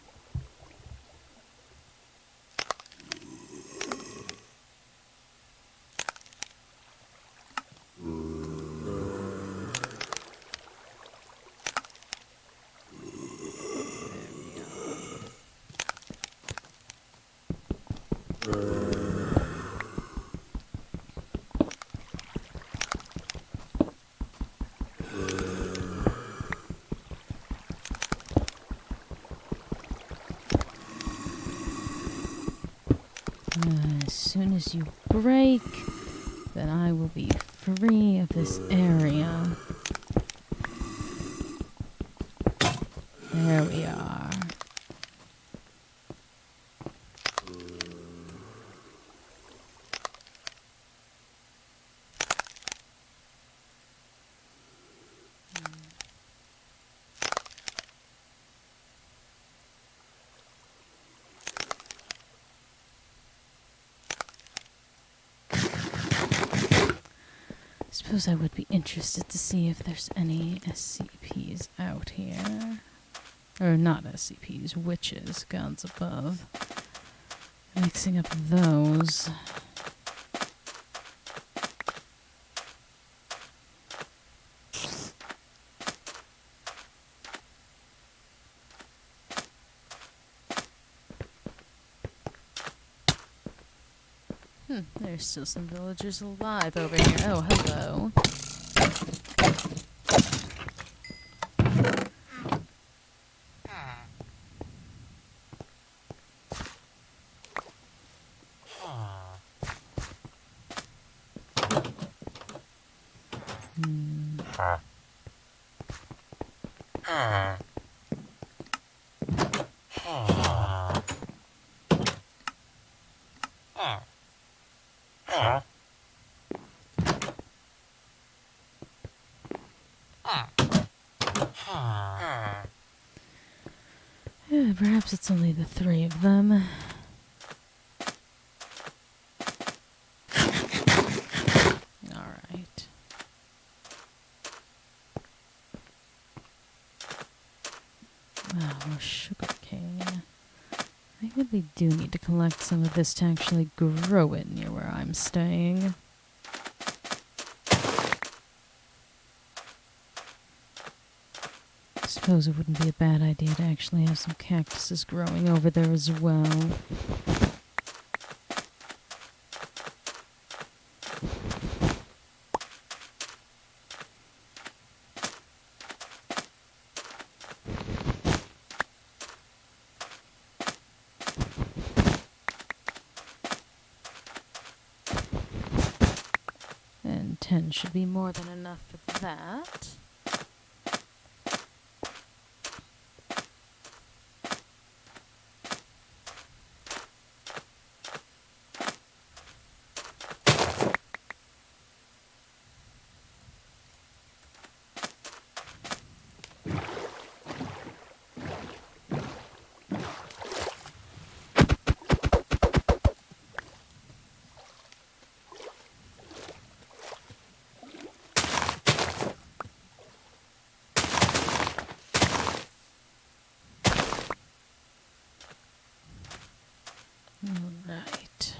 As soon as you break, then I will be free of this area. There we are. Suppose I would be interested to see if there's any SCPs out here. Or not SCPs, witches, gods above. Mixing up those. There's still some villagers alive over here. Oh, hello. Perhaps it's only the three of them. Alright. Ah, more sugar cane. I really do need to collect some of this to actually grow it near where I'm staying. I suppose it wouldn't be a bad idea to actually have some cactuses growing over there as well. 10 should be more than enough for that. Alright.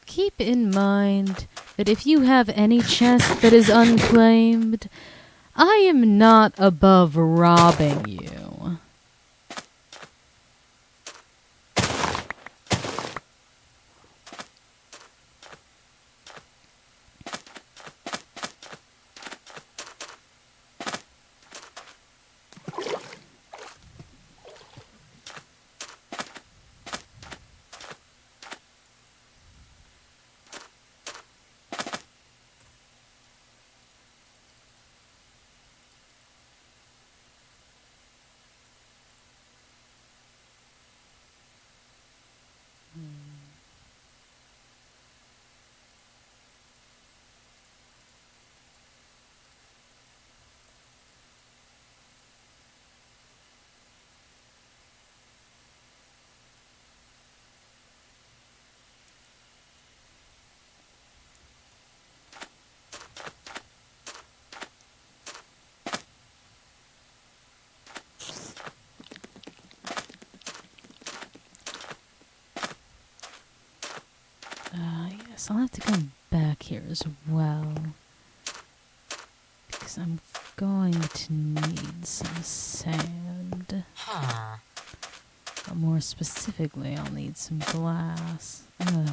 Keep in mind that if you have any chest that is unclaimed, I am not above robbing you. Yes, I'll have to come back here as well. Because I'm going to need some sand. But more specifically, I'll need some glass. Ugh.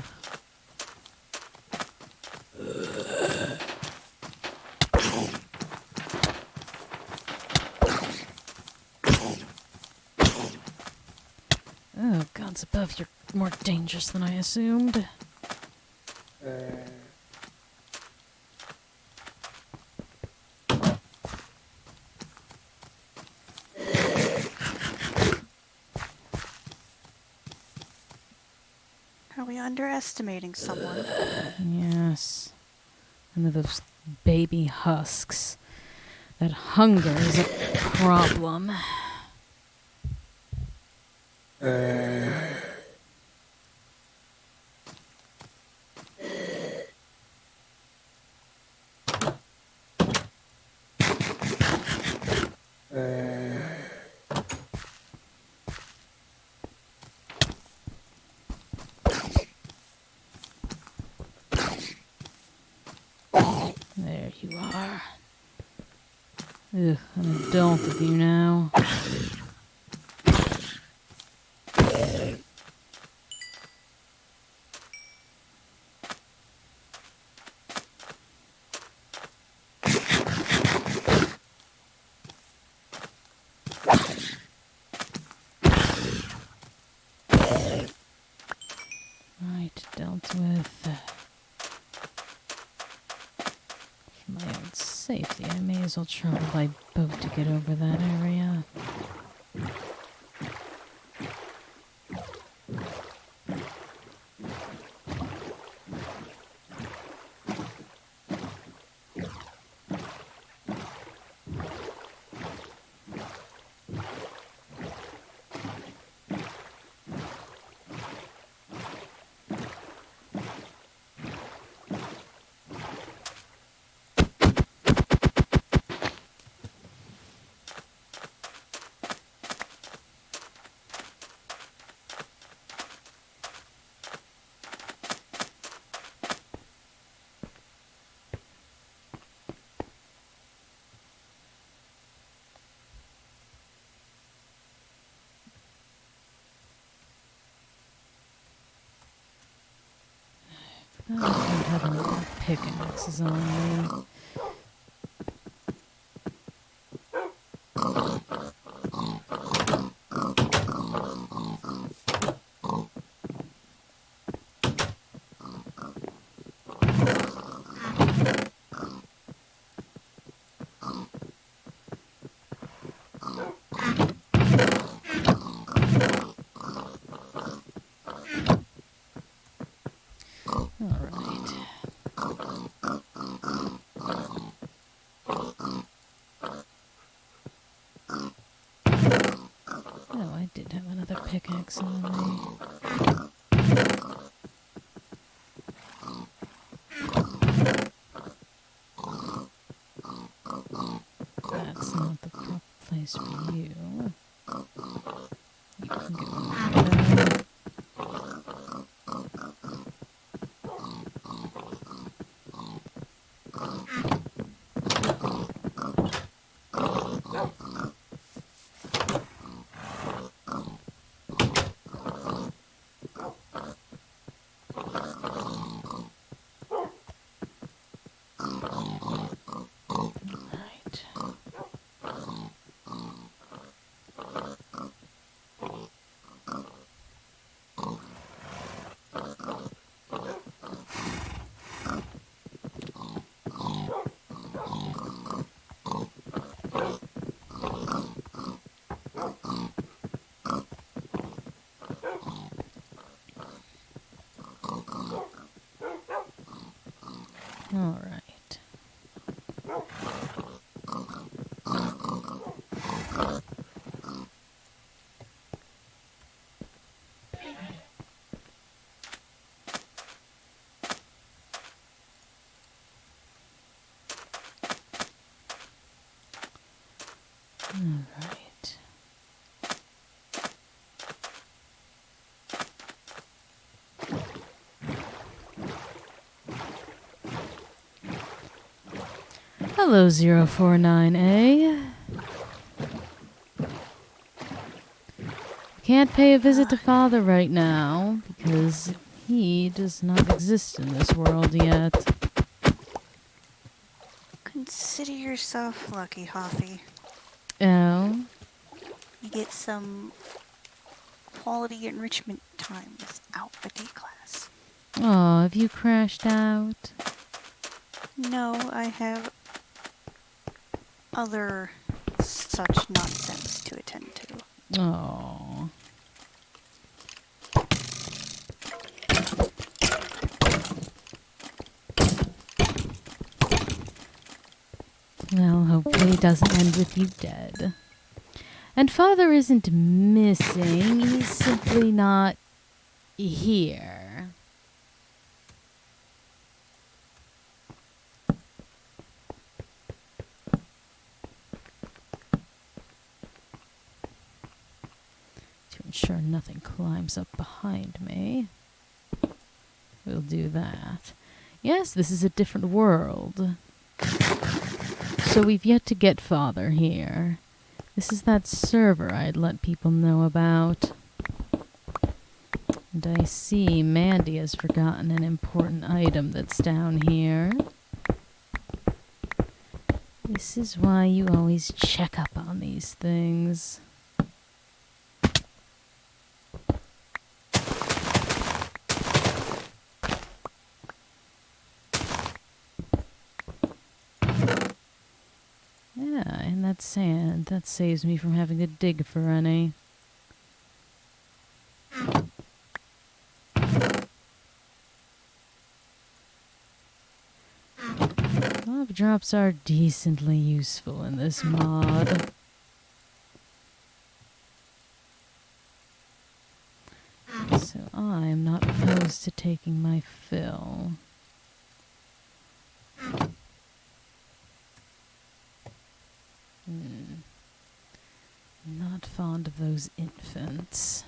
Oh, gods above, you're more dangerous than I assumed. Are we underestimating someone? Yes. And those baby husks. That hunger is a problem. There you are. Ugh, an adult of you now. Right, dealt with. For my own safety, I may as well travel by boat to get over that area. I don't have any more pickaxes on me. Oh, I did have another pickaxe on me. That's not the proper place for you. You can go over there. Right. All right. All right. Hello, 049A. Can't pay a visit to Father right now because he does not exist in this world yet. Consider yourself lucky, Hoffy. Oh? You get some quality enrichment time without a D class. Oh, have you crashed out? No, I have other such nonsense to attend to. Oh. Well, hopefully it doesn't end with you dead. And Father isn't missing, he's simply not here. To ensure nothing climbs up behind me. We'll do that. Yes, this is a different world. So we've yet to get Father here. This is that server I'd let people know about. And I see Mandy has forgotten an important item that's down here. This is why you always check up on these things. Yeah, and that sand, that saves me from having to dig for any. Lava drops are decently useful in this mod. So I'm not opposed to taking my fill. Not fond of those infants.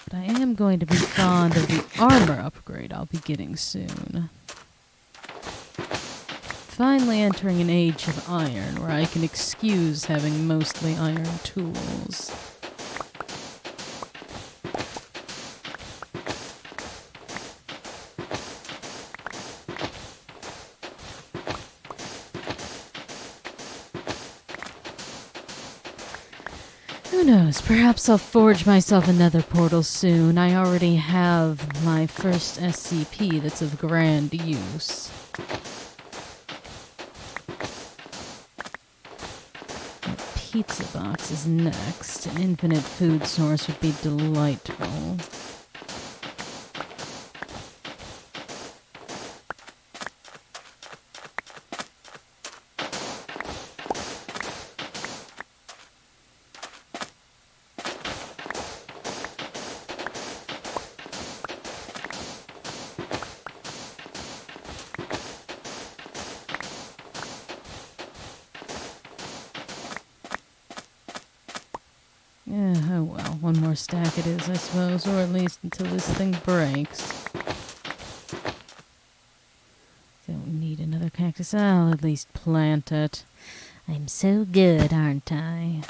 But I am going to be fond of the armor upgrade I'll be getting soon. finally entering an age of iron where I can excuse having mostly iron tools. Who knows, perhaps I'll forge myself another portal soon. I already have my first SCP that's of grand use. A pizza box is next. An infinite food source would be delightful. Yeah, oh well, one more stack it is, I suppose, or at least until this thing breaks. Don't need another cactus, I'll at least plant it. I'm so good, aren't I?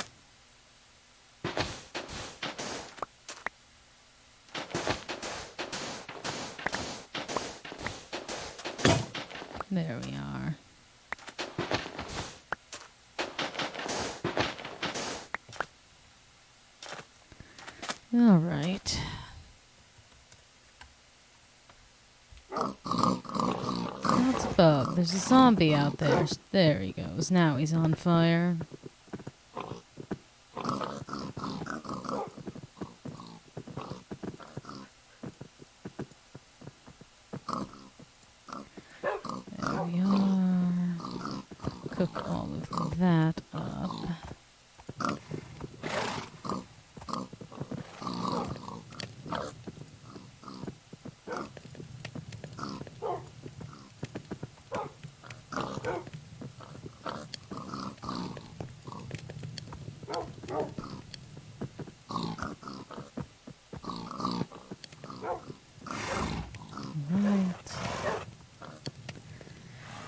There we are. All right. That's above. There's a zombie out there. There he goes. Now he's on fire. There we are. Cook all of that up.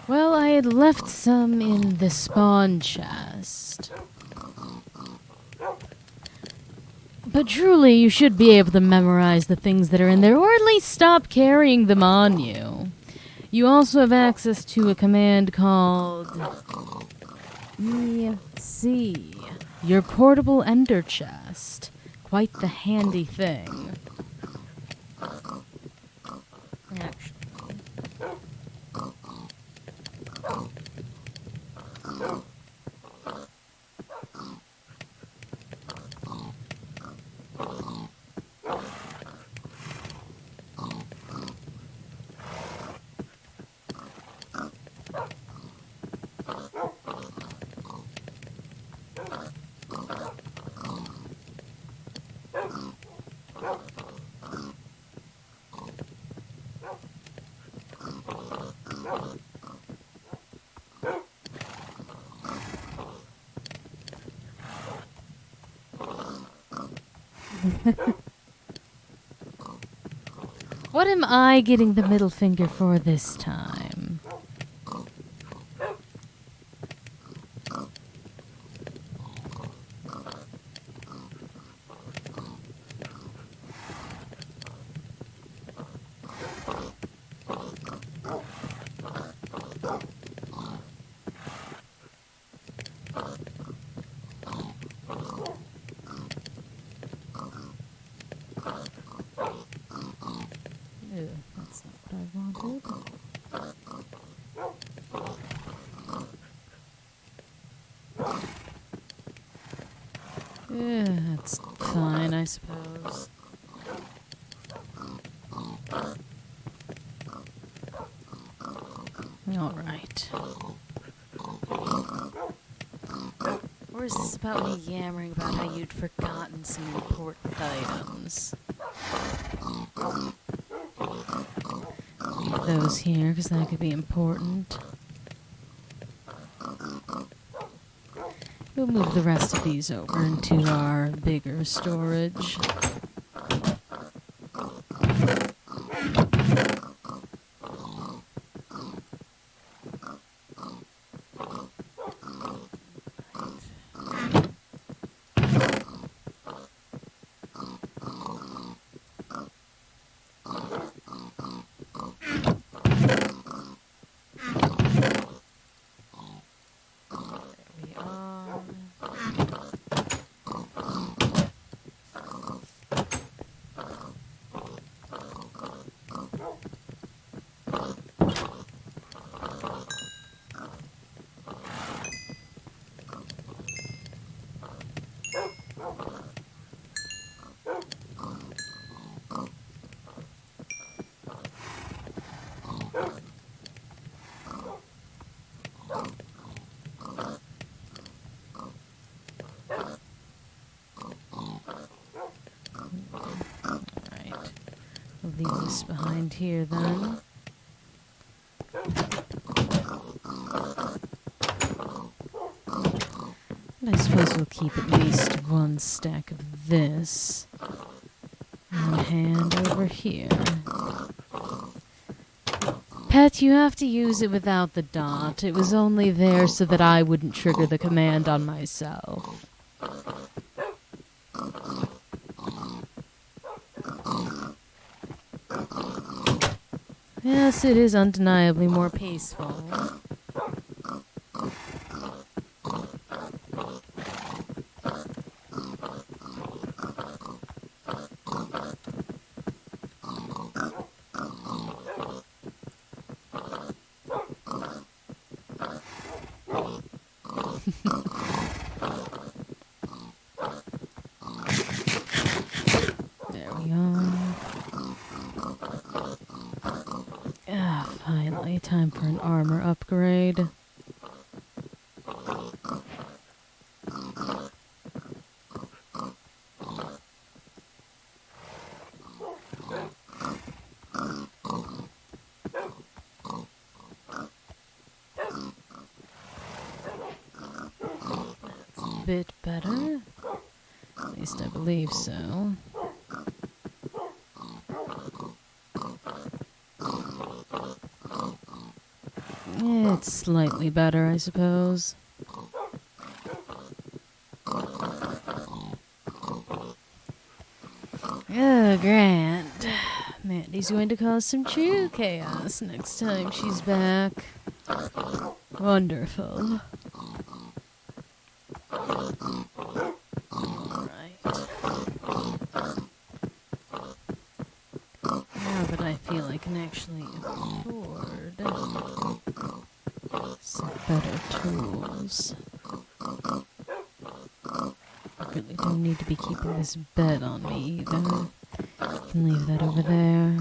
Well, I had left some in the spawn chest. But truly, you should be able to memorize the things that are in there, or at least stop carrying them on you. You also have access to a command called EC, your portable ender chest. Quite the handy thing. Actually. What am I getting the middle finger for this time? Ew, that's not what I wanted. Yeah, that's fine, I suppose. Alright. Or is this about me yammering about how you'd forgotten some important items? Leave those here, because that could be important. We'll move the rest of these over into our bigger storage. Alright. We'll leave this behind here then. And I suppose we'll keep at least one stack of this on hand over here. Pet, you have to use it without the dot. It was only there so that I wouldn't trigger the command on myself. Yes, it is undeniably more peaceful. There we are. Ah, finally, time for an armor upgrade. That's a bit better. At least I believe so. It's slightly better, I suppose. Oh, grand. Mandy's going to cause some true chaos next time she's back. Wonderful. Alright. Now that I feel I can actually afford some better tools. I really don't need to be keeping this bed on me either. I can leave that over there.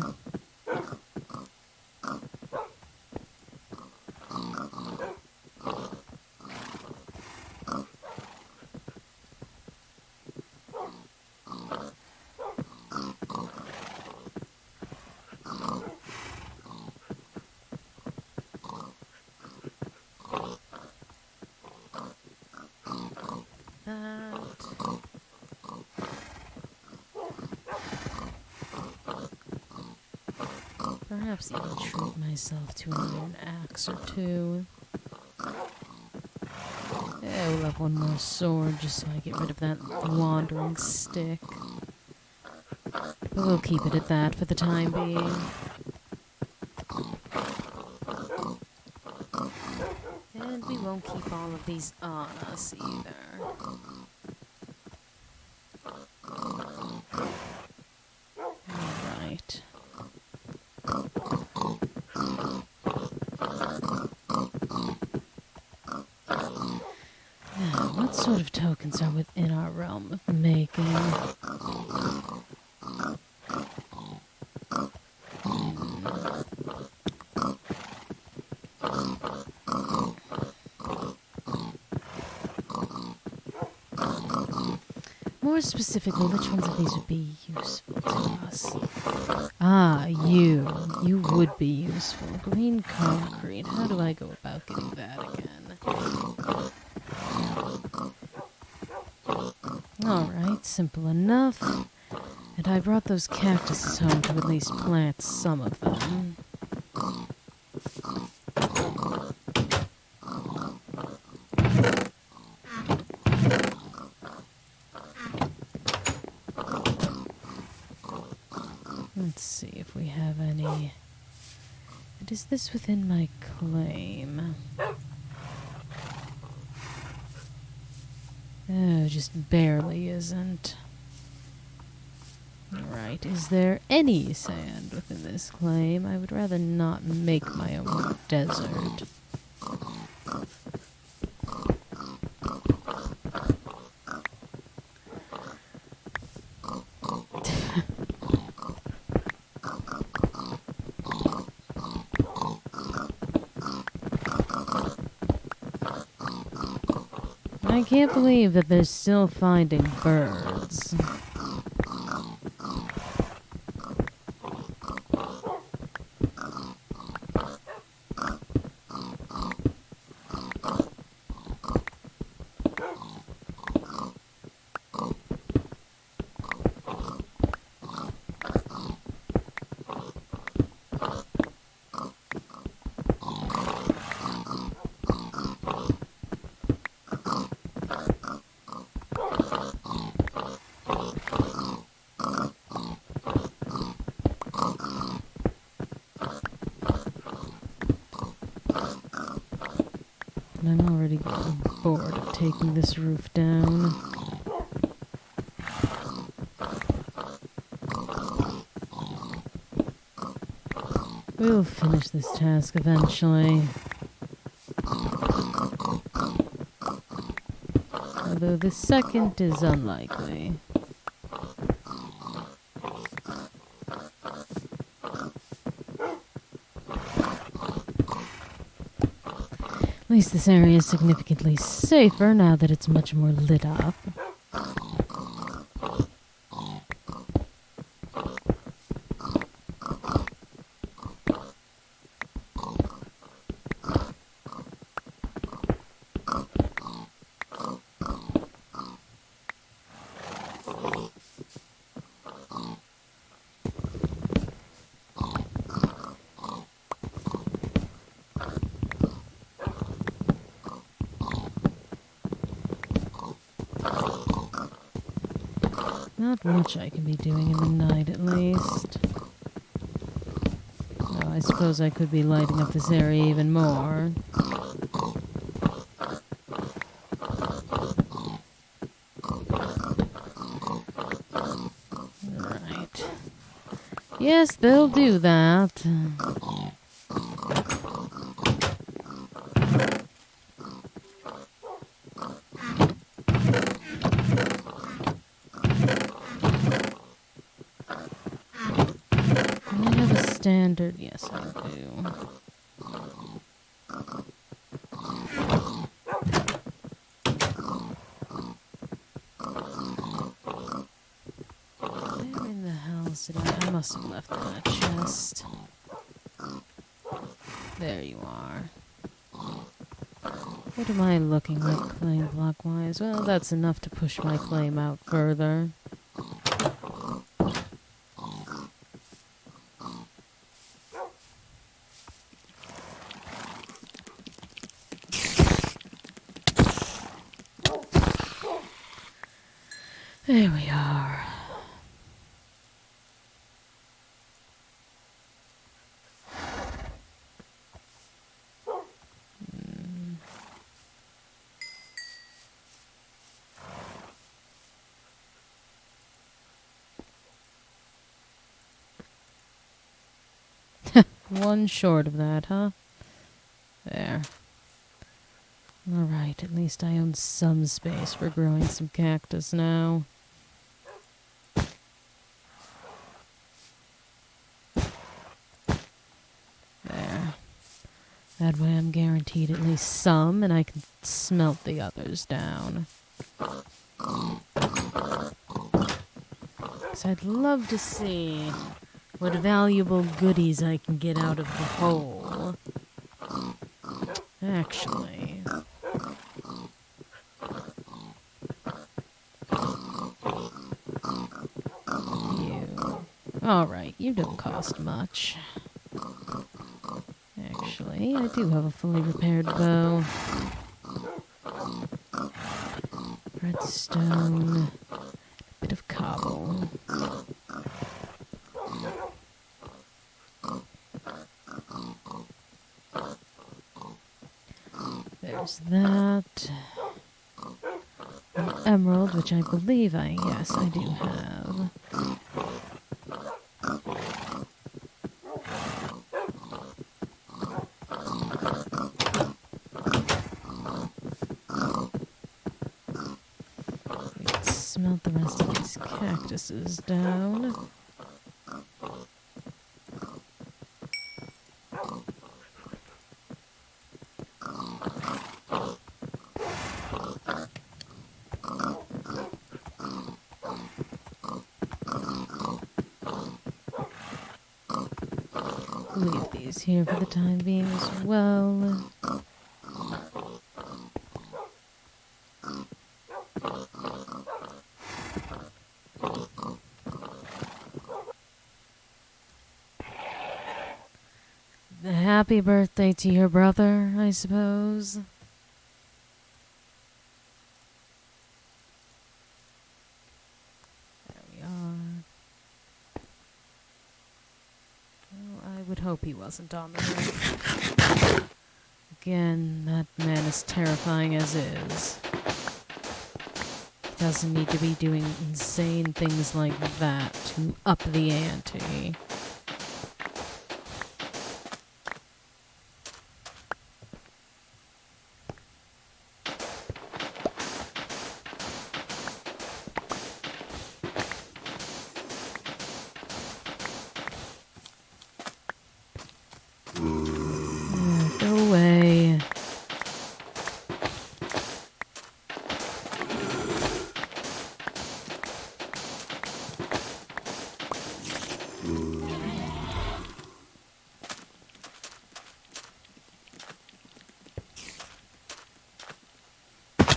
Perhaps even treat myself to an iron axe or two. Yeah, we'll have one more sword just so I get rid of that wandering stick. But we'll keep it at that for the time being. And we won't keep all of these on us either. Alright. Now, what sort of tokens are within our realm of making? More specifically, which ones of these would be useful to us? Ah, you. You would be useful. Green concrete. How do I go about getting that again? Alright, simple enough. And I brought those cactuses home to at least plant some of them. Let's see if we have any. And is this within my claim? Oh, just barely isn't. Right, is there any sand within this claim? I would rather not make my own desert. I can't believe that they're still finding birds. And I'm already getting bored of taking this roof down. We'll finish this task eventually. Although the second is unlikely. At least this area is significantly safer now that it's much more lit up. Not much I can be doing in the night, at least. Though I suppose I could be lighting up this area even more. Right. Yes, they'll do that. I have a standard. Yes, I do. Where in the hell did I must have left it in a chest. There you are. What am I looking like claim block-wise? Well, that's enough to push my claim out further. There we are. One short of that, huh? There. Alright, at least I own some space for growing some cactus now. There. That way I'm guaranteed at least some, and I can smelt the others down. 'Cause I'd love to see what valuable goodies I can get out of the hole. Actually. You. Alright, you don't cost much. Actually, I do have a fully repaired bow. Redstone. Bit of cobble. There's that. An emerald, which I believe yes, I do have. Let's smelt the rest of these cactuses down. Leave these here for the time being as well. Happy birthday to your brother, I suppose. There we are. Well, I would hope he wasn't on the roof. Again, that man is terrifying as is. He doesn't need to be doing insane things like that to up the ante. Go away.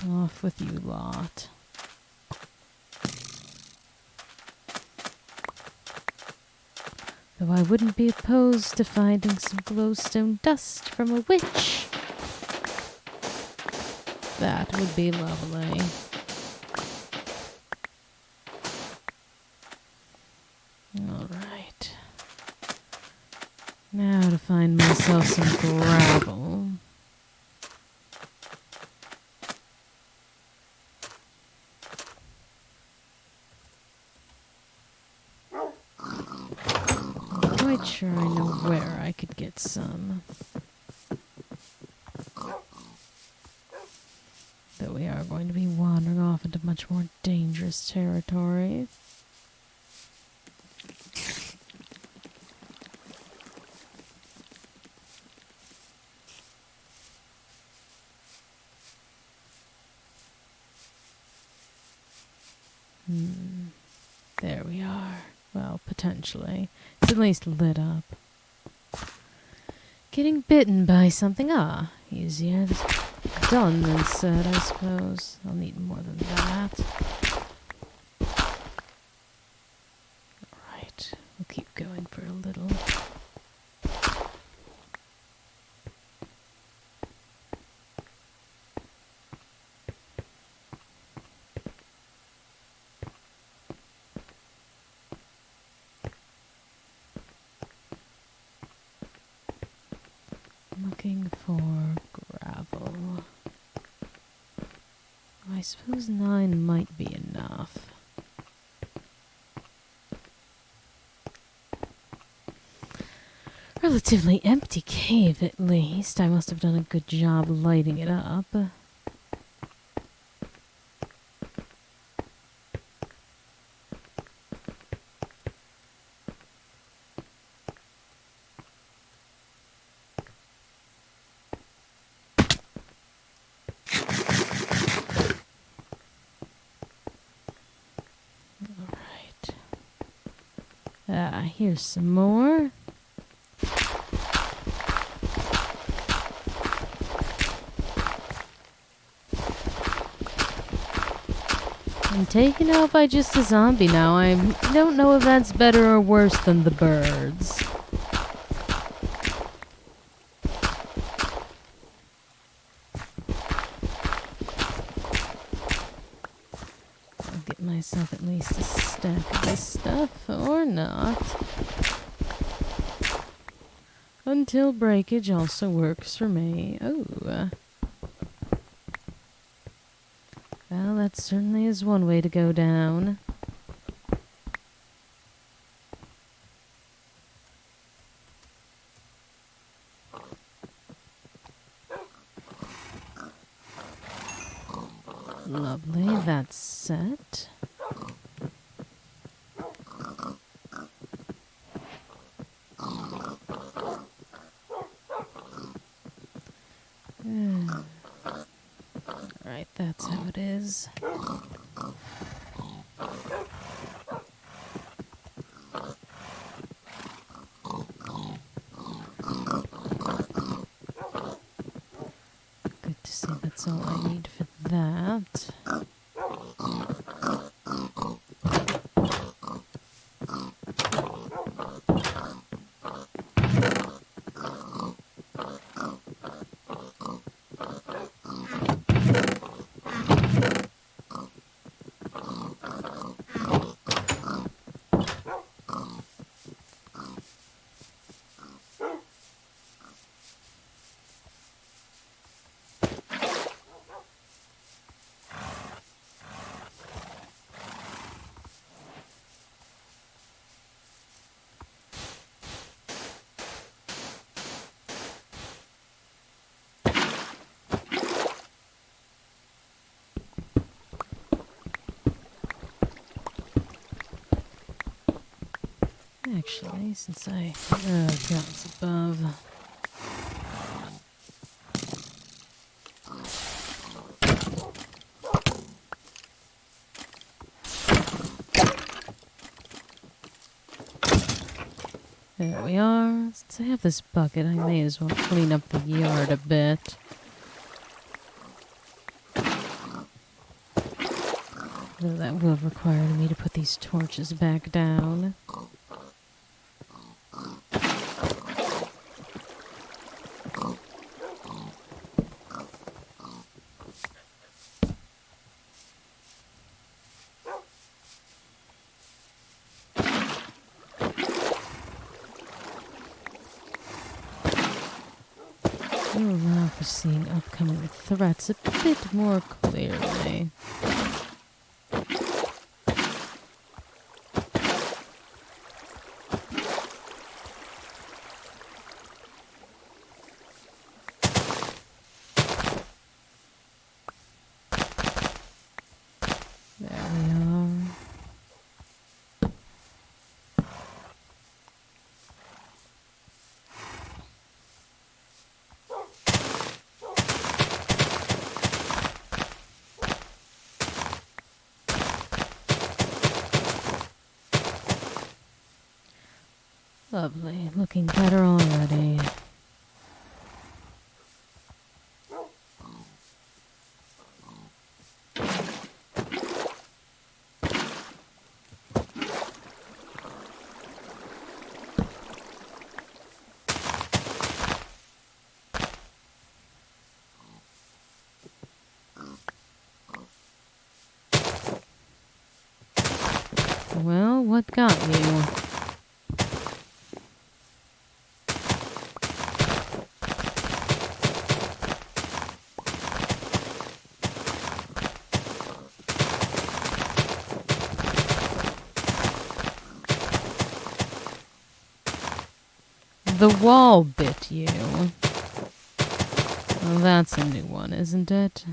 Off with you lot. Though I wouldn't be opposed to finding some glowstone dust from a witch. That would be lovely. Alright. Now to find myself some gravel. Quite sure I know where I could get some. Though we are going to be wandering off into much more dangerous territory. There we are. Well, potentially. It's at least lit up. Getting bitten by something. Easier done than said, I suppose. I'll need more than that. Alright. We'll keep going for a little. Looking for gravel. I suppose 9 might be enough. Relatively empty cave, at least. I must have done a good job lighting it up. Here's some more. I'm taken out by just a zombie now. I don't know if that's better or worse than the birds. I'll get myself at least a stack of this stuff, or not. Until breakage also works for me. Oh. Well, that that certainly is one way to go down. Lovely, that's set. Alright, that's how it is. Good to see that's all I need for that. Actually, since I got above. There we are. Since I have this bucket, I may as well clean up the yard a bit. Though that will require me to put these torches back down. Will allow for seeing upcoming threats a bit more clearly. There we are. Lovely, looking better already. Well, what got you? The wall bit you. Well, that's a new one, isn't it?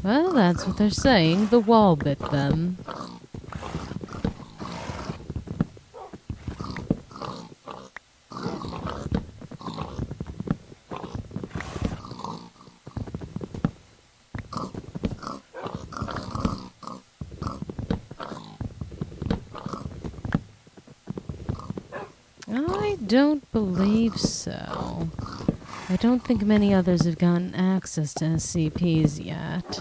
Well, that's what they're saying. The wall bit them. I don't believe so. I don't think many others have gotten access to SCPs yet.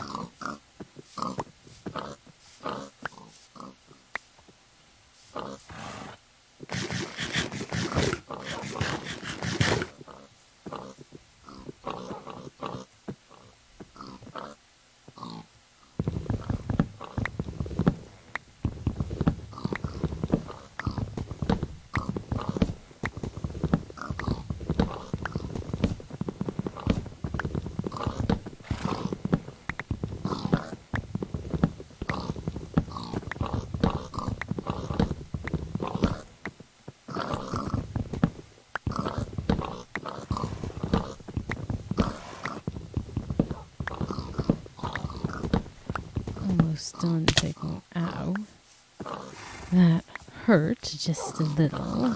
done taking out. That hurt just a little.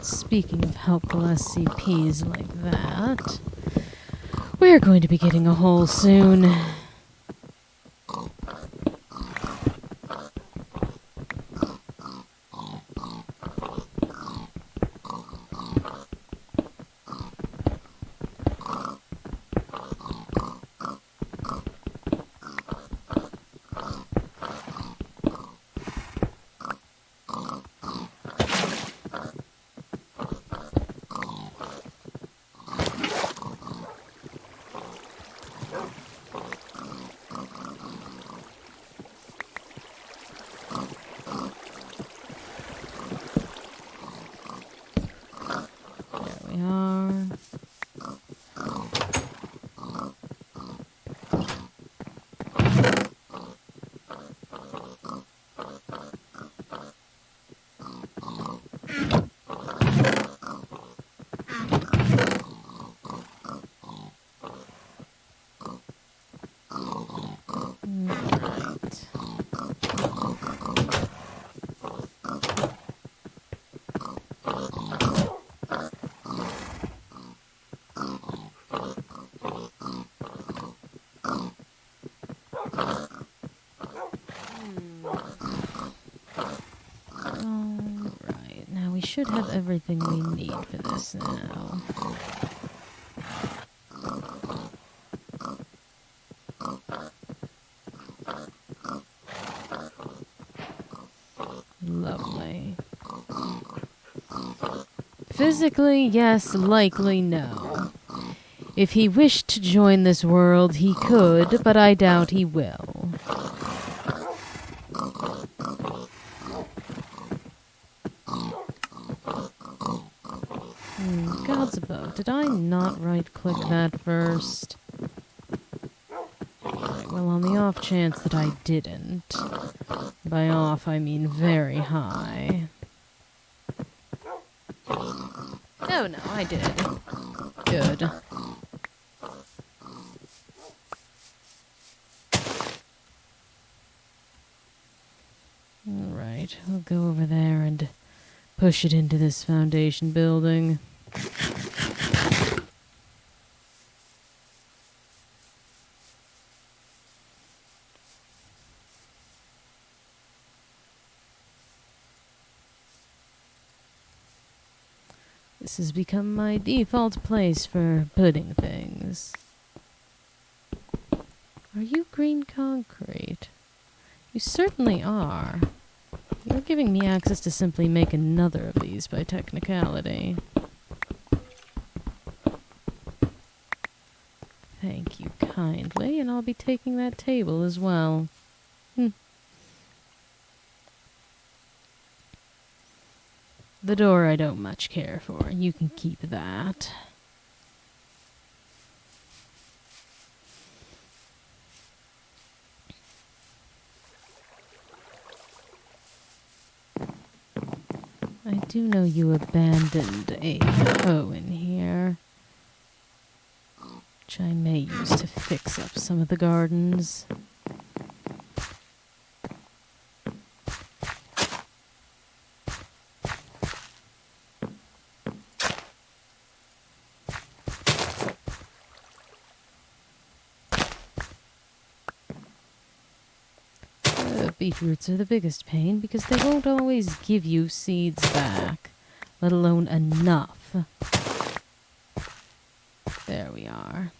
Speaking of helpful SCPs like that, we're going to be getting a hole soon. There we are. Right. Alright, now we should have everything we need for this now. Lovely. Physically, yes. Likely, no. If he wished to join this world, he could, but I doubt he will. Gods above, did I not right-click that first? Right, well, on the off chance that I didn't. By off, I mean very high. Oh no, I did. Good. Alright, we'll go over there and push it into this foundation building. This has become my default place for putting things. Are you green concrete? You certainly are. You're giving me access to simply make another of these by technicality. Thank you kindly, and I'll be taking that table as well. The door I don't much care for. You can keep that. I do know you abandoned a hoe in here, which I may use to fix up some of the gardens. Beetroots are the biggest pain because they won't always give you seeds back, let alone enough. There we are.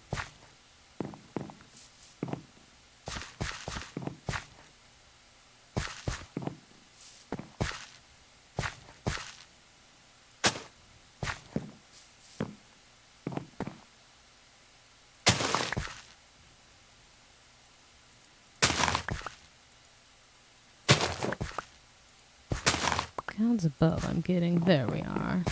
Clouds above, I'm getting. There we are.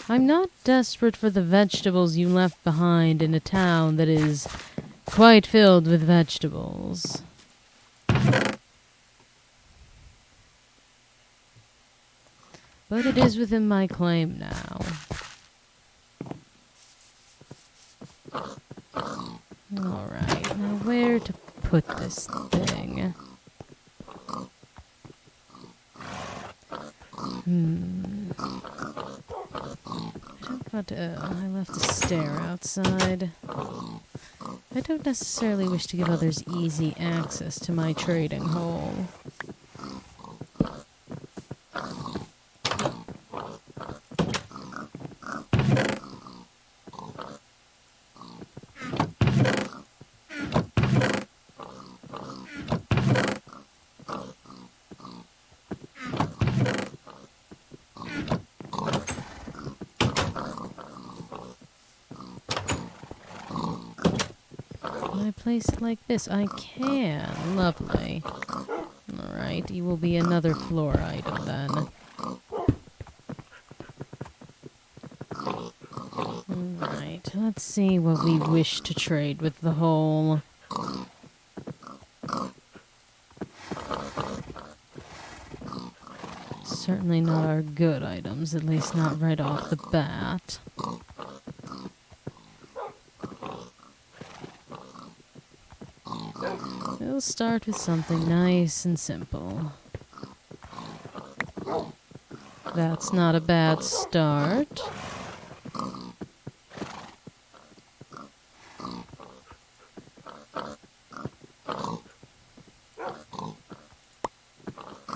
I'm not desperate for the vegetables you left behind in a town that is quite filled with vegetables. But it is within my claim now. Alright, now where to put this thing? I left a stair outside. I don't necessarily wish to give others easy access to my trading hole. Can I place it like this? I can. Lovely. Alright, you will be another floor item then. Alright, let's see what we wish to trade with the hole. Certainly not our good items, at least not right off the bat. We'll start with something nice and simple. That's not a bad start.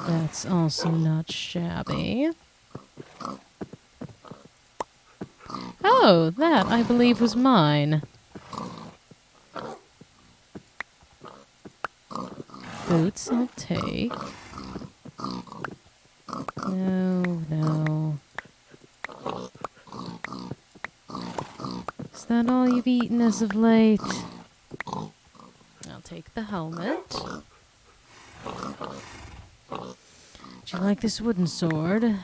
That's also not shabby. Oh, that, I believe, was mine. Boots I'll take. No. Is that all you've eaten as of late? I'll take the helmet. Do you like this wooden sword?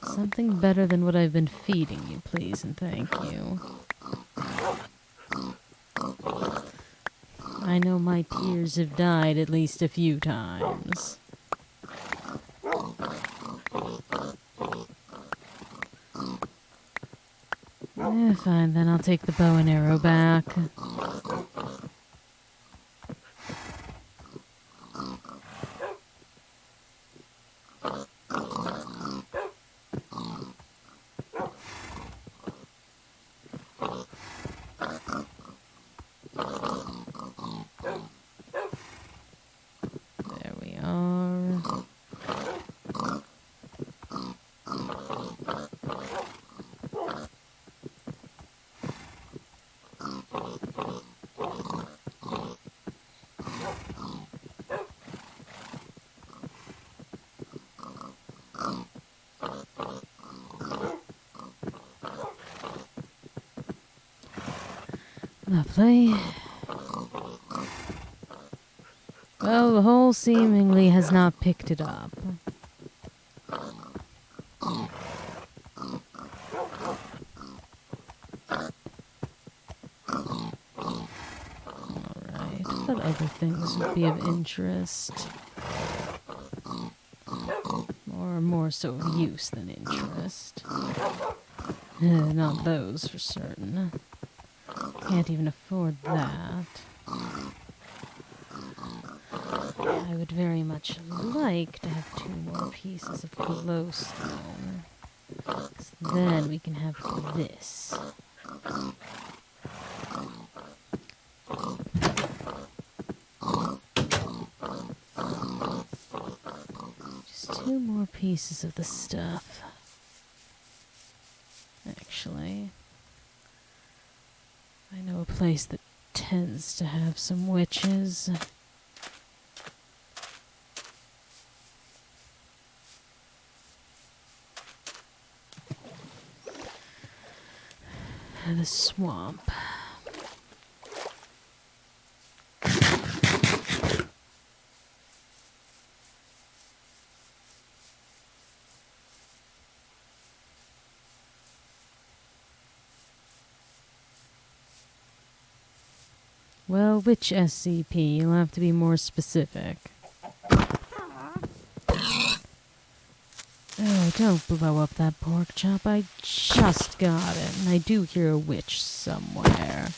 Something better than what I've been feeding you, please and thank you. I know my peers have died at least a few times. Fine, then I'll take the bow and arrow back. There we are. Lovely. Well, the hole seemingly has not picked it up. Alright, what other things would be of interest? Or more so of use than interest. Not those for certain. Can't even afford that. I would very much like to have 2 more pieces of glowstone. 'Cause then we can have this. Just 2 more pieces of the stuff. Actually, I know a place that tends to have some witches. The swamp. Well, which SCP? You'll have to be more specific. Oh, don't blow up that pork chop. I just got it, and I do hear a witch somewhere.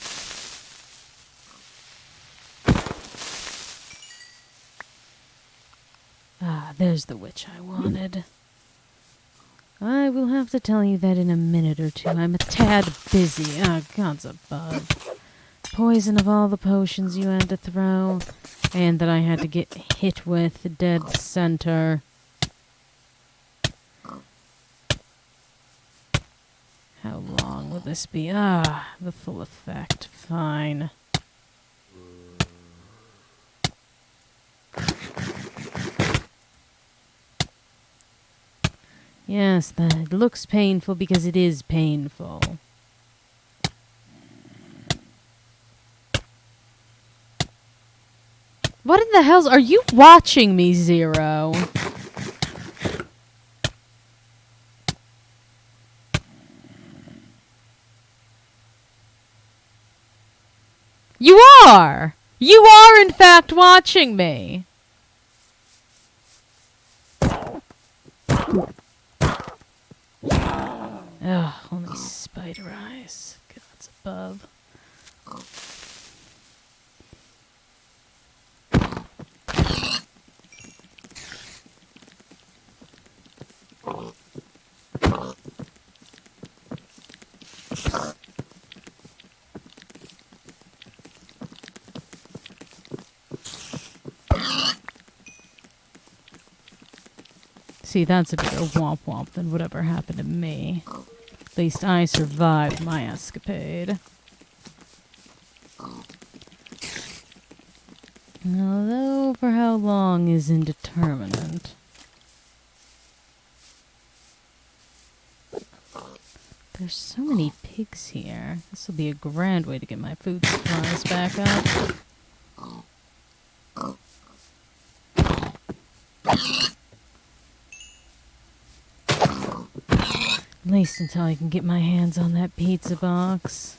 Ah, there's the witch I wanted. I will have to tell you that in a minute or two. I'm a tad busy. Ah, gods above. Poison of all the potions you had to throw, and that I had to get hit with dead center. How long will this be? Ah, the full effect. Fine. Yes, that looks painful because it is painful. What in the hell? Are you watching me, Zero? You are! You are, in fact, watching me! Ugh, only spider eyes. Gods above. See, that's a bigger womp womp than whatever happened to me. At least I survived my escapade. Although for how long is indeterminate. There's so many pigs here. This will be a grand way to get my food supplies back up. At least until I can get my hands on that pizza box.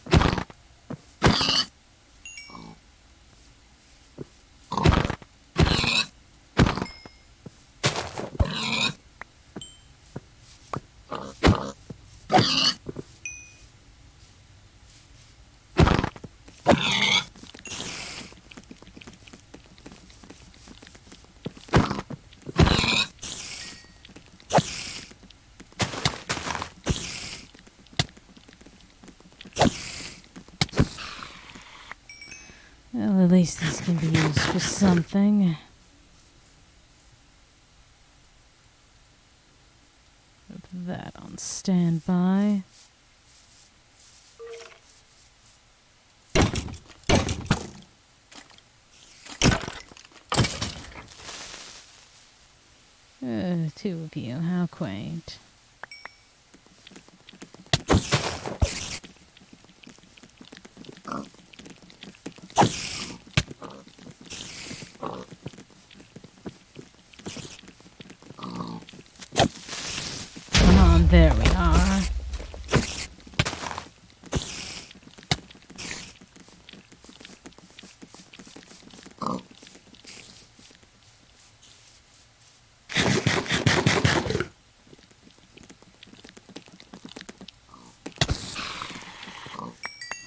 Well, at least this can be used for something. Put that on standby. Two of you, how quaint. There we are.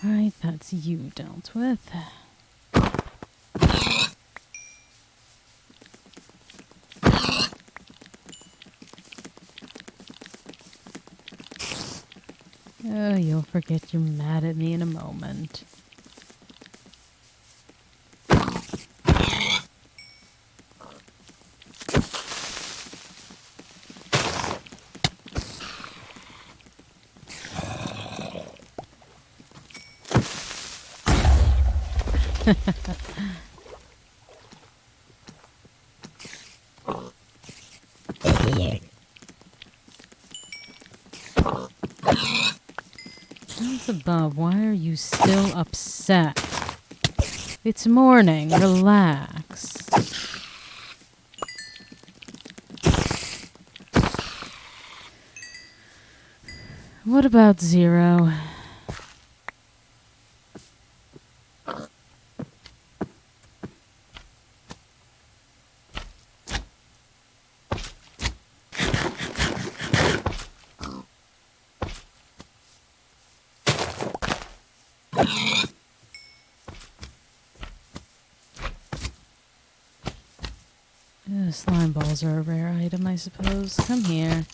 Right, that's you dealt with. Oh, you'll forget you're mad at me in a moment. Above, why are you still upset? It's morning, relax. What about Zero? Slime balls are a rare item, I suppose. Come here.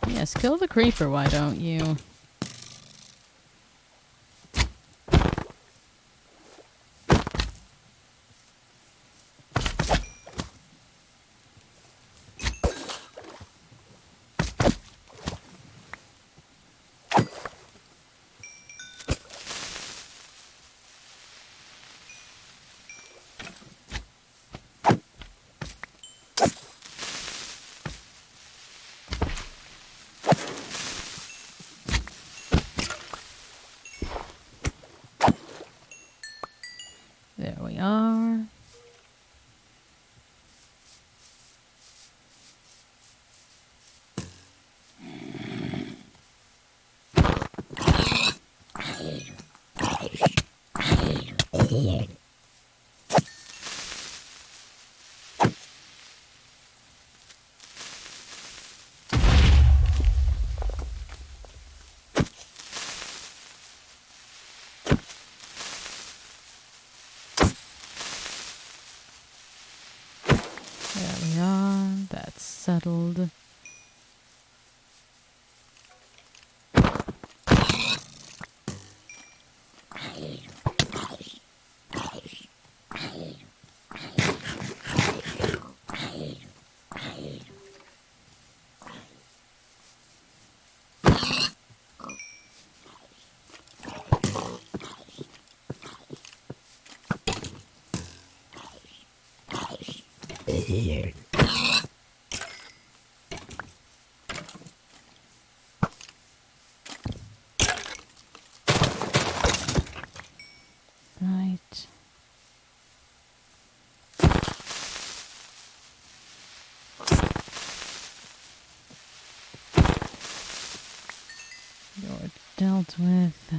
Yes, kill the creeper, why don't you? There we are. There we are. That's settled. Right. You're dealt with.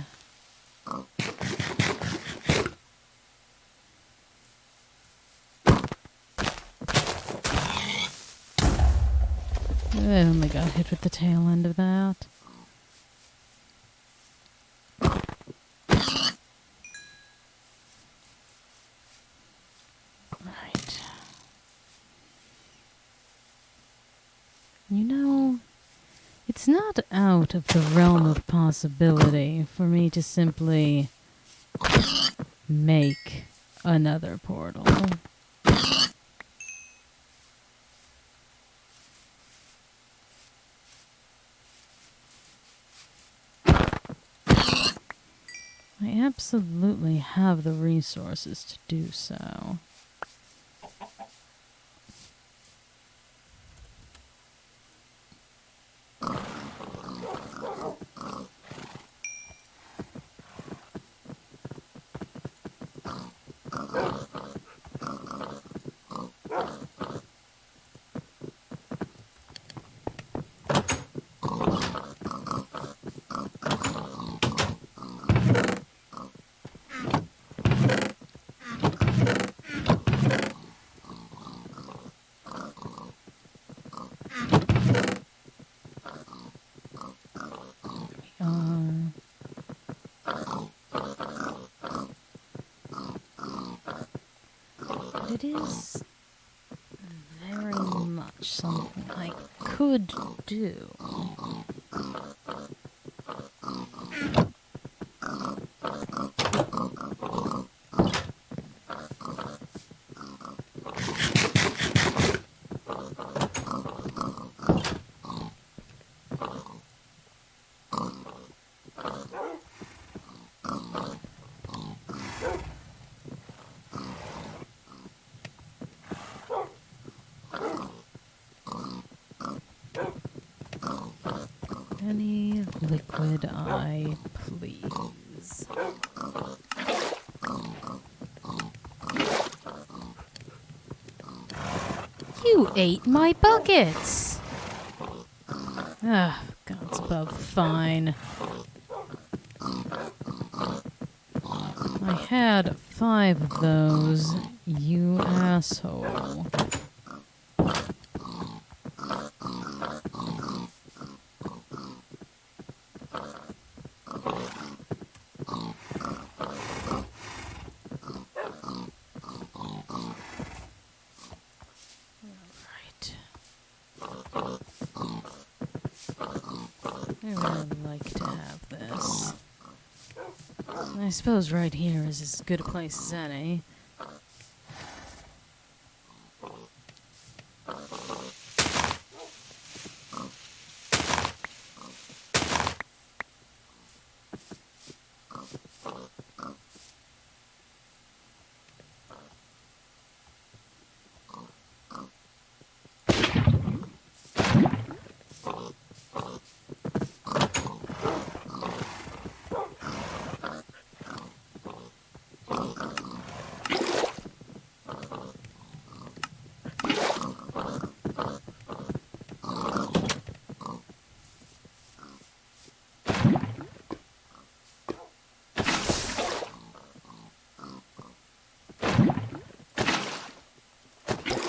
I only got hit with the tail end of that. Right. You know, it's not out of the realm of possibility for me to simply make another portal. I absolutely have the resources to do so. It is very much something I could do. Any liquid eye, please. You ate my buckets! Ah, God's above fine. I had 5 of those, you asshole. really like to have this. I suppose right here is as good a place as any.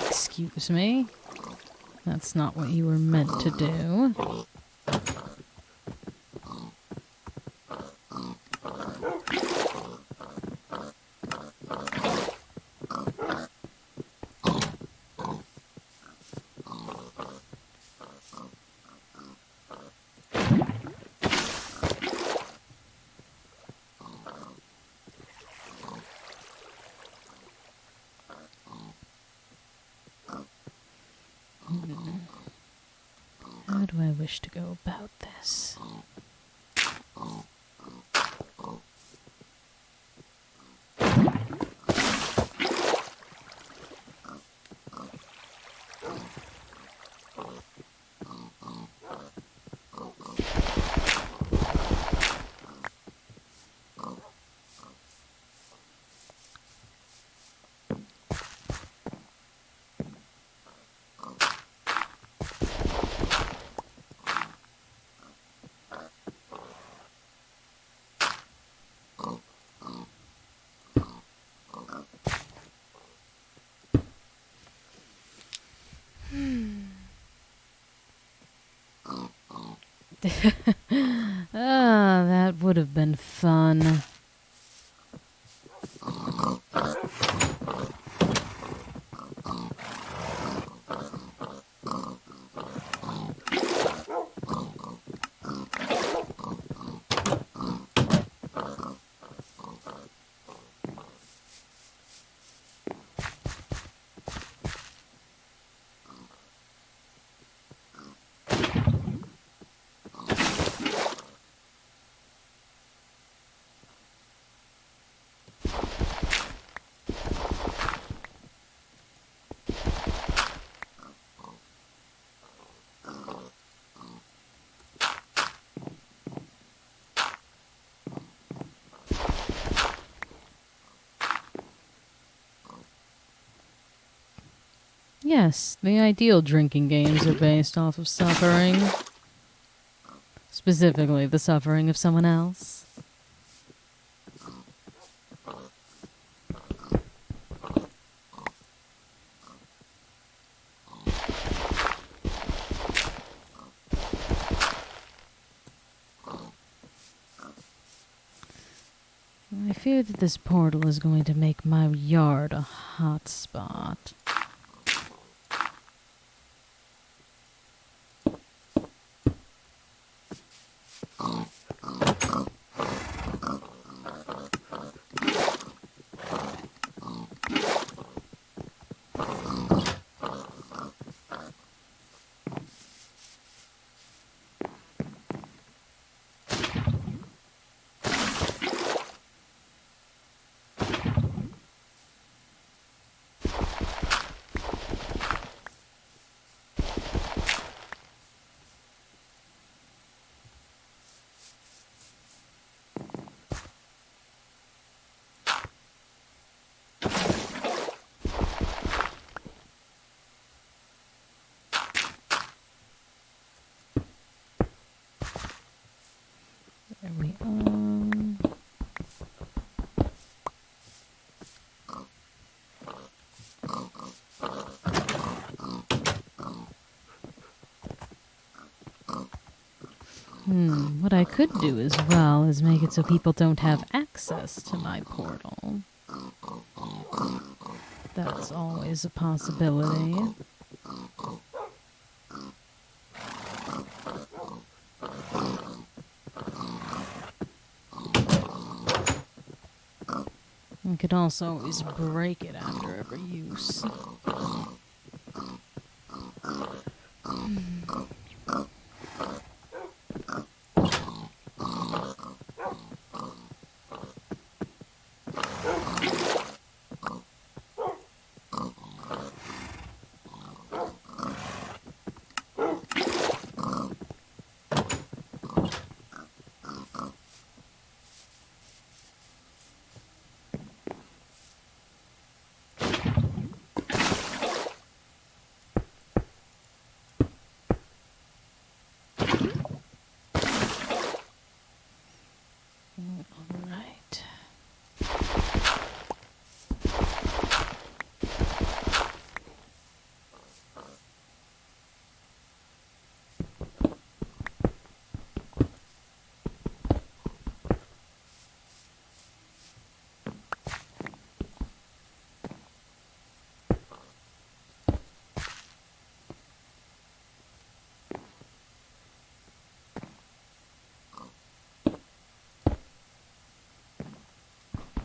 Excuse me? That's not what you were meant to do. How do I wish to go about this? Ah, that would have been fun. Yes, the ideal drinking games are based off of suffering. Specifically, the suffering of someone else. I fear that this portal is going to make my yard a hot spot. There we are. What I could do as well is make it so people don't have access to my portal. That's always a possibility. could also always break it after every use. Alright.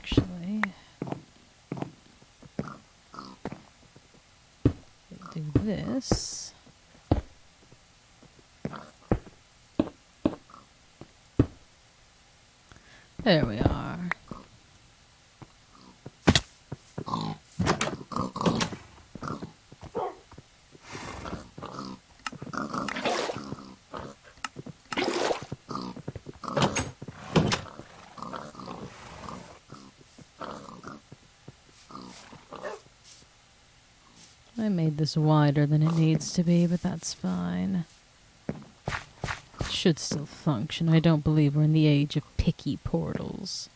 Actually, do this. There we are. I made this wider than it needs to be, but that's fine. It should still function. I don't believe we're in the age of picky portals.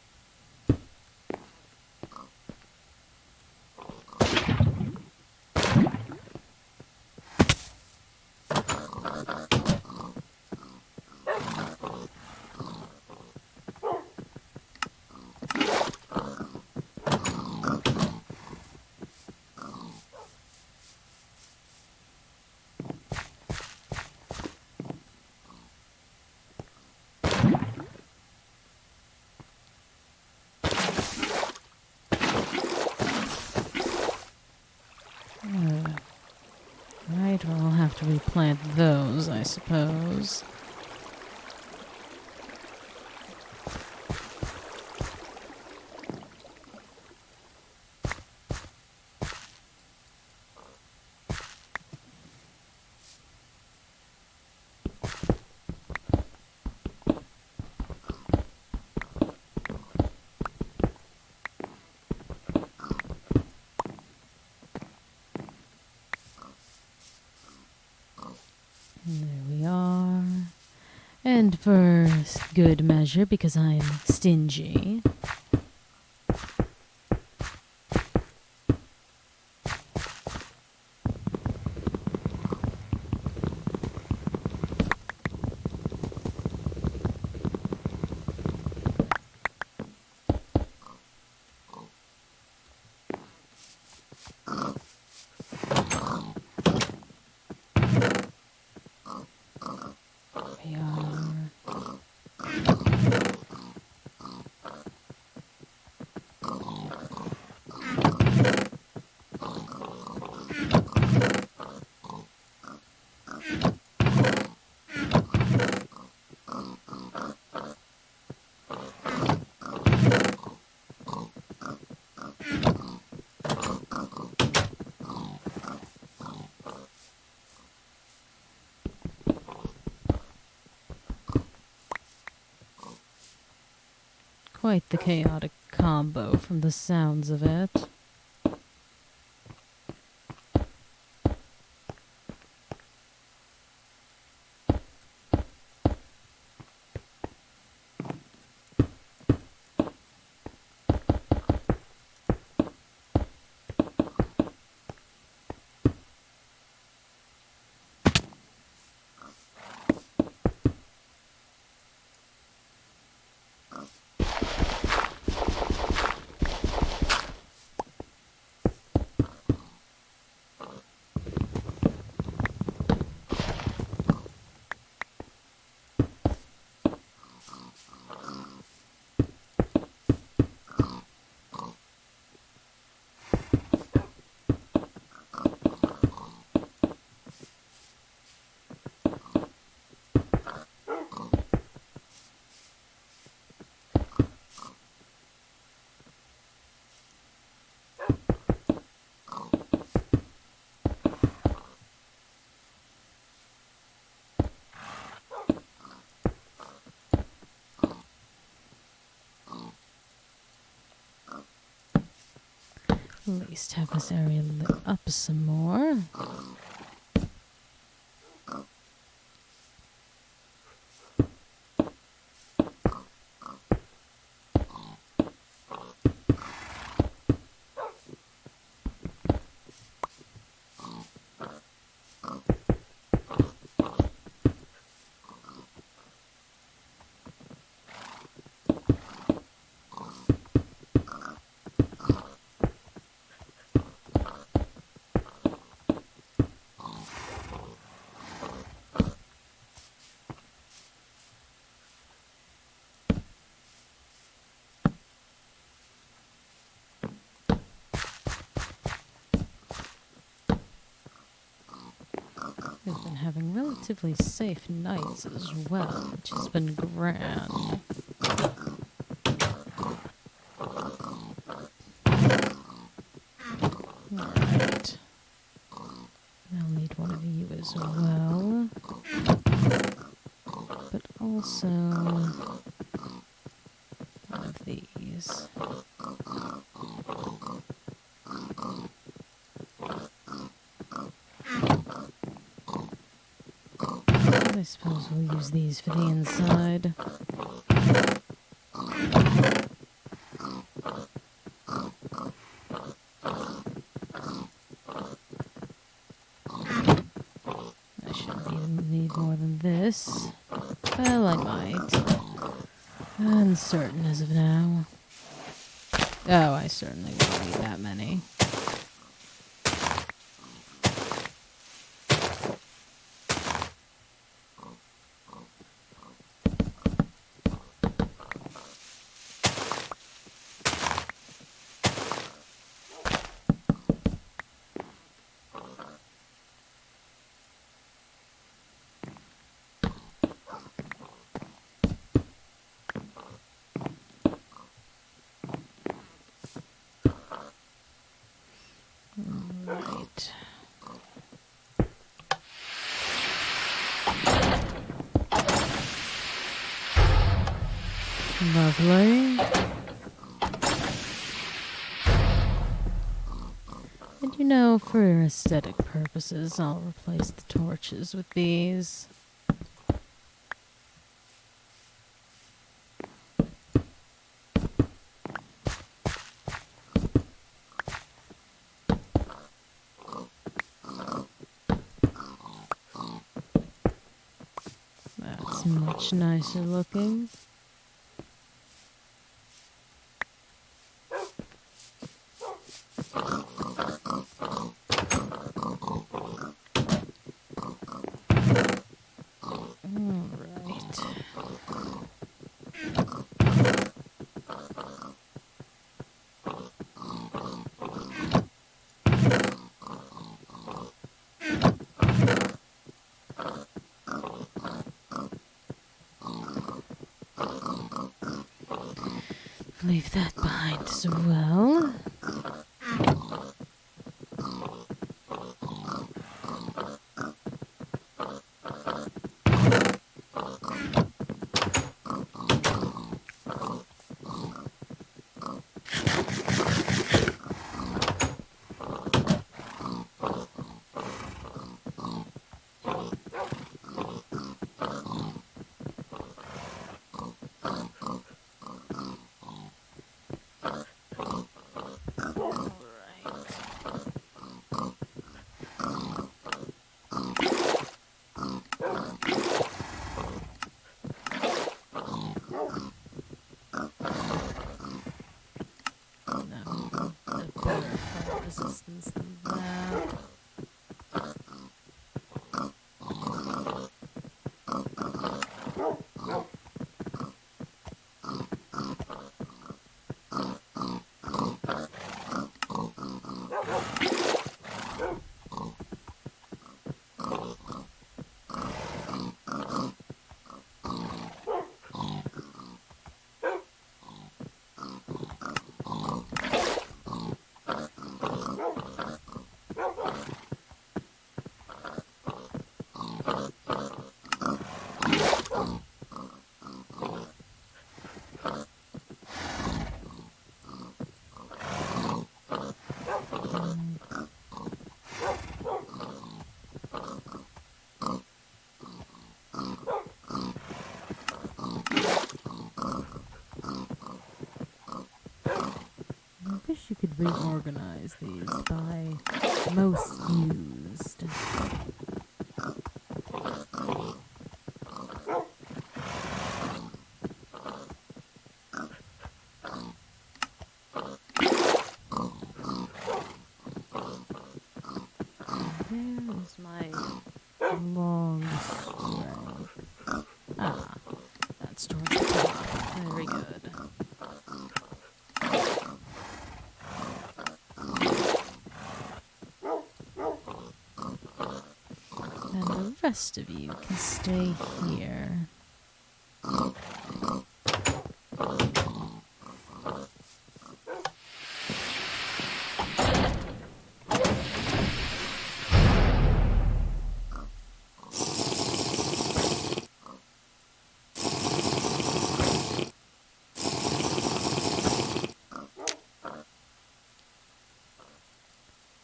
Right, well, I'll have to replant those, I suppose. There we are. And for good measure, because I'm stingy, we are. Quite the chaotic combo from the sounds of it. At least have this area lit up some more. We've been having relatively safe nights as well, which has been grand. Alright. I'll need one of you as well. But also one of these. I suppose we'll use these for the inside. I shouldn't even need more than this. Well, I might. Uncertain as of now. Oh, I certainly won't need that many. Right. Lovely. And you know, for aesthetic purposes, I'll replace the torches with these. That's much nicer looking. Leave that behind as well. Resistance than that. reorganize these by most used. There is my long string. Ah, that's towards the top. Very good. And the rest of you can stay here.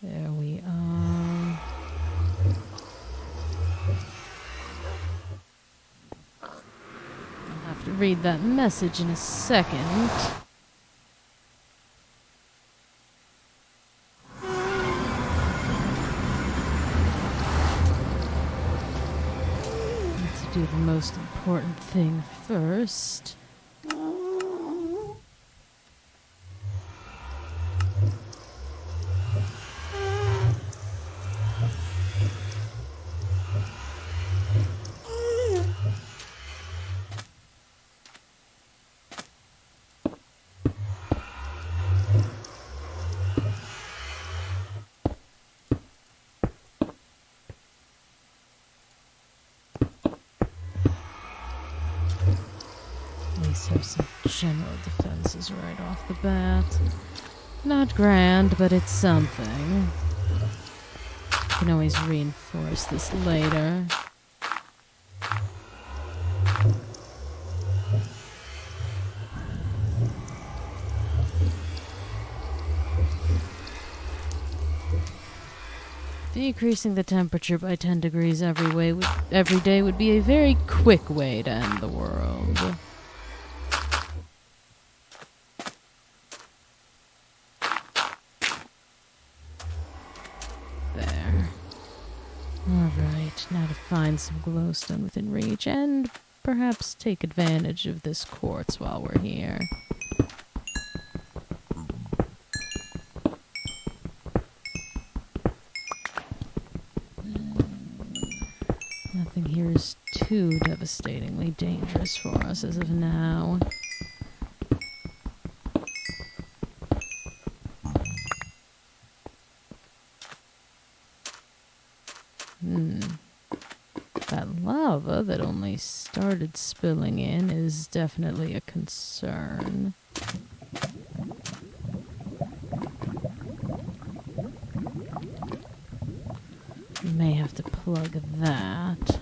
There we are. I'll have to read that message in a second. Let's do the most important thing first. At least have some general defenses right off the bat. Not grand, but it's something. Can always reinforce this later. Decreasing the temperature by 10 degrees every day would be a very quick way to end the world. There. Alright, now to find some glowstone within reach and perhaps take advantage of this quartz while we're here. Nothing here is too devastatingly dangerous for us as of now. That lava that only started spilling in is definitely a concern. We may have to plug that.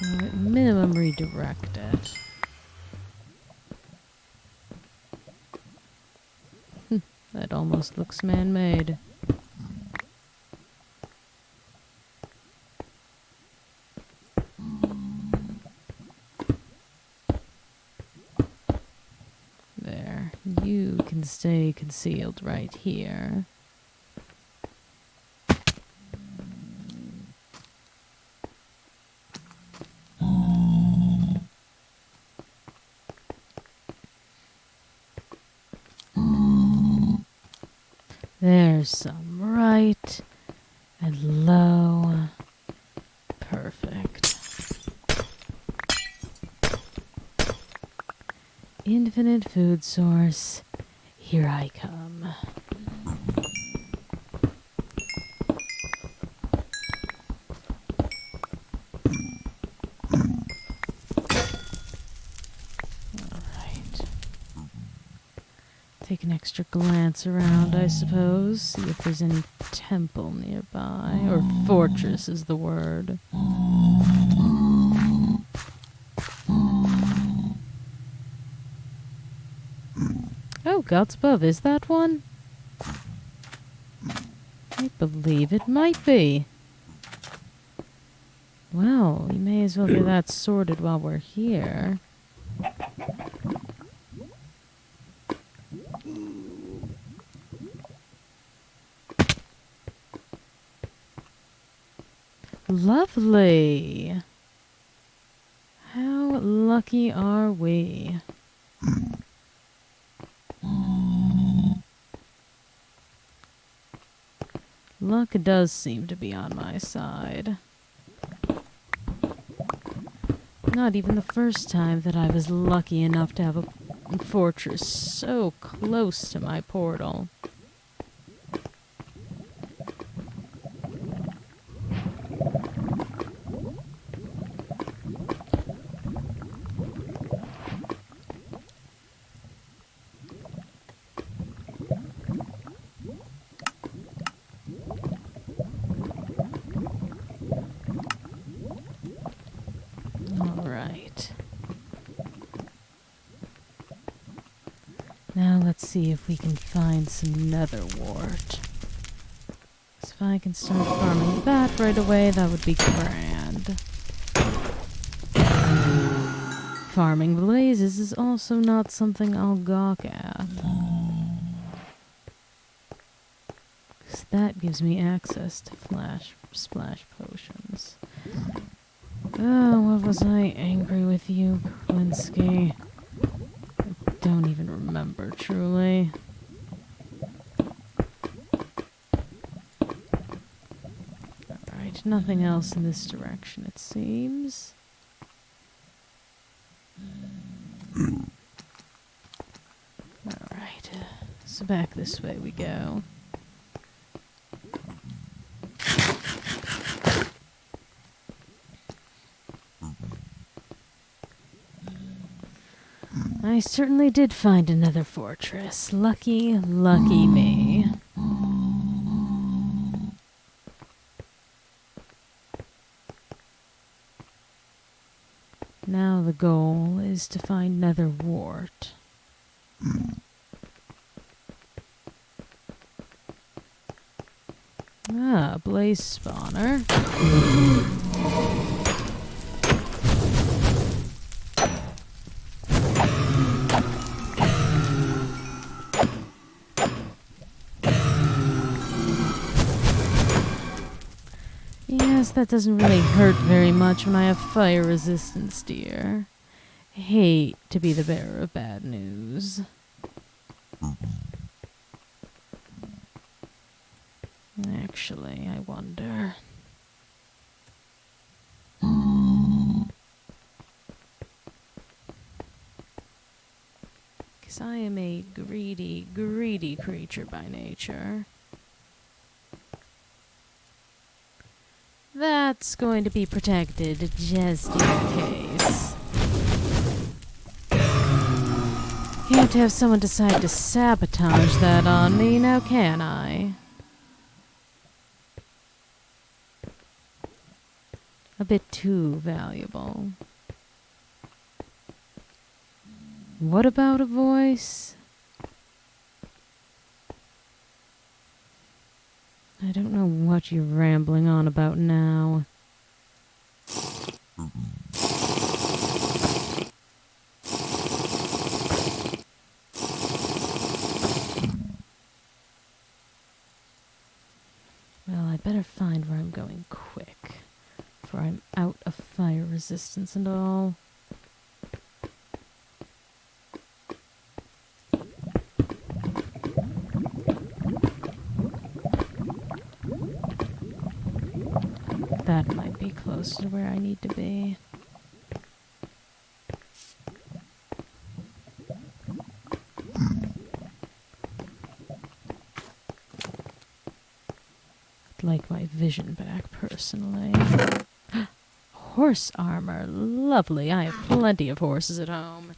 Or at minimum redirect it. That almost looks man-made. There. You can stay concealed right here. There's some right and low. Perfect. Infinite food source. Here I come. Take an extra glance around, I suppose. See if there's any temple nearby. Or fortress is the word. Oh, gods above, is that one? I believe it might be. Well, we may as well get that sorted while we're here. Lovely! How lucky are we? Luck does seem to be on my side. Not even the first time that I was lucky enough to have a fortress so close to my portal. Alright. Now let's see if we can find some nether wart. 'Cause if I can start farming that right away, that would be grand. Farming blazes is also not something I'll gawk at. 'Cause that gives me access to splash potions. Oh, what was I angry with you, Blinsky? I don't even remember, truly. Alright, nothing else in this direction, it seems. Alright, so back this way we go. I certainly did find another fortress. Lucky, lucky me. Now the goal is to find nether wart. Ah, blaze spawner. Yes, that doesn't really hurt very much when I have fire resistance, dear. Hate to be the bearer of bad news. Actually, I wonder. Because I am a greedy, greedy creature by nature. That's going to be protected just in case. Can't have someone decide to sabotage that on me, now can I? A bit too valuable. What about a voice? I don't know what you're rambling on about now. Well, I better find where I'm going quick, for I'm out of fire resistance and all. That might be close to where I need to be. I'd like my vision back, personally. Horse armor. Lovely. I have plenty of horses at home.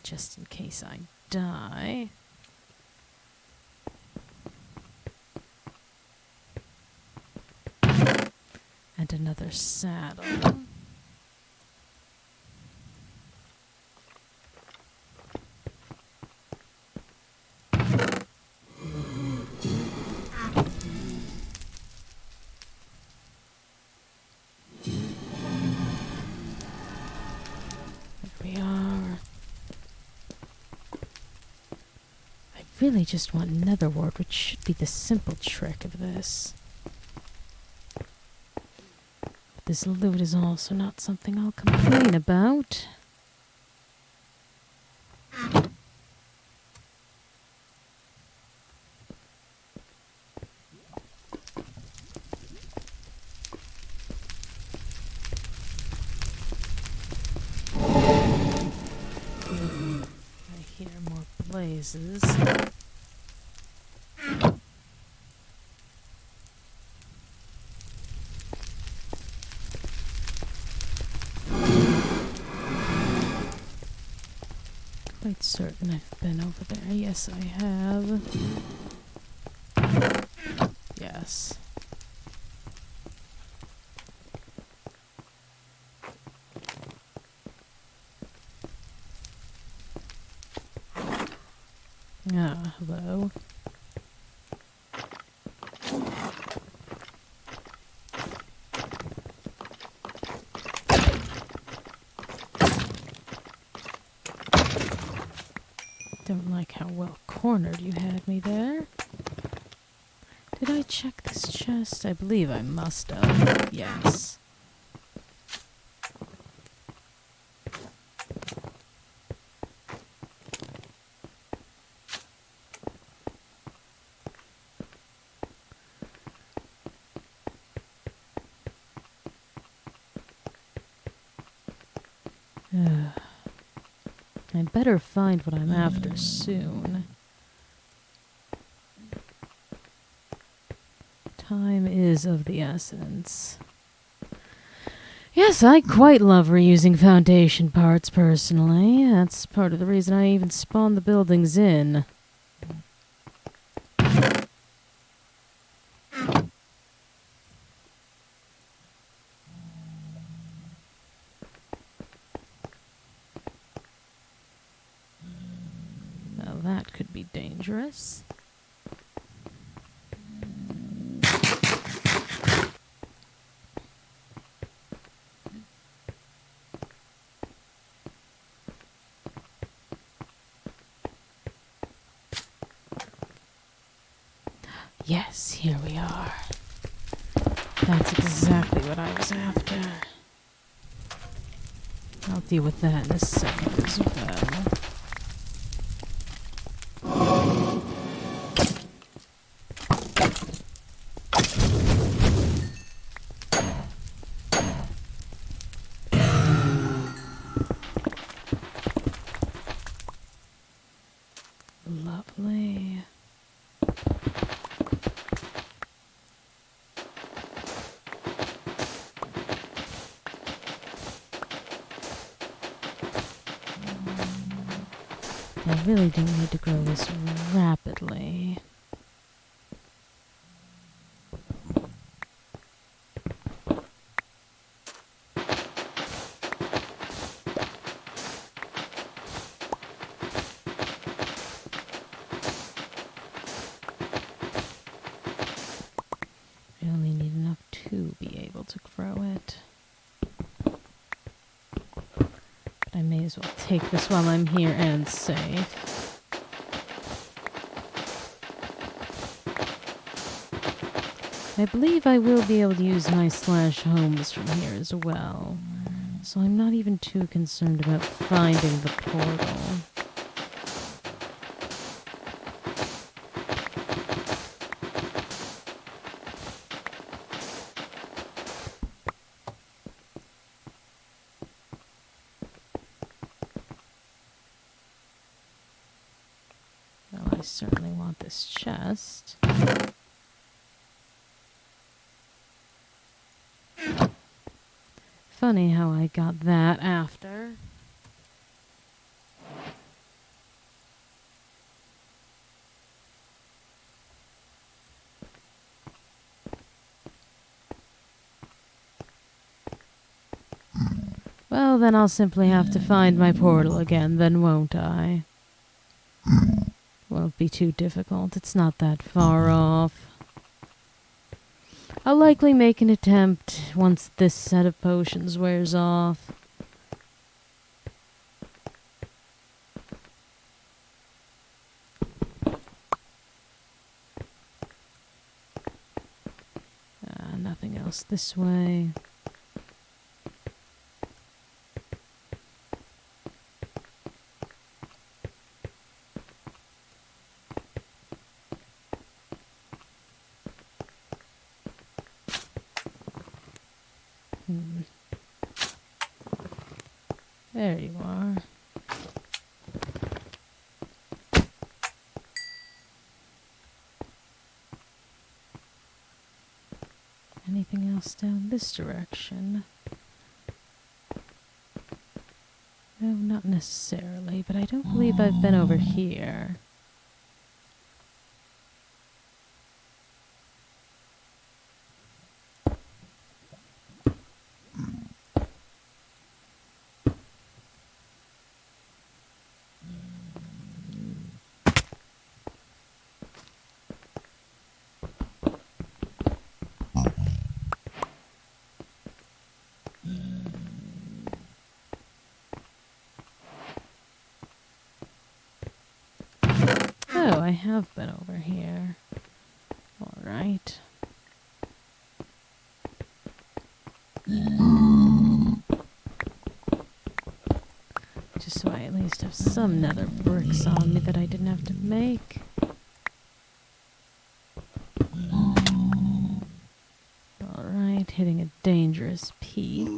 Just in case I die. And another saddle. really just want nether wart, which should be the simple trick of this. But this loot is also not something I'll complain about. I hear more blazes. Quite certain I've been over there. Yes, I have. Yes. Ah, hello. Don't like how well cornered you had me there. Did I check this chest? I believe I must have. Yes. I'd better find what I'm after soon. Time is of the essence. Yes, I quite love reusing foundation parts personally. That's part of the reason I even spawned the buildings in. Now that could be dangerous. Yes, here we are. That's exactly what I was after. I'll deal with that in a second as well. Lovely. I really don't need to grow this rapidly. I only need enough to be able to grow it. But I may as well take this while I'm here and safe. I believe I will be able to use my /homes from here as well. So I'm not even too concerned about finding the portal. Well, I certainly want this chest. Funny how I got that after. Well, then I'll simply have to find my portal again, then won't I? Won't be too difficult. It's not that far off. I'll likely make an attempt once this set of potions wears off. nothing else this way. There you are. Anything else down this direction? No, not necessarily, but I don't believe I've been over here. Oh, I have been over here. Alright. Just so I at least have some nether bricks on me that I didn't have to make. Alright, hitting a dangerous peak.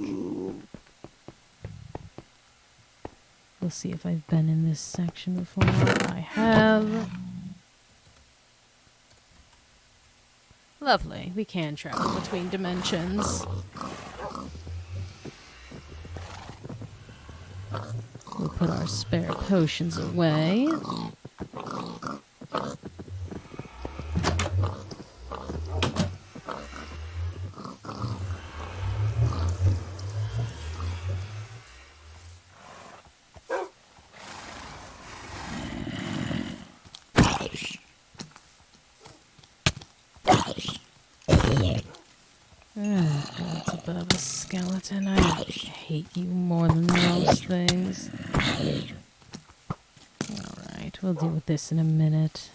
We'll see if I've been in this section before. I have. Lovely. We can travel between dimensions. We'll put our spare potions away. That's above a skeleton. I hate you more than most things. Alright, we'll deal with this in a minute.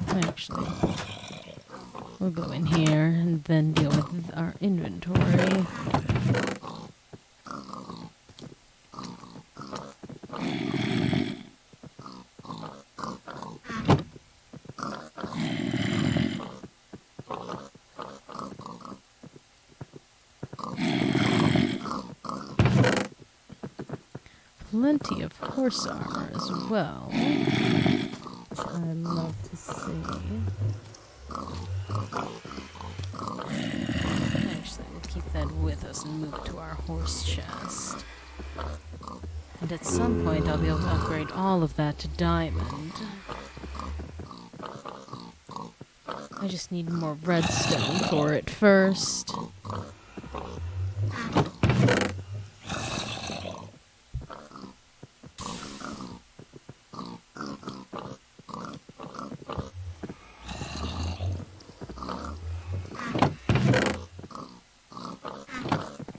Actually, we'll go in here and then deal with our inventory. Plenty of horse armor as well, which I love to see. Actually, we'll keep that with us and move to our horse chest. And at some point, I'll be able to upgrade all of that to diamond. I just need more redstone for it first.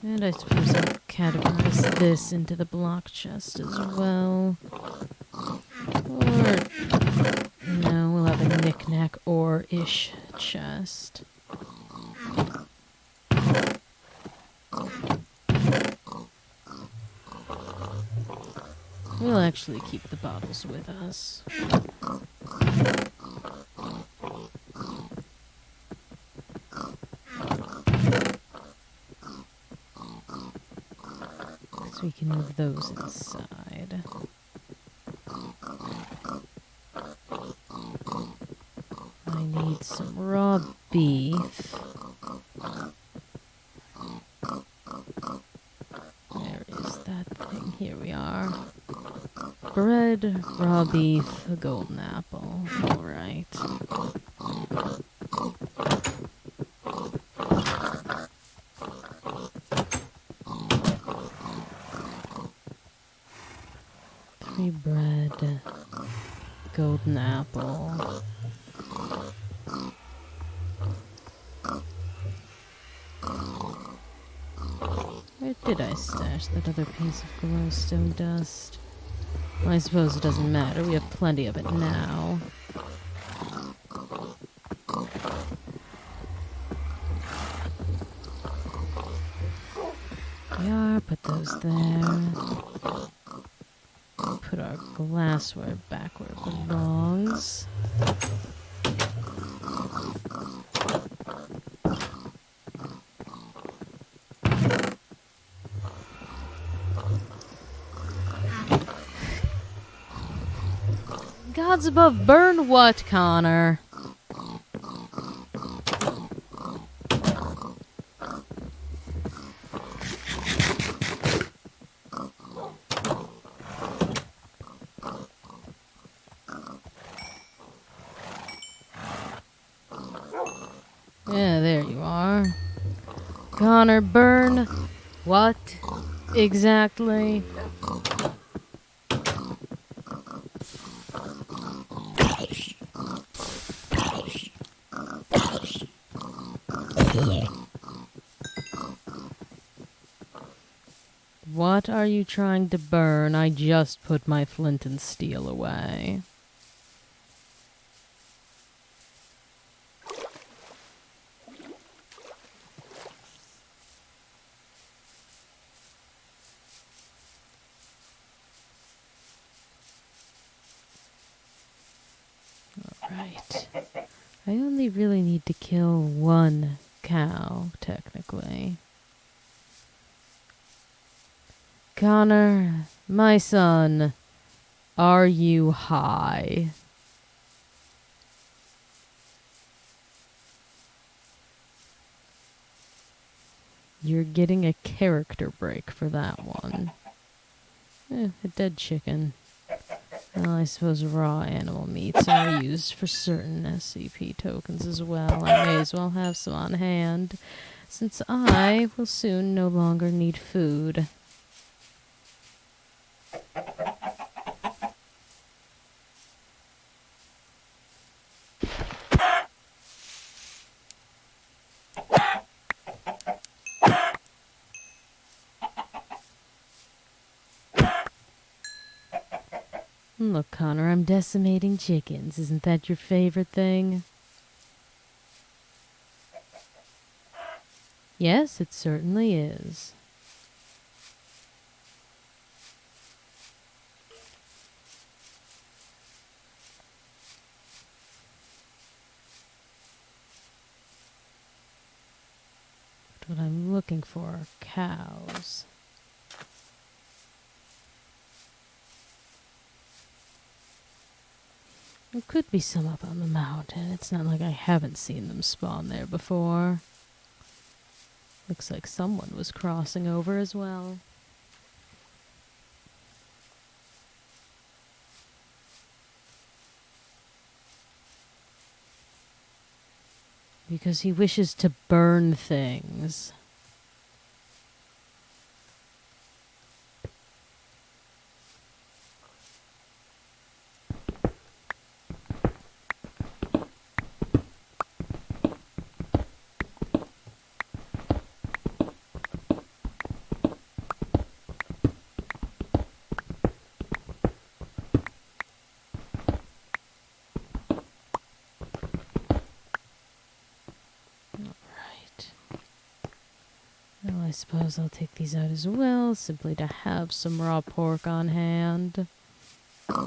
And I suppose I'll categorize this into the block chest as well. Or, no, we'll have a knick-knack or-ish chest. We'll actually keep the bottles with us. So we can move those inside. I need some raw beef. Where is that thing? Here we are. Bread, raw beef, a golden apple. Alright. Bread, golden apple. Where did I stash that other piece of glowstone dust? I suppose it doesn't matter. We have plenty of it now. Yeah, put those there. Put our glassware back where it belongs. Gods above, burn what, Connor? Yeah, there you are. Connor, burn what exactly? What are you trying to burn? I just put my flint and steel away. Alright. I only really need to kill one cow, technically. Connor, my son, are you high? You're getting a character break for that one. A dead chicken. Well, I suppose raw animal meats are used for certain SCP tokens as well. I may as well have some on hand, since I will soon no longer need food. Look, Connor, I'm decimating chickens. Isn't that your favorite thing? Yes, it certainly is. But what I'm looking for are cows. There could be some up on the mountain. It's not like I haven't seen them spawn there before. Looks like someone was crossing over as well. Because he wishes to burn things. Well, I suppose I'll take these out as well, simply to have some raw pork on hand. I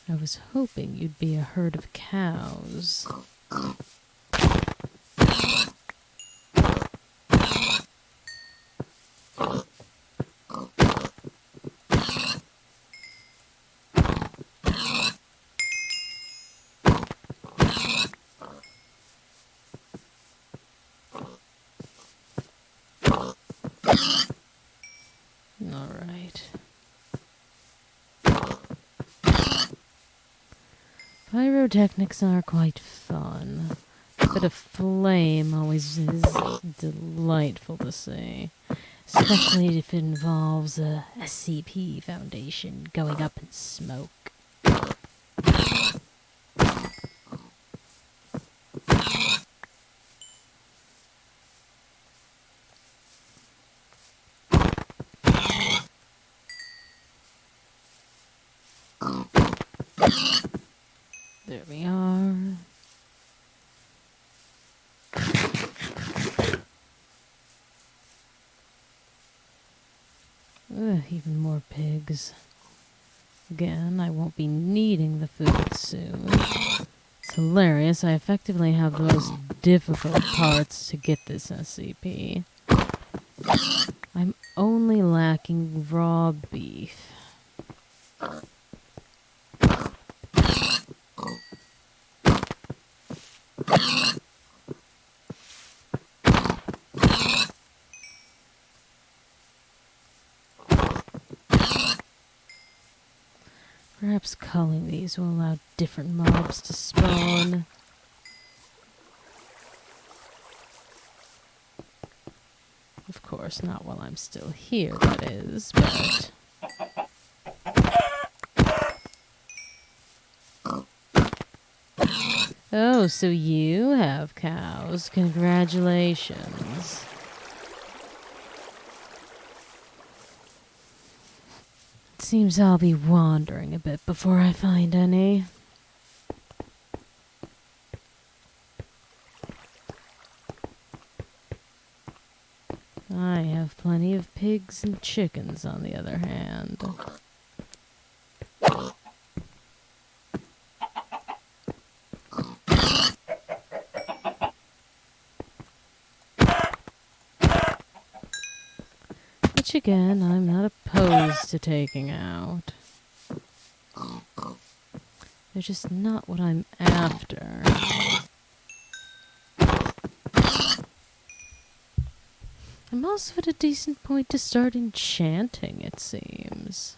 was hoping you'd be a herd of cows. Alright. Pyrotechnics are quite fun. A bit of flame always is delightful to see. Especially if it involves a SCP Foundation going up in smoke. There we are. Ugh, even more pigs. Again, I won't be needing the food soon. It's hilarious. I effectively have the most difficult parts to get this SCP. I'm only lacking raw beef. Perhaps culling these will allow different mobs to spawn. Of course, not while I'm still here, that is, but... Oh, so you have cows. Congratulations. Seems I'll be wandering a bit before I find any. I have plenty of pigs and chickens, on the other hand. Which again, I'm not opposed to taking out. They're just not what I'm after. I'm also at a decent point to start enchanting, it seems.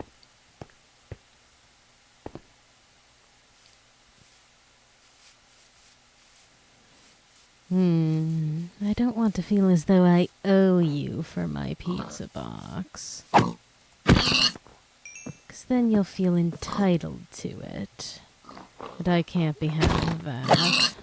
I don't want to feel as though I owe you for my pizza box. 'Cause then you'll feel entitled to it. And I can't be having that.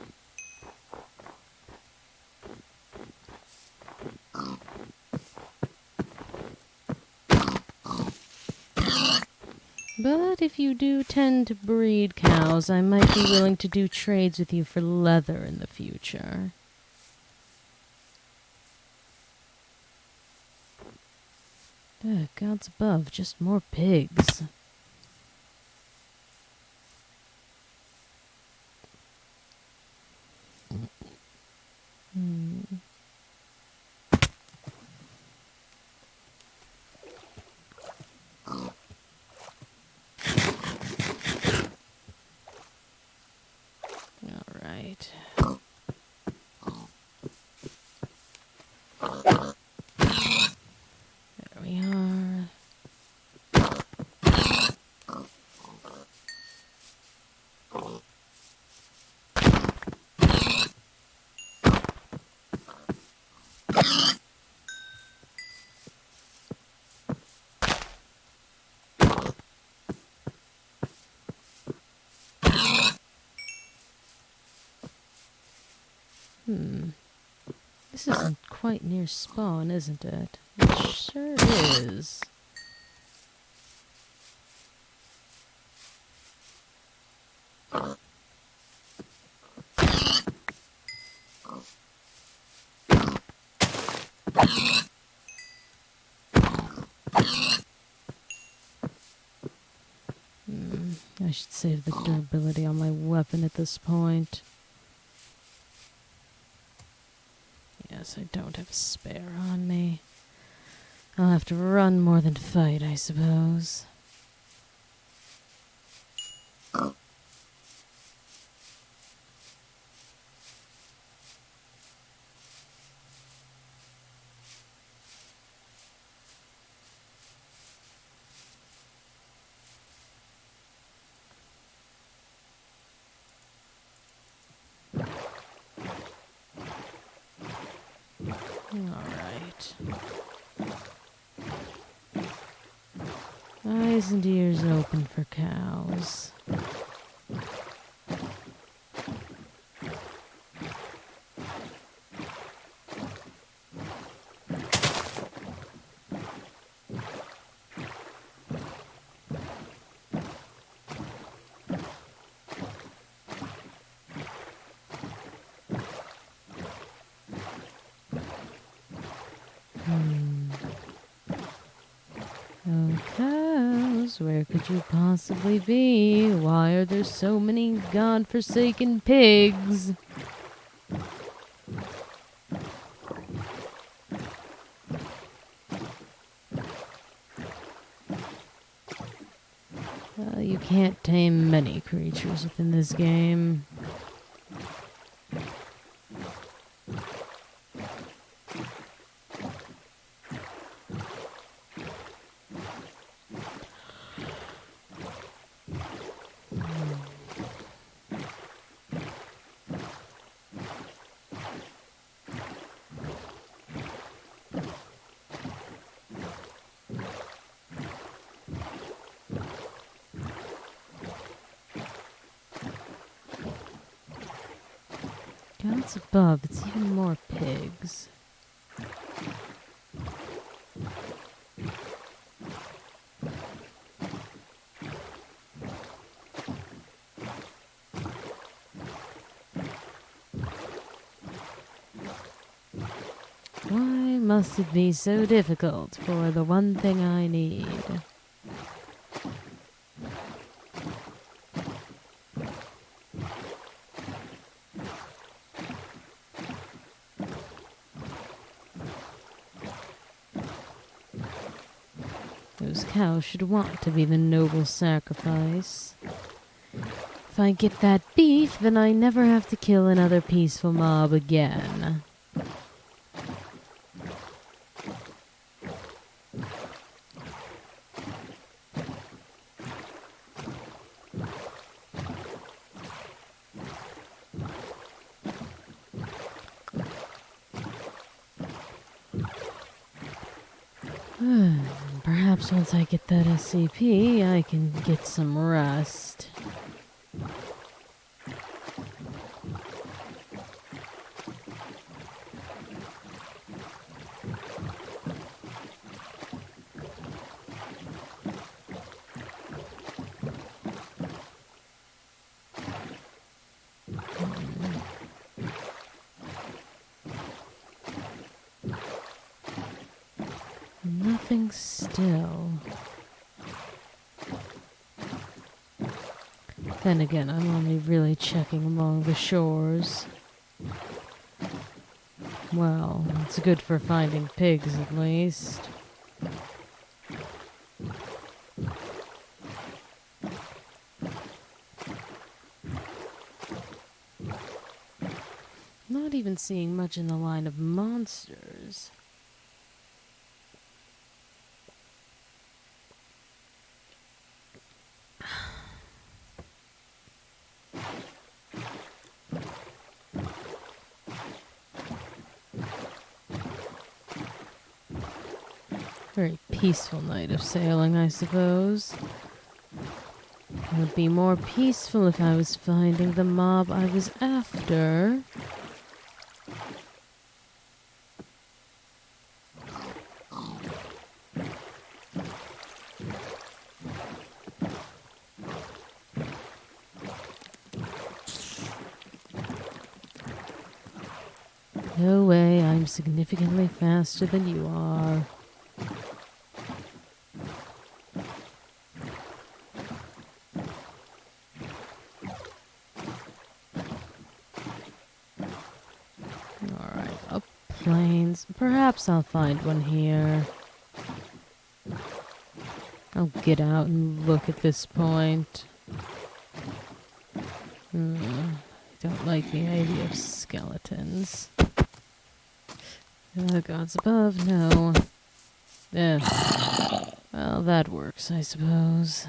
But if you do tend to breed cows, I might be willing to do trades with you for leather in the future. Ugh, gods above, just more pigs. Alright. There we are. This isn't quite near spawn, isn't it? It sure is. I should save the durability on my weapon at this point. Yes, I don't have a spare on me. I'll have to run more than fight, I suppose. Alright. Eyes and ears open for cows. cows? Where could you possibly be? Why are there so many godforsaken pigs? You can't tame many creatures within this game. Gods above, it's even more pigs. Why must it be so difficult for the one thing I need? Those cows should want to be the noble sacrifice. If I get that beef, then I never have to kill another peaceful mob again. Perhaps once I get that SCP, I can get some rest. Nothing still. Then again, I'm only really checking along the shores. Well, it's good for finding pigs at least. Not even seeing much in the line of monsters. Very peaceful night of sailing, I suppose. It would be more peaceful if I was finding the mob I was after. No way, I'm significantly faster than you are. Alright, up plains. Perhaps I'll find one here. I'll get out and look at this point. I don't like the idea of skeletons. The gods above, no. Well, that works, I suppose.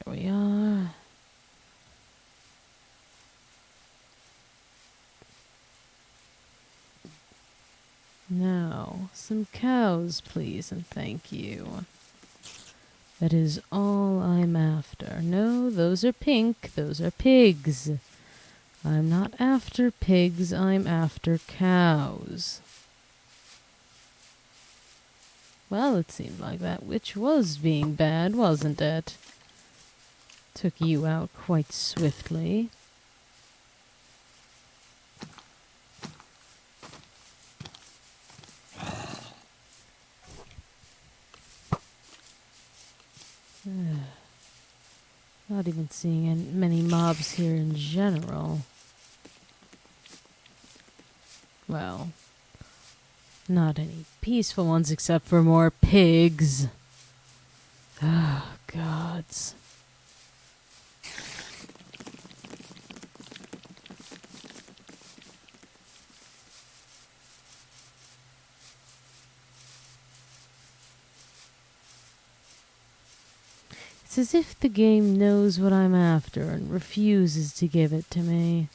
There we are. Now, some cows, please, and thank you. That is all I'm after. No, those are pink. Those are pigs. I'm not after pigs. I'm after cows. Well, it seemed like that witch was being bad, wasn't it? Took you out quite swiftly. Not even seeing many mobs here in general. Well, not any peaceful ones except for more pigs. Oh, gods. It's as if the game knows what I'm after and refuses to give it to me.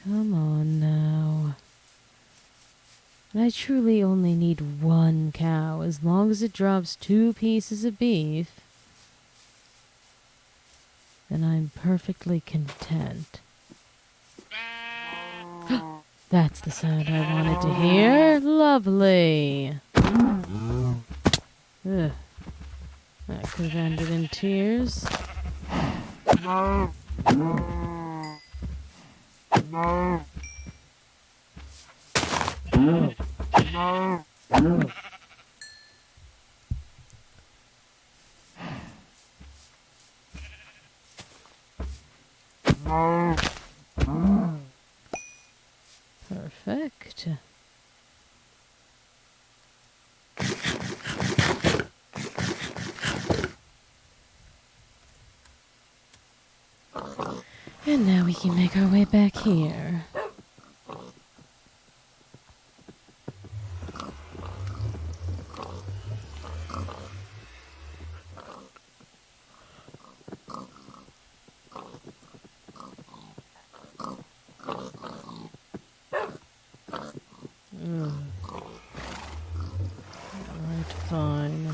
Come on now. And I truly only need one cow, as long as it drops 2 pieces of beef. Then I'm perfectly content. That's the sound I wanted to hear. Lovely. Ugh. That could have ended in tears. Perfect. And now we can make our way back here. Alright, fine.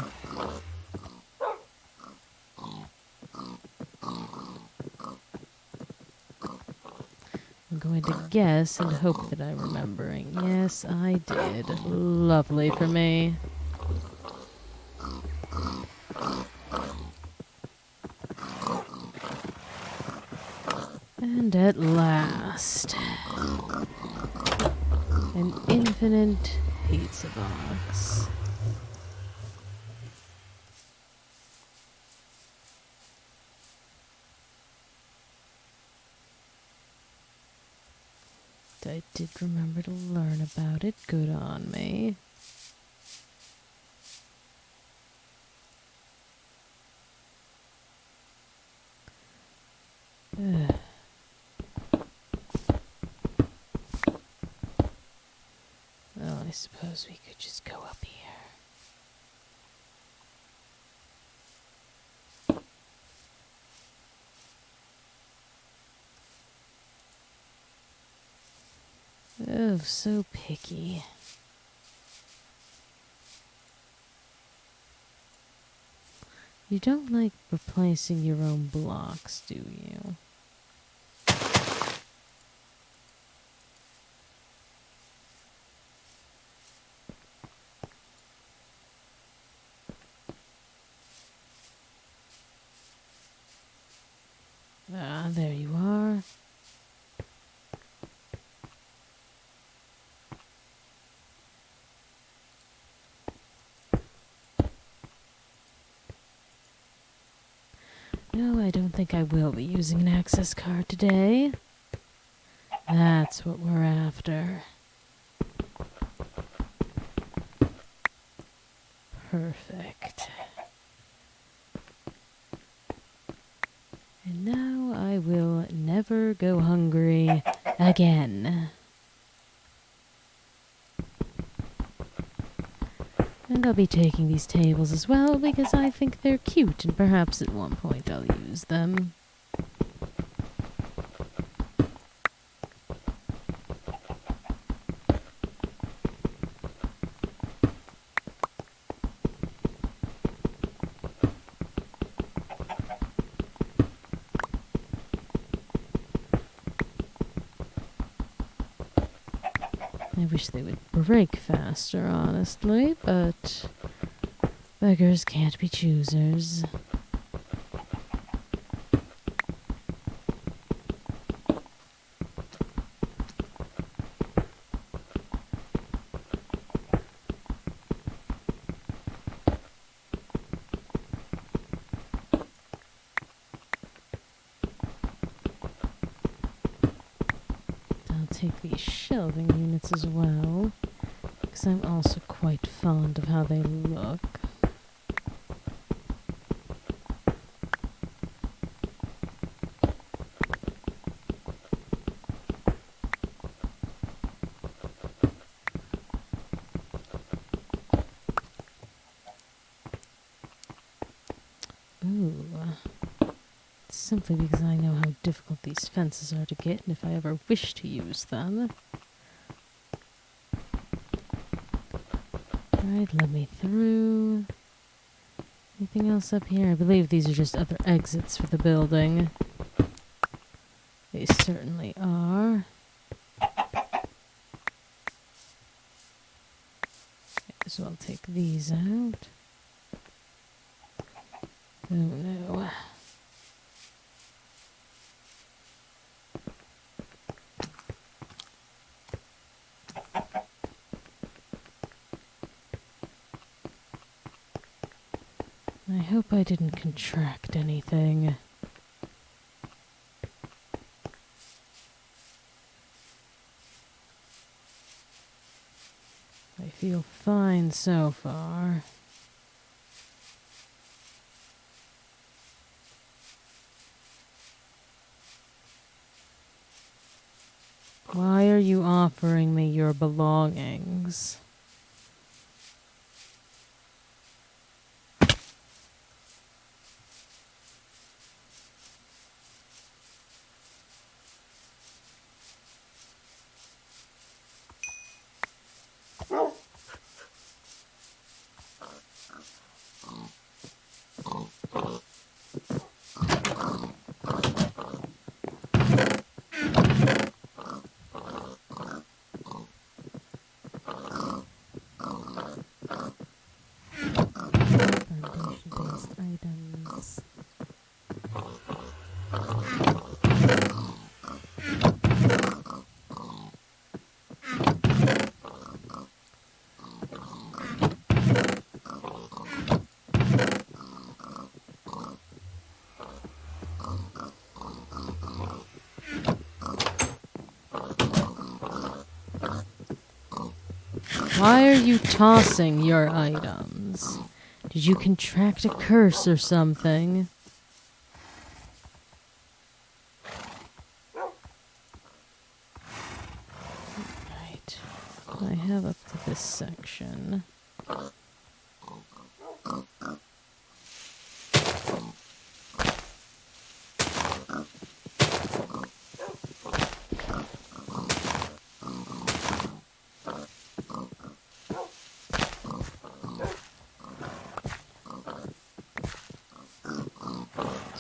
I'm going to guess and hope that I'm remembering. Yes, I did. Lovely for me. And at last, an infinite pizza box. I did remember to learn about it. Good on me. Ugh. Well, I suppose we could just go up here. Oh, so picky. You don't like replacing your own blocks, do you? Ah, there you are. No, I don't think I will be using an access card today. That's what we're after. Perfect. And now I will never go hungry again. And I'll be taking these tables as well because I think they're cute and perhaps at one point I'll use them. I wish they would break faster, honestly, but beggars can't be choosers. I'll take these shelving units as well, because I'm also quite fond of how they look. Ooh. Simply because I know how difficult these fences are to get, and if I ever wish to use them. Alright, let me through. Anything else up here? I believe these are just other exits for the building. They certainly are. May as well take these out. Oh no. I hope I didn't contract anything. I feel fine so far. Why are you offering me your belongings? Foundation-based items. Why are you tossing your items? Did you contract a curse or something? Right. I have up to this section.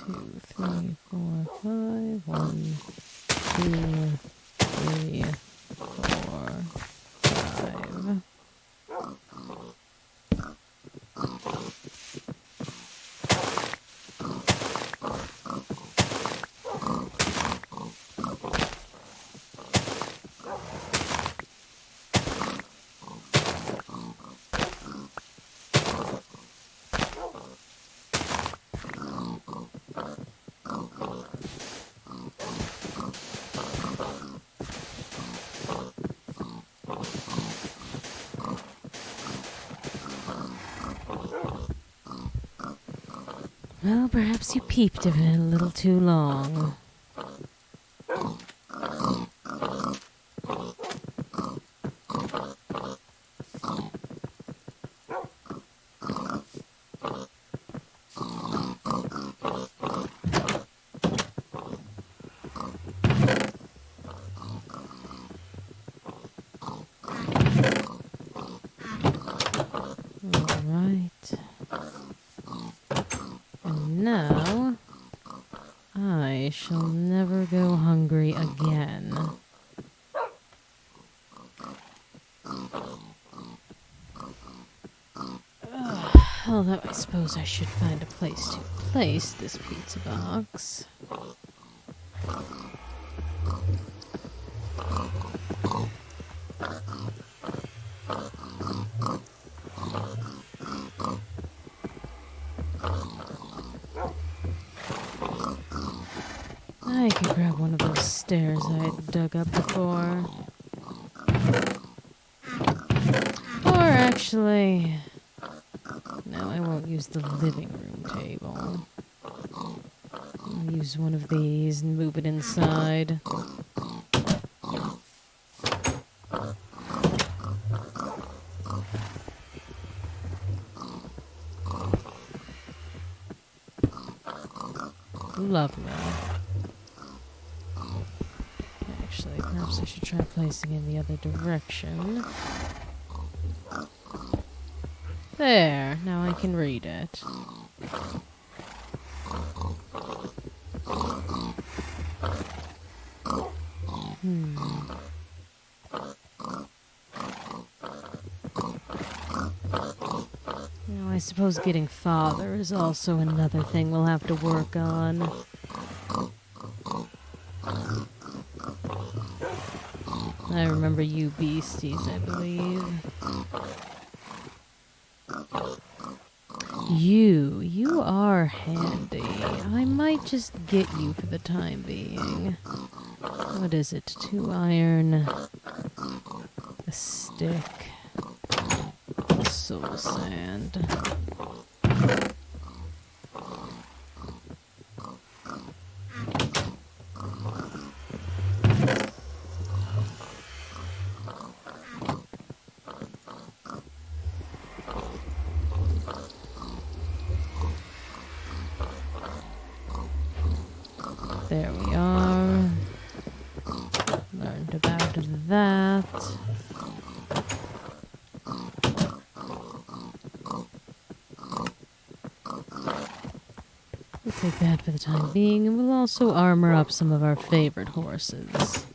Two, three, four, five. 1, 2, 3, 4, 5. Well, perhaps you peeped at it a little too long. Alright. And now, I shall never go hungry again. Although I suppose I should find a place to place this pizza box. I could grab one of those stairs I dug up before. Or actually... No, I won't use the living room table. I'll use one of these and move it inside. Lovely. Actually, perhaps I should try placing it in the other direction. There, now I can read it. Now I suppose getting father is also another thing we'll have to work on. I remember you beasties, I believe. You are handy. I might just get you for the time being. What is it? 2 iron, a stick, soul sand. There we are. Learned about that. We'll take that for the time being, and we'll also armor up some of our favorite horses.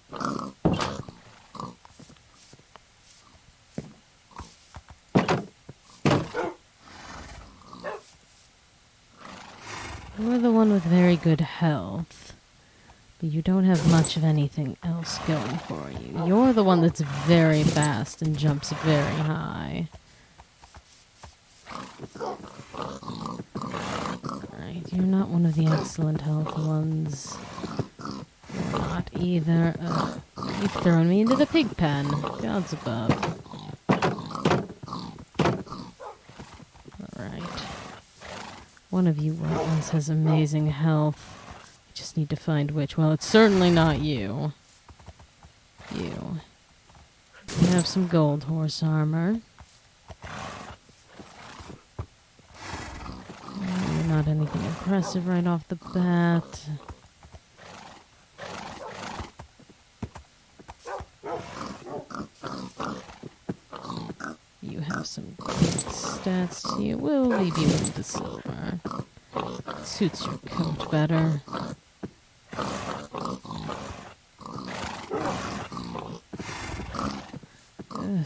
You're the one with very good health, but you don't have much of anything else going for you. You're the one that's very fast and jumps very high. Right, you're not one of the excellent health ones. You're not either. You've thrown me into the pig pen. Gods above. Alright. One of you white ones has amazing health. I just need to find which. Well, it's certainly not you. You. You have some gold horse armor. You're not anything impressive right off the bat. You have some great stats to you. We'll leave you with the silver. It suits your coat better.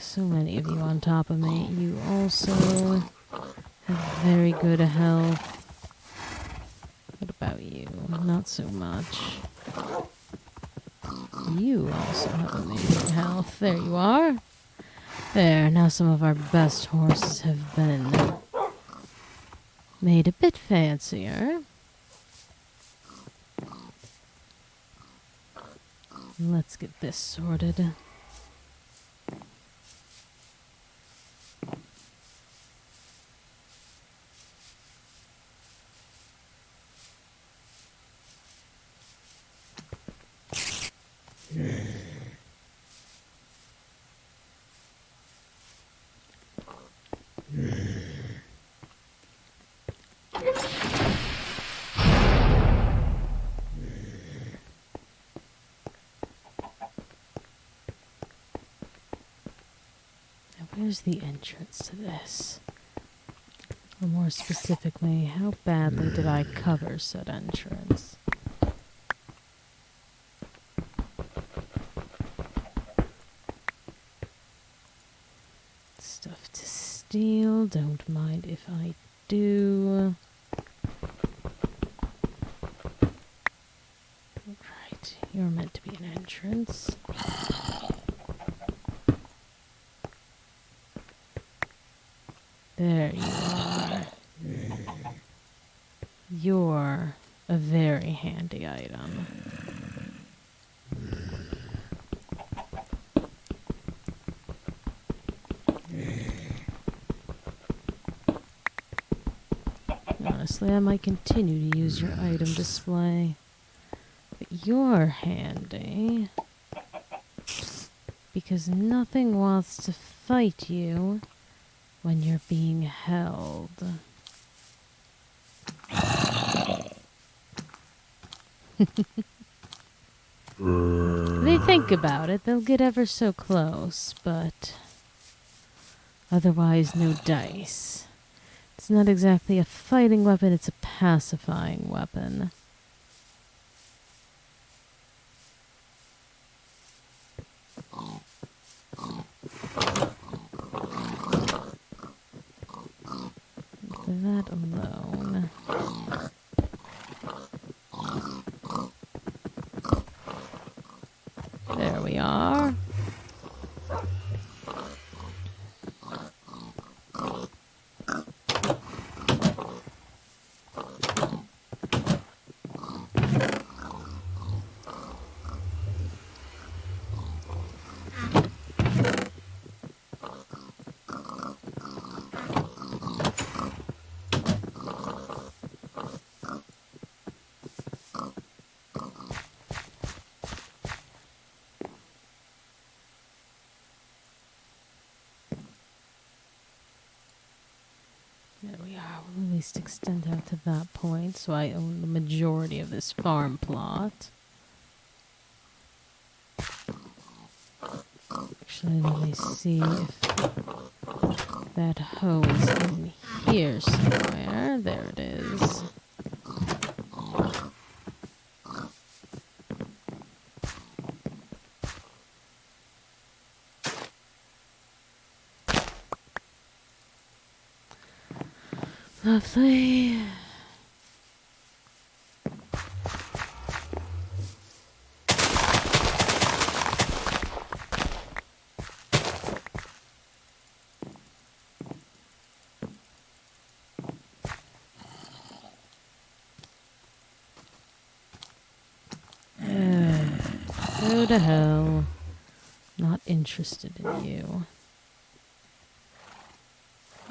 So many of you on top of me. You also have very good health. What about you? Not so much. You also have amazing health. There you are. There, now some of our best horses have been made a bit fancier. Let's get this sorted. Where's the entrance to this? Or more specifically, how badly did I cover said entrance? Stuff to steal, don't mind if I do. Right, you're meant to be an entrance. There you are. You're a very handy item. Honestly, I might continue to use your item display. But you're handy. Because nothing wants to fight you when you're being held. They think about it, they'll get ever so close, but otherwise no dice. It's not exactly a fighting weapon, it's a pacifying weapon. For that alone. There we are. There we are. We'll at least extend out to that point, so I own the majority of this farm plot. Actually, let me see if that hoe is in here somewhere. There it is. Lovely. Go to hell. Not interested in you.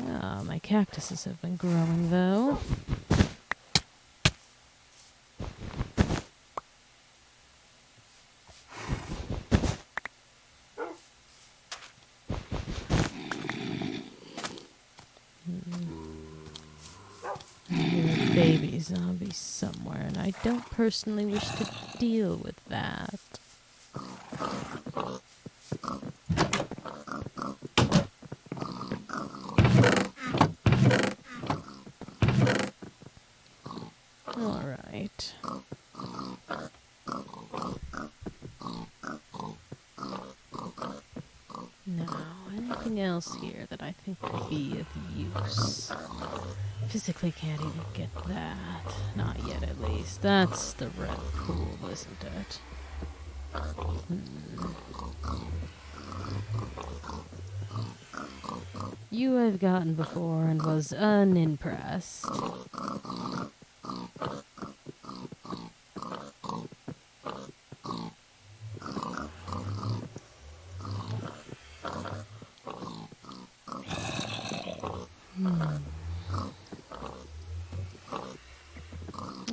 Ah, my cactuses have been growing, though. There's a baby zombie somewhere, and I don't personally wish to deal with that. Alright. Now, anything else here that I think could be of use? Physically can't even get that. Not yet, at least. That's the red pool, isn't it? You I've gotten before and was unimpressed.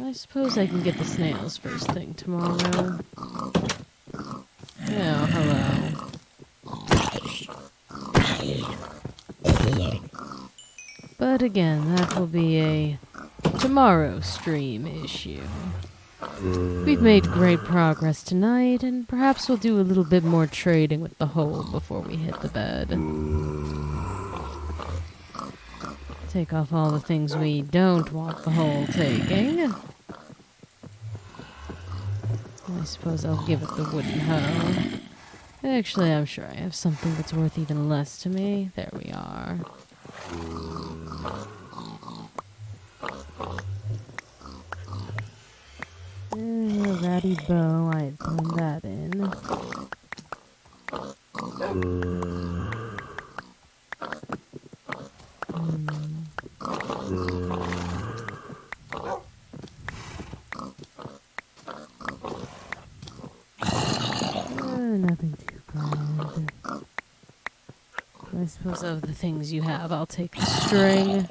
I suppose I can get the snails first thing tomorrow. Oh, hello. But again, that will be a tomorrow stream issue. We've made great progress tonight, and perhaps we'll do a little bit more trading with the hole before we hit the bed. Take off all the things we don't want the hole taking. I suppose I'll give it the wooden hoe. Actually, I'm sure I have something that's worth even less to me. There we are. ratty bow. I had thrown that in. Nothing too grand. I suppose of the things you have, I'll take the string.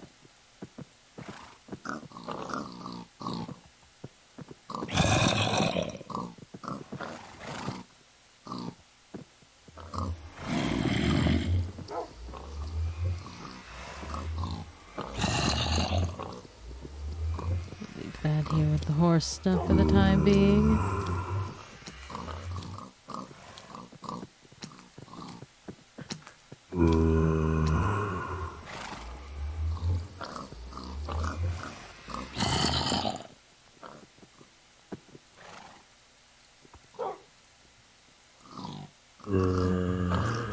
Leave that here with the horse stuff for the time being.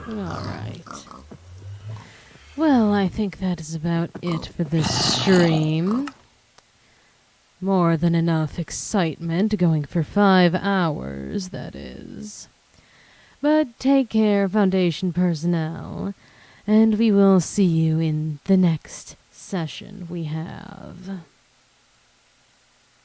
Alright. Well, I think that is about it for this stream. More than enough excitement, going for 5 hours, that is. But take care, Foundation personnel, and we will see you in the next session we have.